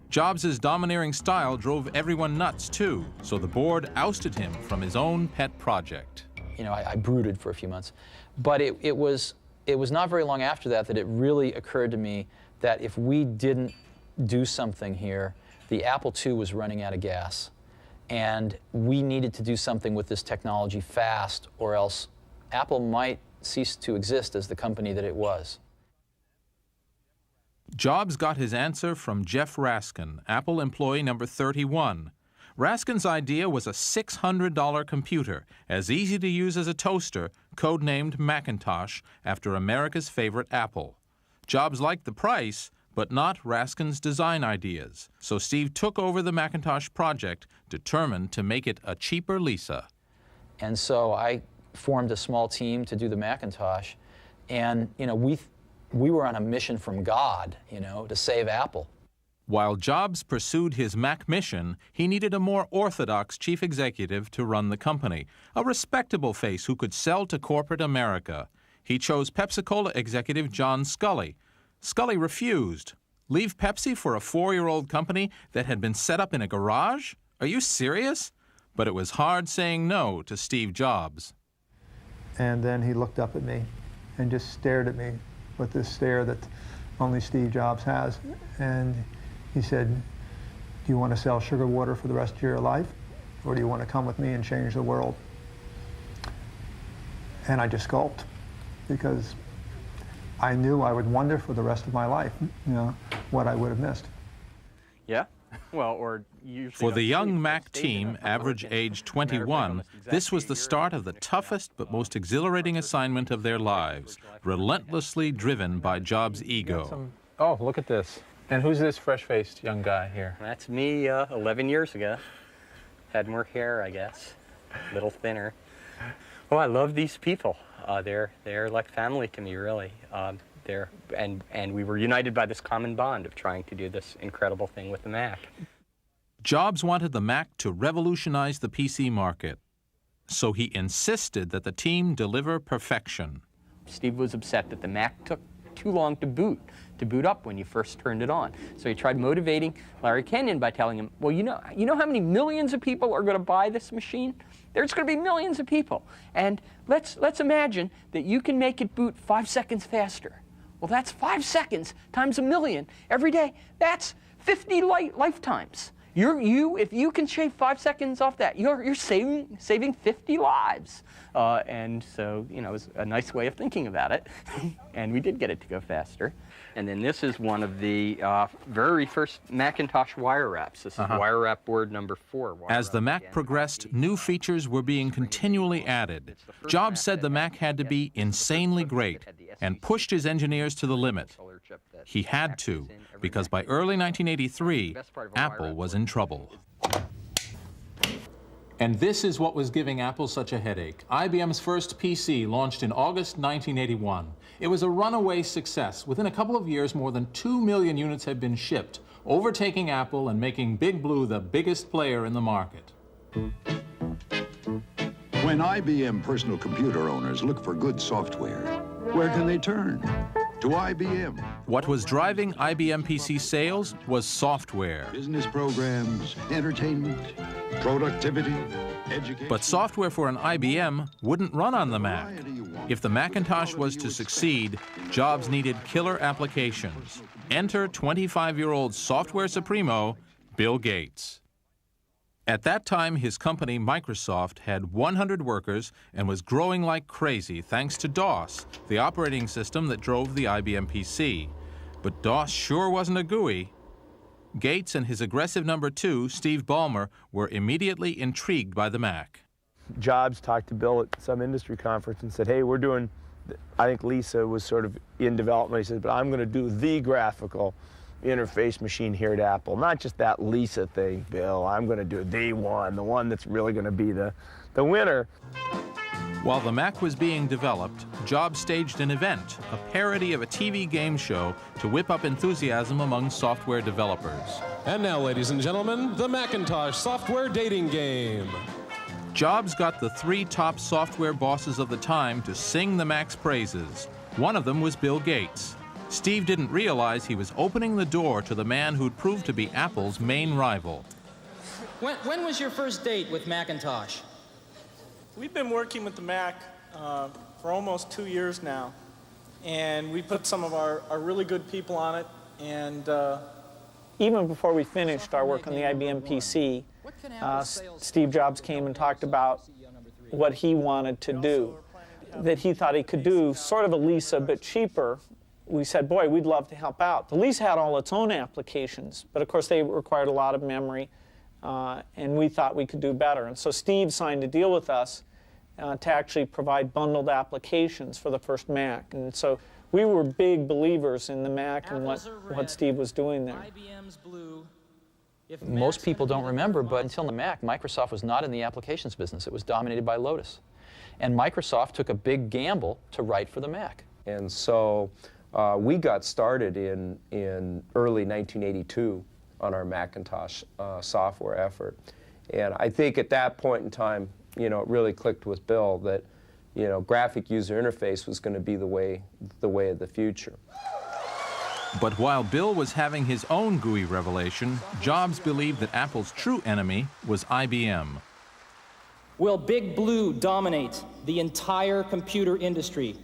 Jobs' domineering style drove everyone nuts, too, so the board ousted him from his own pet project. You know, I brooded for a few months. But it was not very long after that that it really occurred to me that if we didn't do something here, the Apple II was running out of gas. And we needed to do something with this technology fast, or else Apple might cease to exist as the company that it was. Jobs got his answer from Jeff Raskin, Apple employee number 31. Raskin's idea was a $600 computer, as easy to use as a toaster, codenamed Macintosh, after America's favorite Apple. Jobs liked the price, but not Raskin's design ideas. So Steve took over the Macintosh project, determined to make it a cheaper Lisa. And so I formed a small team to do the Macintosh, and you know, we were on a mission from God, you know, to save Apple. While Jobs pursued his Mac mission, he needed a more orthodox chief executive to run the company, a respectable face who could sell to corporate America. He chose Pepsi-Cola executive John Sculley. Sculley refused. Leave Pepsi for a 4-year-old company that had been set up in a garage? Are you serious? But it was hard saying no to Steve Jobs. And then he looked up at me and just stared at me with this stare that only Steve Jobs has. And he said, "Do you want to sell sugar water for the rest of your life? Or do you want to come with me and change the world?" And I just gulped, because I knew I would wonder for the rest of my life, you know, what I would have missed. Yeah, well, or usually... For the young Mac team, average age 21, this was the start of the toughest but most exhilarating assignment of their lives, relentlessly driven by Jobs' ego. Oh, look at this. And who's this fresh-faced young guy here? That's me 11 years ago. Had more hair, I guess, a little thinner. Oh, I love these people. They're like family to me, really. And we were united by this common bond of trying to do this incredible thing with the Mac. Jobs wanted the Mac to revolutionize the PC market, so he insisted that the team deliver perfection. Steve was upset that the Mac took too long to boot up when you first turned it on. So he tried motivating Larry Kenyon by telling him, well, you know how many millions of people are going to buy this machine? There's going to be millions of people. And let's imagine that you can make it boot 5 seconds faster. Well, that's 5 seconds times a million every day. That's 50 lifetimes. If you can shave 5 seconds off that, you're saving 50 lives. And so, you know, it was a nice way of thinking about it. And we did get it to go faster. And then this is one of the very first Macintosh wire wraps. This is wire wrap board number 4. As the Mac progressed, new features were being continually added. Jobs said the Mac had to be insanely great and pushed his engineers to the limit. He had to, because by early 1983, Apple was in trouble. And this is what was giving Apple such a headache. IBM's first PC launched in August 1981. It was a runaway success. Within a couple of years, more than 2 million units had been shipped, overtaking Apple and making Big Blue the biggest player in the market. When IBM personal computer owners look for good software, where can they turn? To IBM. What was driving IBM PC sales was software. Business programs, entertainment, productivity, education. But software for an IBM wouldn't run on the Mac. If the Macintosh was to succeed, Jobs needed killer applications. Enter 25-year-old software supremo, Bill Gates. At that time, his company, Microsoft, had 100 workers and was growing like crazy thanks to DOS, the operating system that drove the IBM PC. But DOS sure wasn't a GUI. Gates and his aggressive number 2, Steve Ballmer, were immediately intrigued by the Mac. Jobs talked to Bill at some industry conference and said, hey, we're doing, I think Lisa was sort of in development. He said, but I'm going to do the graphical interface machine here at Apple. Not just that Lisa thing, Bill. I'm going to do the one that's really going to be the winner. While the Mac was being developed, Jobs staged an event, a parody of a TV game show, to whip up enthusiasm among software developers. And now, ladies and gentlemen, the Macintosh software dating game. Jobs got the 3 top software bosses of the time to sing the Mac's praises. One of them was Bill Gates. Steve didn't realize he was opening the door to the man who'd proved to be Apple's main rival. When was your first date with Macintosh? We've been working with the Mac for almost 2 years now, and we put some of our really good people on it, and even before we finished our work on the IBM PC, Steve Jobs came and talked about what he wanted to do, that he thought he could do sort of a Lisa but cheaper. We said, boy, we'd love to help out. The Lisa had all its own applications, but of course they required a lot of memory, and we thought we could do better. And so Steve signed a deal with us to actually provide bundled applications for the first Mac. And so we were big believers in the Mac and what Steve was doing there. Most people don't remember, but until the Mac, Microsoft was not in the applications business. It was dominated by Lotus. And Microsoft took a big gamble to write for the Mac. And so we got started in early 1982 on our Macintosh software effort. And I think at that point in time, it really clicked with Bill that, graphic user interface was going to be the way of the future. But while Bill was having his own GUI revelation, Jobs believed that Apple's true enemy was IBM. Will Big Blue dominate the entire computer industry?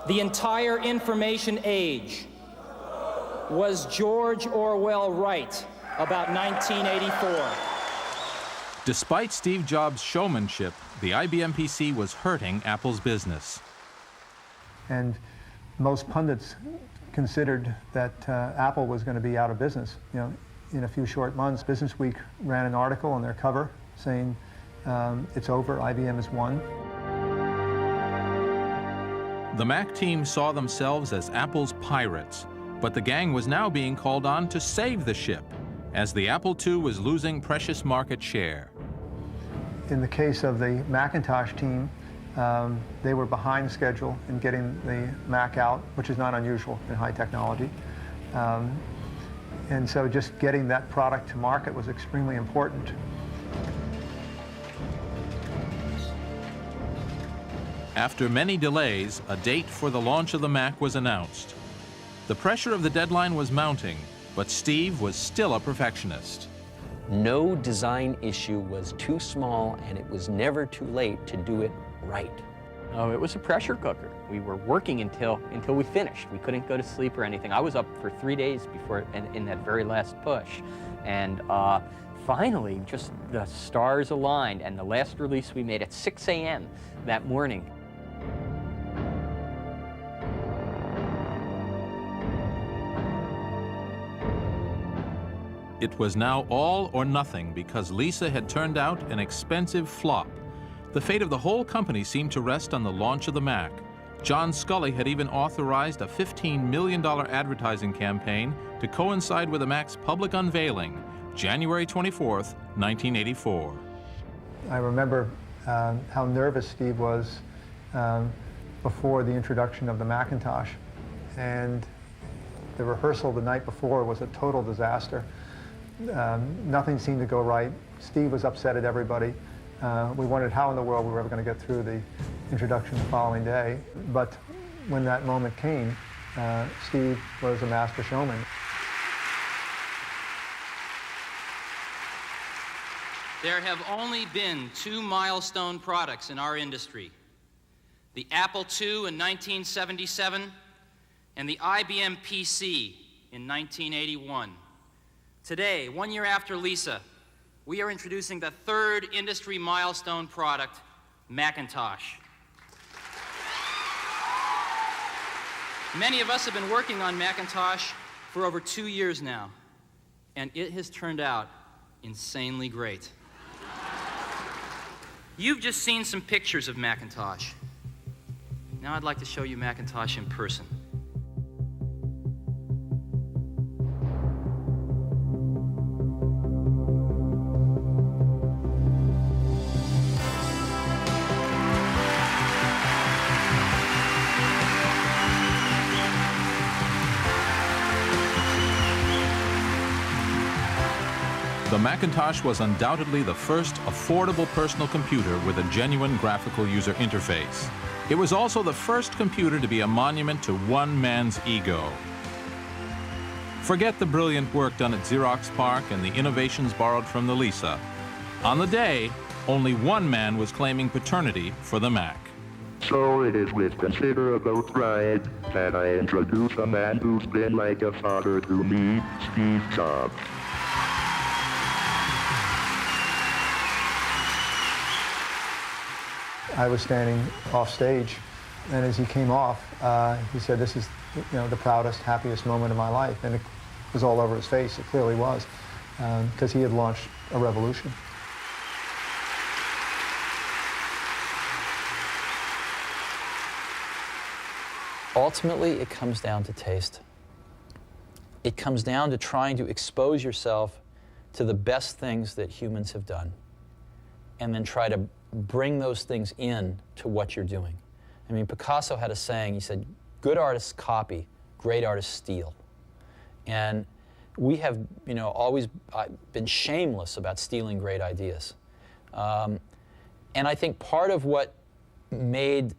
The entire information age? Was George Orwell right about 1984? Despite Steve Jobs' showmanship, the IBM PC was hurting Apple's business. And most pundits considered that Apple was going to be out of business. In a few short months, Business Week ran an article on their cover saying, it's over, IBM has won. The Mac team saw themselves as Apple's pirates, but the gang was now being called on to save the ship, as the Apple II was losing precious market share. In the case of the Macintosh team, they were behind schedule in getting the Mac out, which is not unusual in high technology. And so just getting that product to market was extremely important. After many delays, a date for the launch of the Mac was announced. The pressure of the deadline was mounting, but Steve was still a perfectionist. No design issue was too small, and it was never too late to do it right. Oh, it was a pressure cooker. We were working until we finished. We couldn't go to sleep or anything. I was up for 3 days before in that very last push. And finally, just the stars aligned, and the last release we made at 6 a.m. that morning. It was now all or nothing because Lisa had turned out an expensive flop. The fate of the whole company seemed to rest on the launch of the Mac. John Sculley had even authorized a $15 million advertising campaign to coincide with the Mac's public unveiling, January 24th, 1984. I remember how nervous Steve was before the introduction of the Macintosh. And the rehearsal the night before was a total disaster. Nothing seemed to go right. Steve was upset at everybody. We wondered how in the world we were ever going to get through the introduction the following day. But when that moment came, Steve was a master showman. There have only been 2 milestone products in our industry: the Apple II in 1977 and the IBM PC in 1981. Today, 1 year after Lisa, we are introducing the 3rd industry milestone product, Macintosh. Many of us have been working on Macintosh for over 2 years now, and it has turned out insanely great. You've just seen some pictures of Macintosh. Now I'd like to show you Macintosh in person. The Macintosh was undoubtedly the first affordable personal computer with a genuine graphical user interface. It was also the first computer to be a monument to one man's ego. Forget the brilliant work done at Xerox PARC and the innovations borrowed from the Lisa. On the day, only one man was claiming paternity for the Mac. So it is with considerable pride that I introduce a man who's been like a father to me, Steve Jobs. I was standing off stage, and as he came off, he said, "This is, the proudest, happiest moment of my life." And it was all over his face. It clearly was, because he had launched a revolution. Ultimately, it comes down to taste. It comes down to trying to expose yourself to the best things that humans have done, and then try to bring those things in to what you're doing. I mean, Picasso had a saying, he said, "Good artists copy, great artists steal." And we have, always been shameless about stealing great ideas. And I think part of what made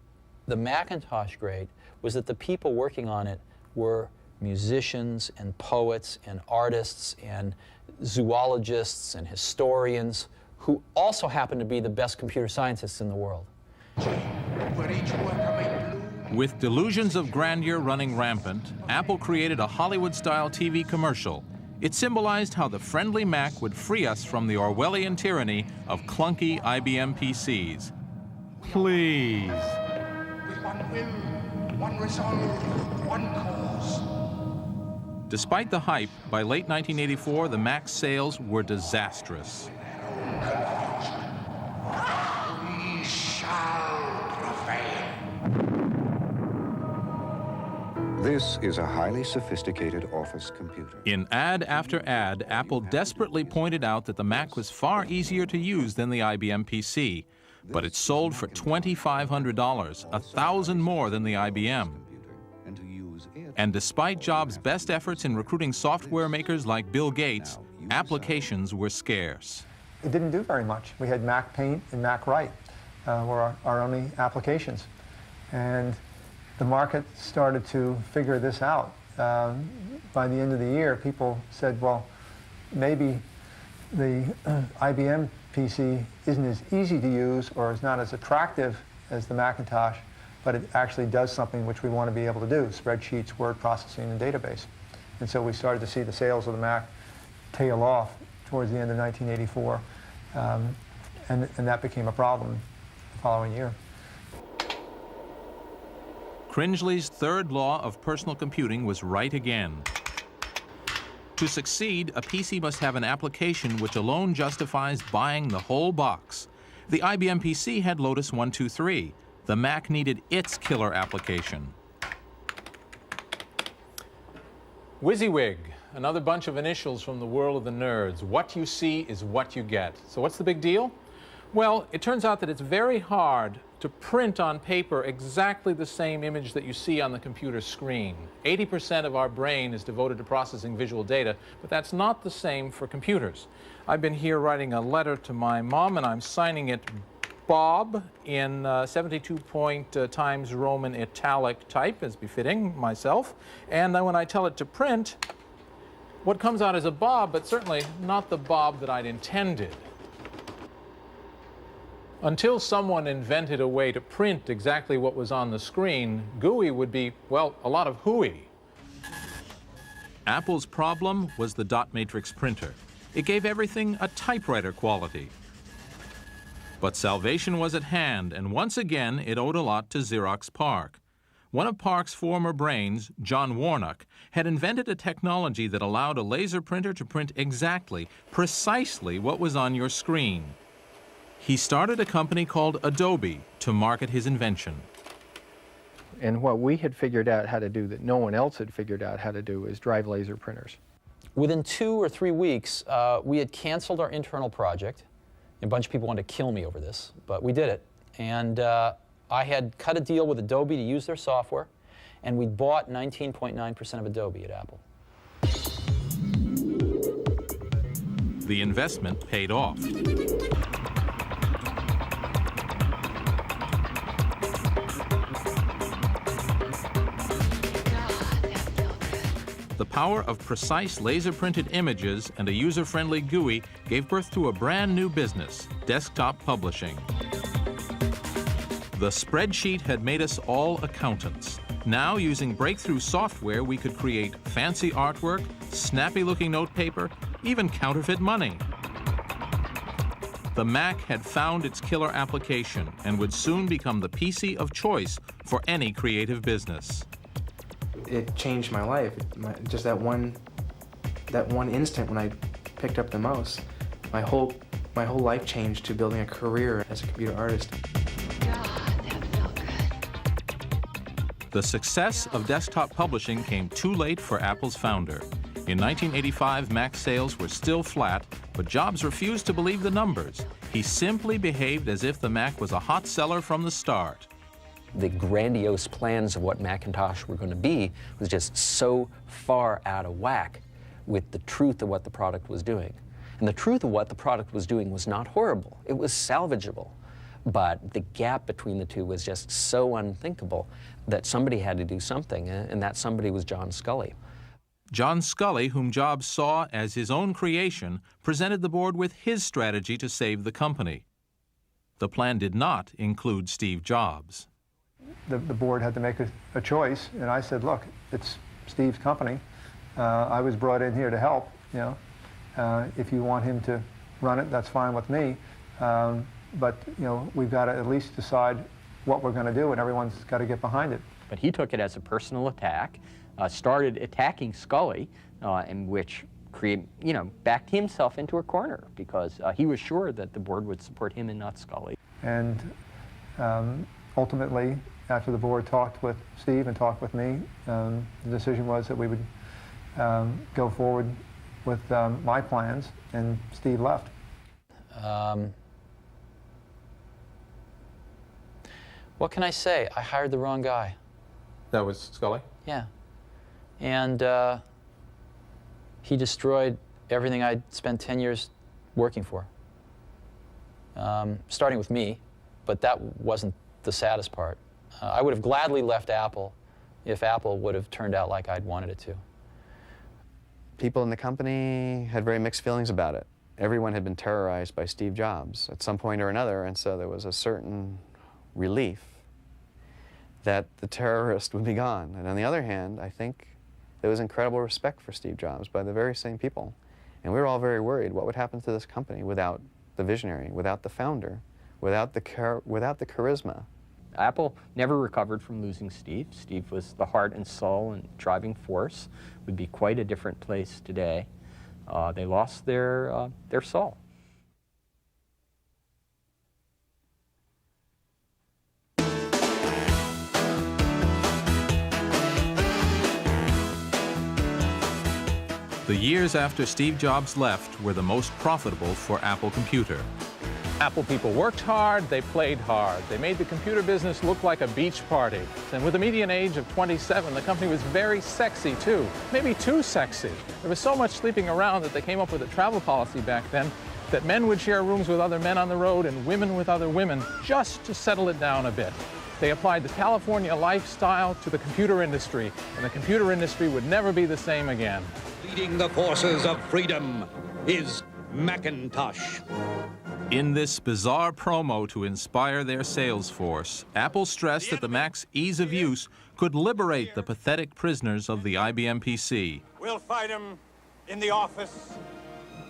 the Macintosh great was that the people working on it were musicians and poets and artists and zoologists and historians who also happen to be the best computer scientists in the world. With delusions of grandeur running rampant, Apple created a Hollywood-style TV commercial. It symbolized how the friendly Mac would free us from the Orwellian tyranny of clunky IBM PCs. Please. With one will, one resolve, one cause. Despite the hype, by late 1984, the Mac's sales were disastrous. We shall prevail. This is a highly sophisticated office computer. In ad after ad, Apple desperately pointed out that the Mac was far easier to use than the IBM PC, but it sold for $2,500, $1,000 more than the IBM. And despite Jobs' best efforts in recruiting software makers like Bill Gates, applications were scarce. It didn't do very much. We had Mac Paint and Mac Write were our only applications. And the market started to figure this out. By the end of the year, people said, well, maybe the IBM PC isn't as easy to use or is not as attractive as the Macintosh, but it actually does something which we want to be able to do, spreadsheets, word processing, and database. And so we started to see the sales of the Mac tail off towards the end of 1984, and that became a problem the following year. Cringely's third law of personal computing was right again. To succeed, a PC must have an application which alone justifies buying the whole box. The IBM PC had Lotus 1-2-3. The Mac needed its killer application. WYSIWYG, another bunch of initials from the world of the nerds. What you see is what you get. So what's the big deal? Well, it turns out that it's very hard to print on paper exactly the same image that you see on the computer screen. 80% of our brain is devoted to processing visual data, but that's not the same for computers. I've been here writing a letter to my mom, and I'm signing it Bob in 72-point Times Roman italic type, as befitting myself. And then when I tell it to print, what comes out is a Bob, but certainly not the Bob that I'd intended. Until someone invented a way to print exactly what was on the screen, GUI would be, well, a lot of hooey. Apple's problem was the dot matrix printer. It gave everything a typewriter quality. But salvation was at hand, and once again, it owed a lot to Xerox PARC. One of PARC's former brains, John Warnock, had invented a technology that allowed a laser printer to print exactly, precisely what was on your screen. He started a company called Adobe to market his invention. And what we had figured out how to do that no one else had figured out how to do is drive laser printers. Within 2 or 3 weeks, we had canceled our internal project. A bunch of people wanted to kill me over this, but we did it. And I had cut a deal with Adobe to use their software, and we bought 19.9% of Adobe at Apple. The investment paid off. The power of precise laser-printed images and a user-friendly GUI gave birth to a brand new business, desktop publishing. The spreadsheet had made us all accountants. Now, using breakthrough software, we could create fancy artwork, snappy-looking notepaper, even counterfeit money. The Mac had found its killer application and would soon become the PC of choice for any creative business. It changed my life. Just that one instant when I picked up the mouse, my whole life changed to building a career as a computer artist. The success of desktop publishing came too late for Apple's founder. In 1985, Mac sales were still flat, but Jobs refused to believe the numbers. He simply behaved as if the Mac was a hot seller from the start. The grandiose plans of what Macintosh were going to be was just so far out of whack with the truth of what the product was doing. And the truth of what the product was doing was not horrible. It was salvageable. But the gap between the two was just so unthinkable that somebody had to do something, and that somebody was John Sculley. John Sculley, whom Jobs saw as his own creation, presented the board with his strategy to save the company. The plan did not include Steve Jobs. The board had to make a choice, and I said, look, it's Steve's company. I was brought in here to help, you know. If you want him to run it, that's fine with me. But, you know, we've got to at least decide what we're going to do, and everyone's got to get behind it. But he took it as a personal attack, started attacking Sculley, in which backed himself into a corner because he was sure that the board would support him and not Sculley. And ultimately, after the board talked with Steve and talked with me, the decision was that we would go forward with my plans, and Steve left. What can I say? I hired the wrong guy. That was Sculley? Yeah. And he destroyed everything I'd spent 10 years working for. Starting with me, but that wasn't the saddest part. I would have gladly left Apple if Apple would have turned out like I'd wanted it to. People in the company had very mixed feelings about it. Everyone had been terrorized by Steve Jobs at some point or another, and so there was a certain relief that the terrorist would be gone. And on the other hand, I think there was incredible respect for Steve Jobs by the very same people. And we were all very worried what would happen to this company without the visionary, without the founder, without the charisma. Apple never recovered from losing Steve. Steve was the heart and soul and driving force. Would be quite a different place today. They lost their soul. The years after Steve Jobs left were the most profitable for Apple Computer. Apple people worked hard, they played hard. They made the computer business look like a beach party. And with a median age of 27, the company was very sexy too, maybe too sexy. There was so much sleeping around that they came up with a travel policy back then that men would share rooms with other men on the road and women with other women just to settle it down a bit. They applied the California lifestyle to the computer industry, and the computer industry would never be the same again. Leading the forces of freedom is Macintosh. In this bizarre promo to inspire their sales force, Apple stressed that the Mac's ease of use could liberate the pathetic prisoners of the IBM PC. We'll fight them in the office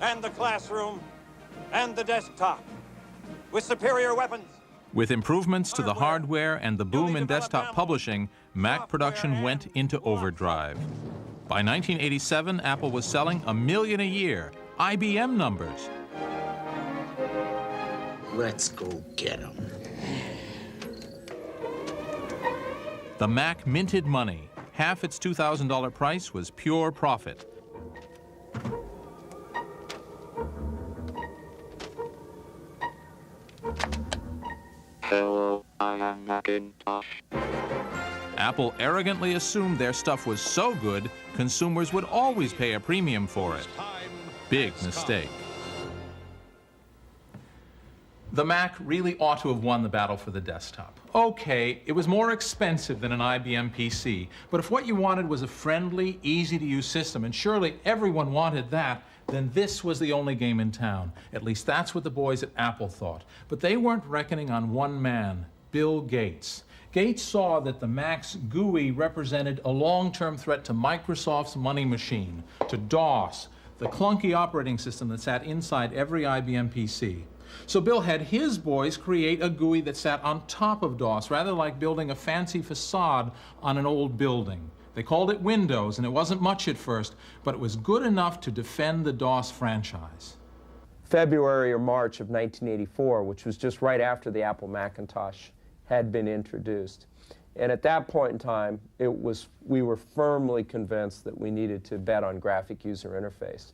and the classroom and the desktop with superior weapons. With improvements to the hardware and the boom in desktop publishing, Mac production went into overdrive. By 1987, Apple was selling 1 million a year, IBM numbers. Let's go get them. The Mac minted money. Half its $2,000 price was pure profit. Hello, I am Macintosh. Apple arrogantly assumed their stuff was so good, consumers would always pay a premium for it. Big mistake. The Mac really ought to have won the battle for the desktop. Okay, it was more expensive than an IBM PC, but if what you wanted was a friendly, easy-to-use system, and surely everyone wanted that, then this was the only game in town. At least that's what the boys at Apple thought. But they weren't reckoning on one man, Bill Gates. Gates saw that the Mac's GUI represented a long-term threat to Microsoft's money machine, to DOS, the clunky operating system that sat inside every IBM PC. So Bill had his boys create a GUI that sat on top of DOS, rather like building a fancy facade on an old building. They called it Windows, and it wasn't much at first, but it was good enough to defend the DOS franchise. February or March of 1984, which was just right after the Apple Macintosh had been introduced. And at that point in time, we were firmly convinced that we needed to bet on graphic user interface,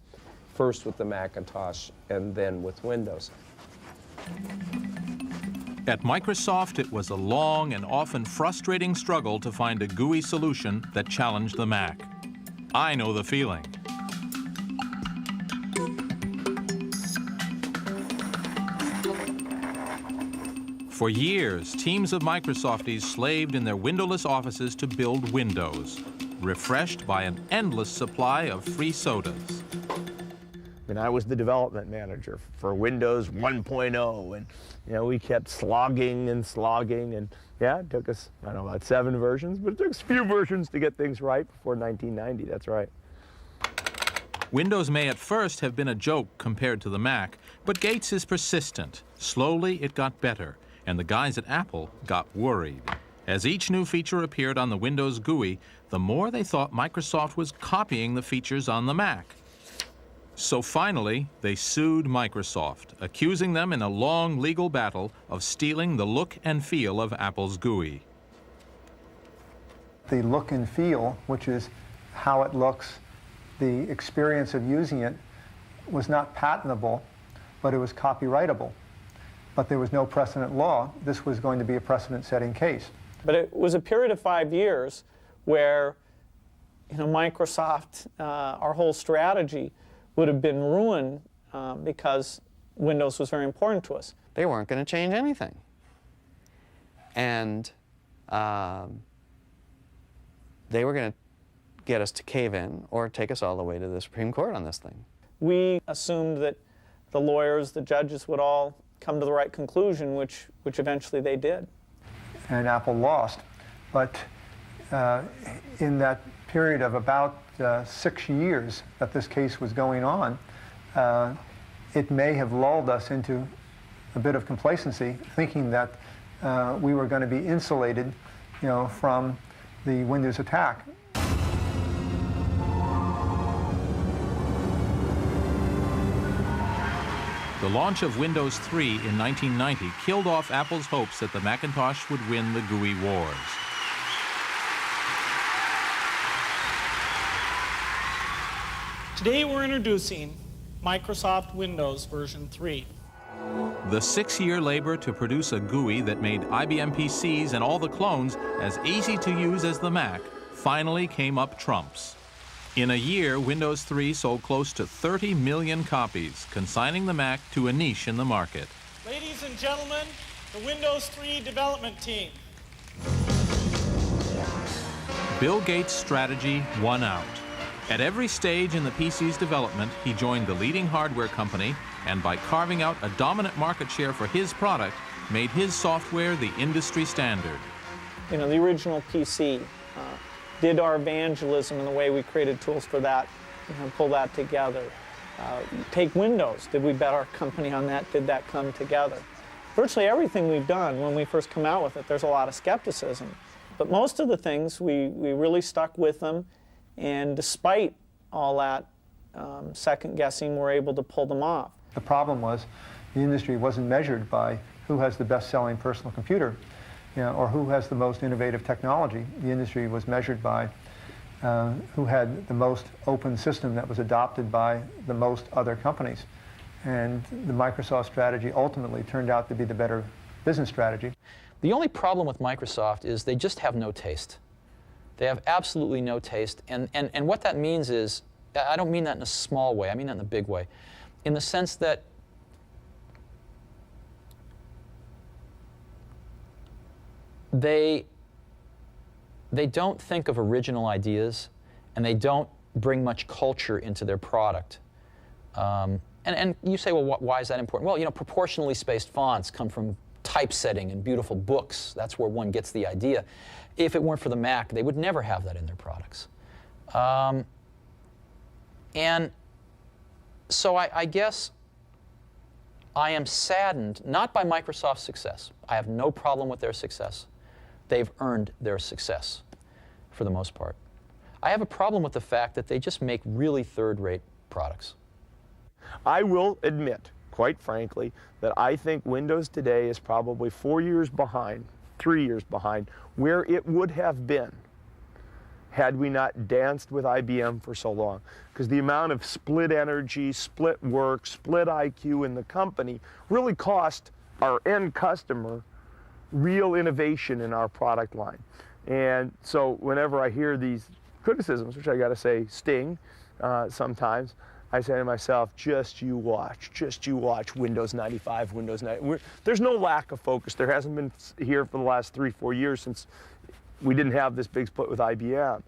first with the Macintosh and then with Windows. At Microsoft, it was a long and often frustrating struggle to find a GUI solution that challenged the Mac. I know the feeling. For years, teams of Microsofties slaved in their windowless offices to build Windows, refreshed by an endless supply of free sodas. And I was the development manager for Windows 1.0, and we kept slogging, and yeah, it took us, I don't know, about 7 versions, but it took us a few versions to get things right before 1990, that's right. Windows may at first have been a joke compared to the Mac, but Gates is persistent. Slowly, it got better, and the guys at Apple got worried. As each new feature appeared on the Windows GUI, the more they thought Microsoft was copying the features on the Mac. So finally, they sued Microsoft, accusing them in a long legal battle of stealing the look and feel of Apple's GUI. The look and feel, which is how it looks, the experience of using it, was not patentable, but it was copyrightable. But there was no precedent law. This was going to be a precedent-setting case. But it was a period of 5 years where, Microsoft, our whole strategy would have been ruined because Windows was very important to us. They weren't going to change anything. And they were going to get us to cave in or take us all the way to the Supreme Court on this thing. We assumed that the lawyers, the judges would all come to the right conclusion, which eventually they did. And Apple lost. But in that period of about 6 years that this case was going on, it may have lulled us into a bit of complacency, thinking that we were going to be insulated, from the Windows attack. The launch of Windows 3 in 1990 killed off Apple's hopes that the Macintosh would win the GUI wars. Today we're introducing Microsoft Windows version 3. The 6-year labor to produce a GUI that made IBM PCs and all the clones as easy to use as the Mac finally came up trumps. In a year, Windows 3 sold close to 30 million copies, consigning the Mac to a niche in the market. Ladies and gentlemen, the Windows 3 development team. Bill Gates' strategy won out. At every stage in the PC's development, he joined the leading hardware company, and by carving out a dominant market share for his product, made his software the industry standard. The original PC did our evangelism in the way we created tools for that, pull that together. Take Windows. Did we bet our company on that? Did that come together? Virtually everything we've done when we first come out with it, there's a lot of skepticism. But most of the things, we really stuck with them. And despite all that second guessing, we're able to pull them off. The problem was the industry wasn't measured by who has the best-selling personal computer, or who has the most innovative technology. The industry was measured by who had the most open system that was adopted by the most other companies. And the Microsoft strategy ultimately turned out to be the better business strategy. The only problem with Microsoft is they just have no taste. They have absolutely no taste. And what that means is, I don't mean that in a small way, I mean that in a big way. In the sense that they don't think of original ideas, and they don't bring much culture into their product. And you say, well, why is that important? Well, you know, proportionally spaced fonts come from typesetting and beautiful books. That's where one gets the idea. If it weren't for the Mac, they would never have that in their products. And so I guess I am saddened, not by Microsoft's success. I have no problem with their success. They've earned their success, for the most part. I have a problem with the fact that they just make really third-rate products. I will admit, quite frankly, that I think Windows today is probably 4 years behind, 3 years behind, where it would have been had we not danced with IBM for so long. Because the amount of split energy, split work, split IQ in the company really cost our end customer real innovation in our product line. And so whenever I hear these criticisms, which I got to say sting sometimes, I say to myself, just you watch Windows 95, Windows 90. There's no lack of focus. There hasn't been here for the last 3-4 years since we didn't have this big split with IBM.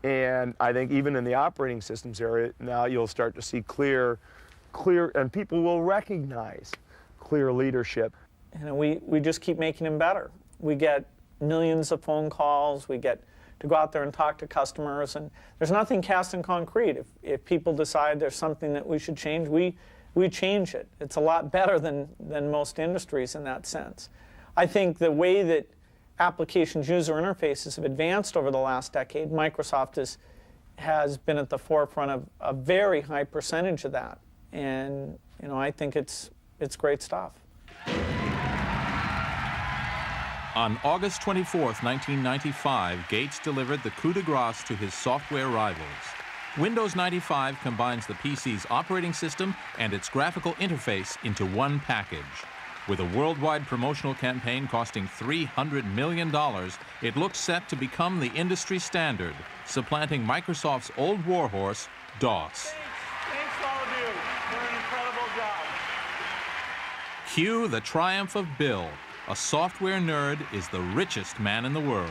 And I think even in the operating systems area, now you'll start to see clear, and people will recognize clear leadership. And we just keep making them better. We get millions of phone calls. We get to go out there and talk to customers. And there's nothing cast in concrete. If people decide there's something that we should change, we change it. It's a lot better than most industries in that sense. I think the way that applications user interfaces have advanced over the last decade, Microsoft has been at the forefront of a very high percentage of that. And you know, I think it's great stuff. On August 24th, 1995, Gates delivered the coup de grace to his software rivals. Windows 95 combines the PC's operating system and its graphical interface into one package. With a worldwide promotional campaign costing $300 million, it looks set to become the industry standard, supplanting Microsoft's old warhorse, DOS. Thanks to all of you for an incredible job. Cue the triumph of Bill. A software nerd is the richest man in the world.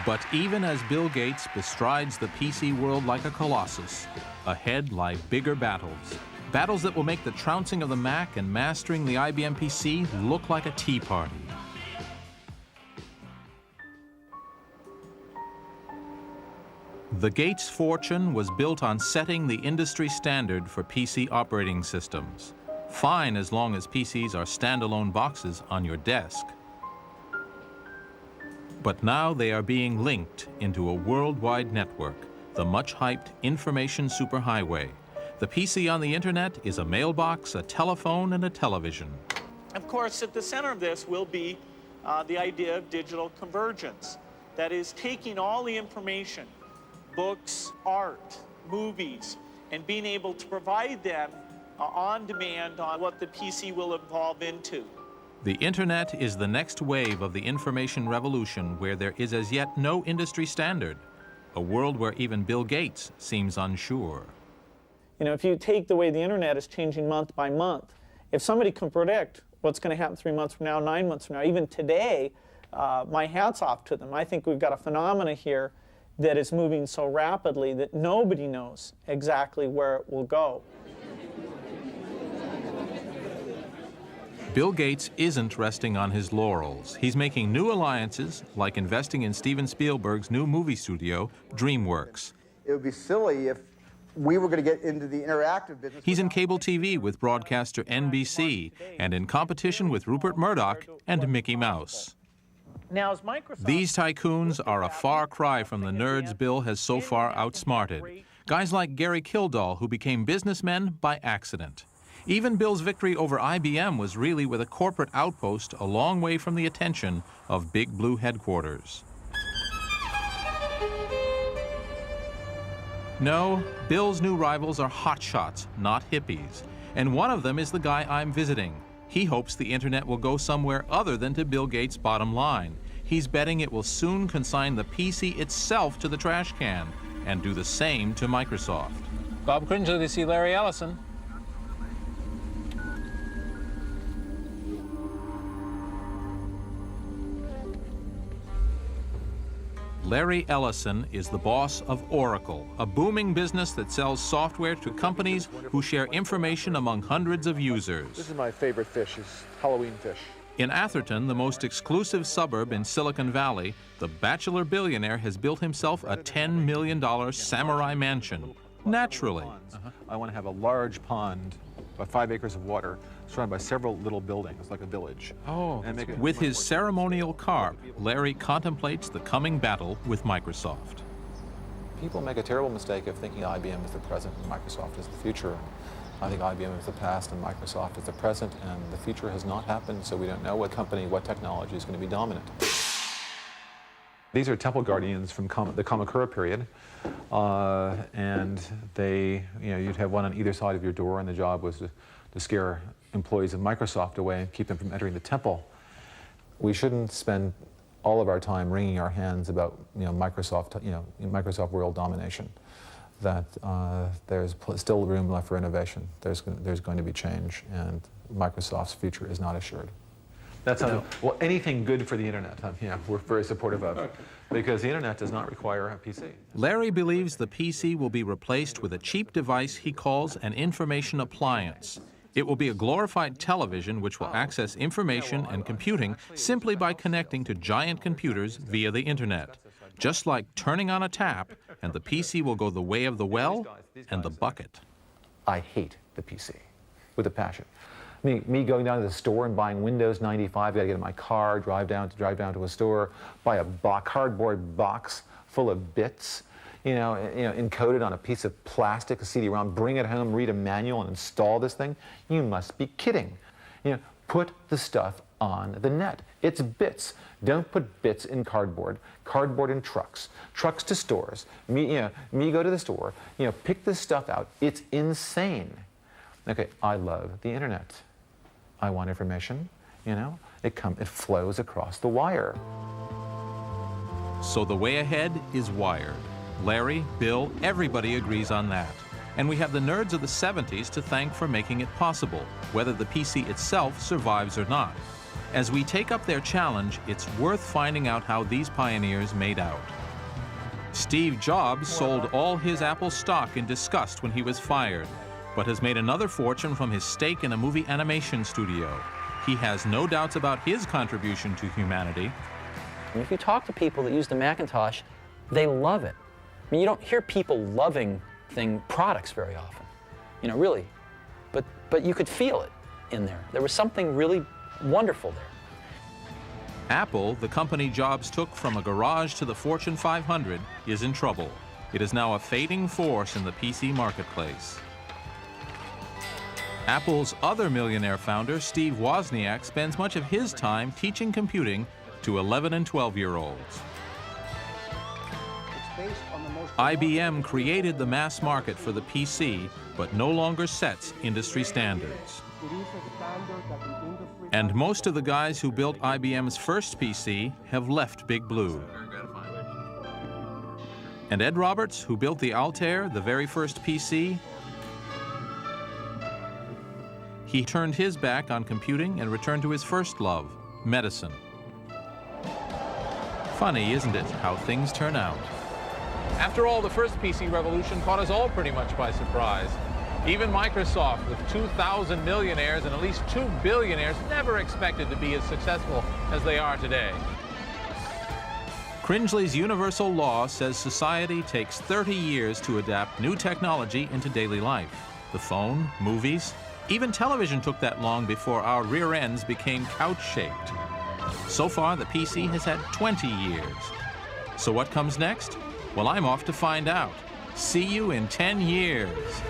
But even as Bill Gates bestrides the PC world like a colossus, ahead lie bigger battles. Battles that will make the trouncing of the Mac and mastering the IBM PC look like a tea party. The Gates fortune was built on setting the industry standard for PC operating systems. Fine as long as PCs are standalone boxes on your desk. But now they are being linked into a worldwide network, the much-hyped information superhighway. The PC on the internet is a mailbox, a telephone, and a television. Of course, at the center of this will be the idea of digital convergence. That is, taking all the information, books, art, movies, and being able to provide them on demand on what the PC will evolve into. The internet is the next wave of the information revolution where there is as yet no industry standard, a world where even Bill Gates seems unsure. You know, if you take the way the internet is changing month by month, if somebody can predict what's going to happen 3 months from now, 9 months from now, even today, my hat's off to them. I think we've got a phenomena here that is moving so rapidly that nobody knows exactly where it will go. Bill Gates isn't resting on his laurels. He's making new alliances, like investing in Steven Spielberg's new movie studio, DreamWorks. It would be silly if we were going to get into the interactive business. He's in cable TV with broadcaster NBC and in competition with Rupert Murdoch and Mickey Mouse. Now, as Microsoft... These tycoons are a far cry from the nerds Bill has so far outsmarted. Guys like Gary Kildall, who became businessmen by accident. Even Bill's victory over IBM was really with a corporate outpost a long way from the attention of Big Blue headquarters. No, Bill's new rivals are hotshots, not hippies. And one of them is the guy I'm visiting. He hopes the internet will go somewhere other than to Bill Gates' bottom line. He's betting it will soon consign the PC itself to the trash can and do the same to Microsoft. Bob Cringer, to see Larry Ellison. Larry Ellison is the boss of Oracle, a booming business that sells software to companies who share information among hundreds of users. This is my favorite fish, is Halloween fish. In Atherton, the most exclusive suburb in Silicon Valley, the bachelor billionaire has built himself a $10 million samurai mansion. Naturally. I want to have a large pond, about 5 acres of water, surrounded by several little buildings, like a village. Oh, with his ceremonial carp, Larry contemplates the coming battle with Microsoft. People make a terrible mistake of thinking IBM is the present and Microsoft is the future. I think IBM is the past and Microsoft is the present, and the future has not happened, so we don't know what company, what technology is going to be dominant. These are temple guardians from the Kamakura period, and they, you'd have one on either side of your door, and the job was to scare employees of Microsoft away and keep them from entering the temple. We shouldn't spend all of our time wringing our hands about Microsoft world domination. That there's still room left for innovation. There's going to be change, and Microsoft's future is not assured. That's well, anything good for the internet, we're very supportive of, because the internet does not require a PC. Larry believes the PC will be replaced with a cheap device he calls an information appliance. It will be a glorified television which will access information and computing simply by connecting to giant computers via the internet. Just like turning on a tap, and the PC will go the way of the well and the bucket. I hate the PC with a passion. Me going down to the store and buying Windows 95, got to get in my car, drive down to a store, buy a cardboard box full of bits, encoded on a piece of plastic, a CD-ROM, bring it home, read a manual, and install this thing. You must be kidding. Put the stuff on the net. It's bits. Don't put bits in cardboard. Cardboard in trucks. Trucks to stores. Me go to the store. Pick this stuff out. It's insane. Okay, I love the internet. I want information. It flows across the wire. So the way ahead is wired. Larry, Bill, everybody agrees on that. And we have the nerds of the 70s to thank for making it possible, whether the PC itself survives or not. As we take up their challenge, it's worth finding out how these pioneers made out. Steve Jobs sold all his Apple stock in disgust when he was fired, but has made another fortune from his stake in a movie animation studio. He has no doubts about his contribution to humanity. And if you talk to people that use the Macintosh, they love it. I mean, you don't hear people loving products very often, really. But you could feel it in there. There was something really wonderful there. Apple, the company Jobs took from a garage to the Fortune 500, is in trouble. It is now a fading force in the PC marketplace. Apple's other millionaire founder, Steve Wozniak, spends much of his time teaching computing to 11 and 12-year-olds. IBM created the mass market for the PC, but no longer sets industry standards. And most of the guys who built IBM's first PC have left Big Blue. And Ed Roberts, who built the Altair, the very first PC, he turned his back on computing and returned to his first love, medicine. Funny, isn't it, how things turn out? After all, the first PC revolution caught us all pretty much by surprise. Even Microsoft, with 2,000 millionaires and at least 2 billionaires, never expected to be as successful as they are today. Cringely's universal law says society takes 30 years to adapt new technology into daily life. The phone, movies, even television took that long before our rear ends became couch-shaped. So far, the PC has had 20 years. So what comes next? Well, I'm off to find out. See you in 10 years.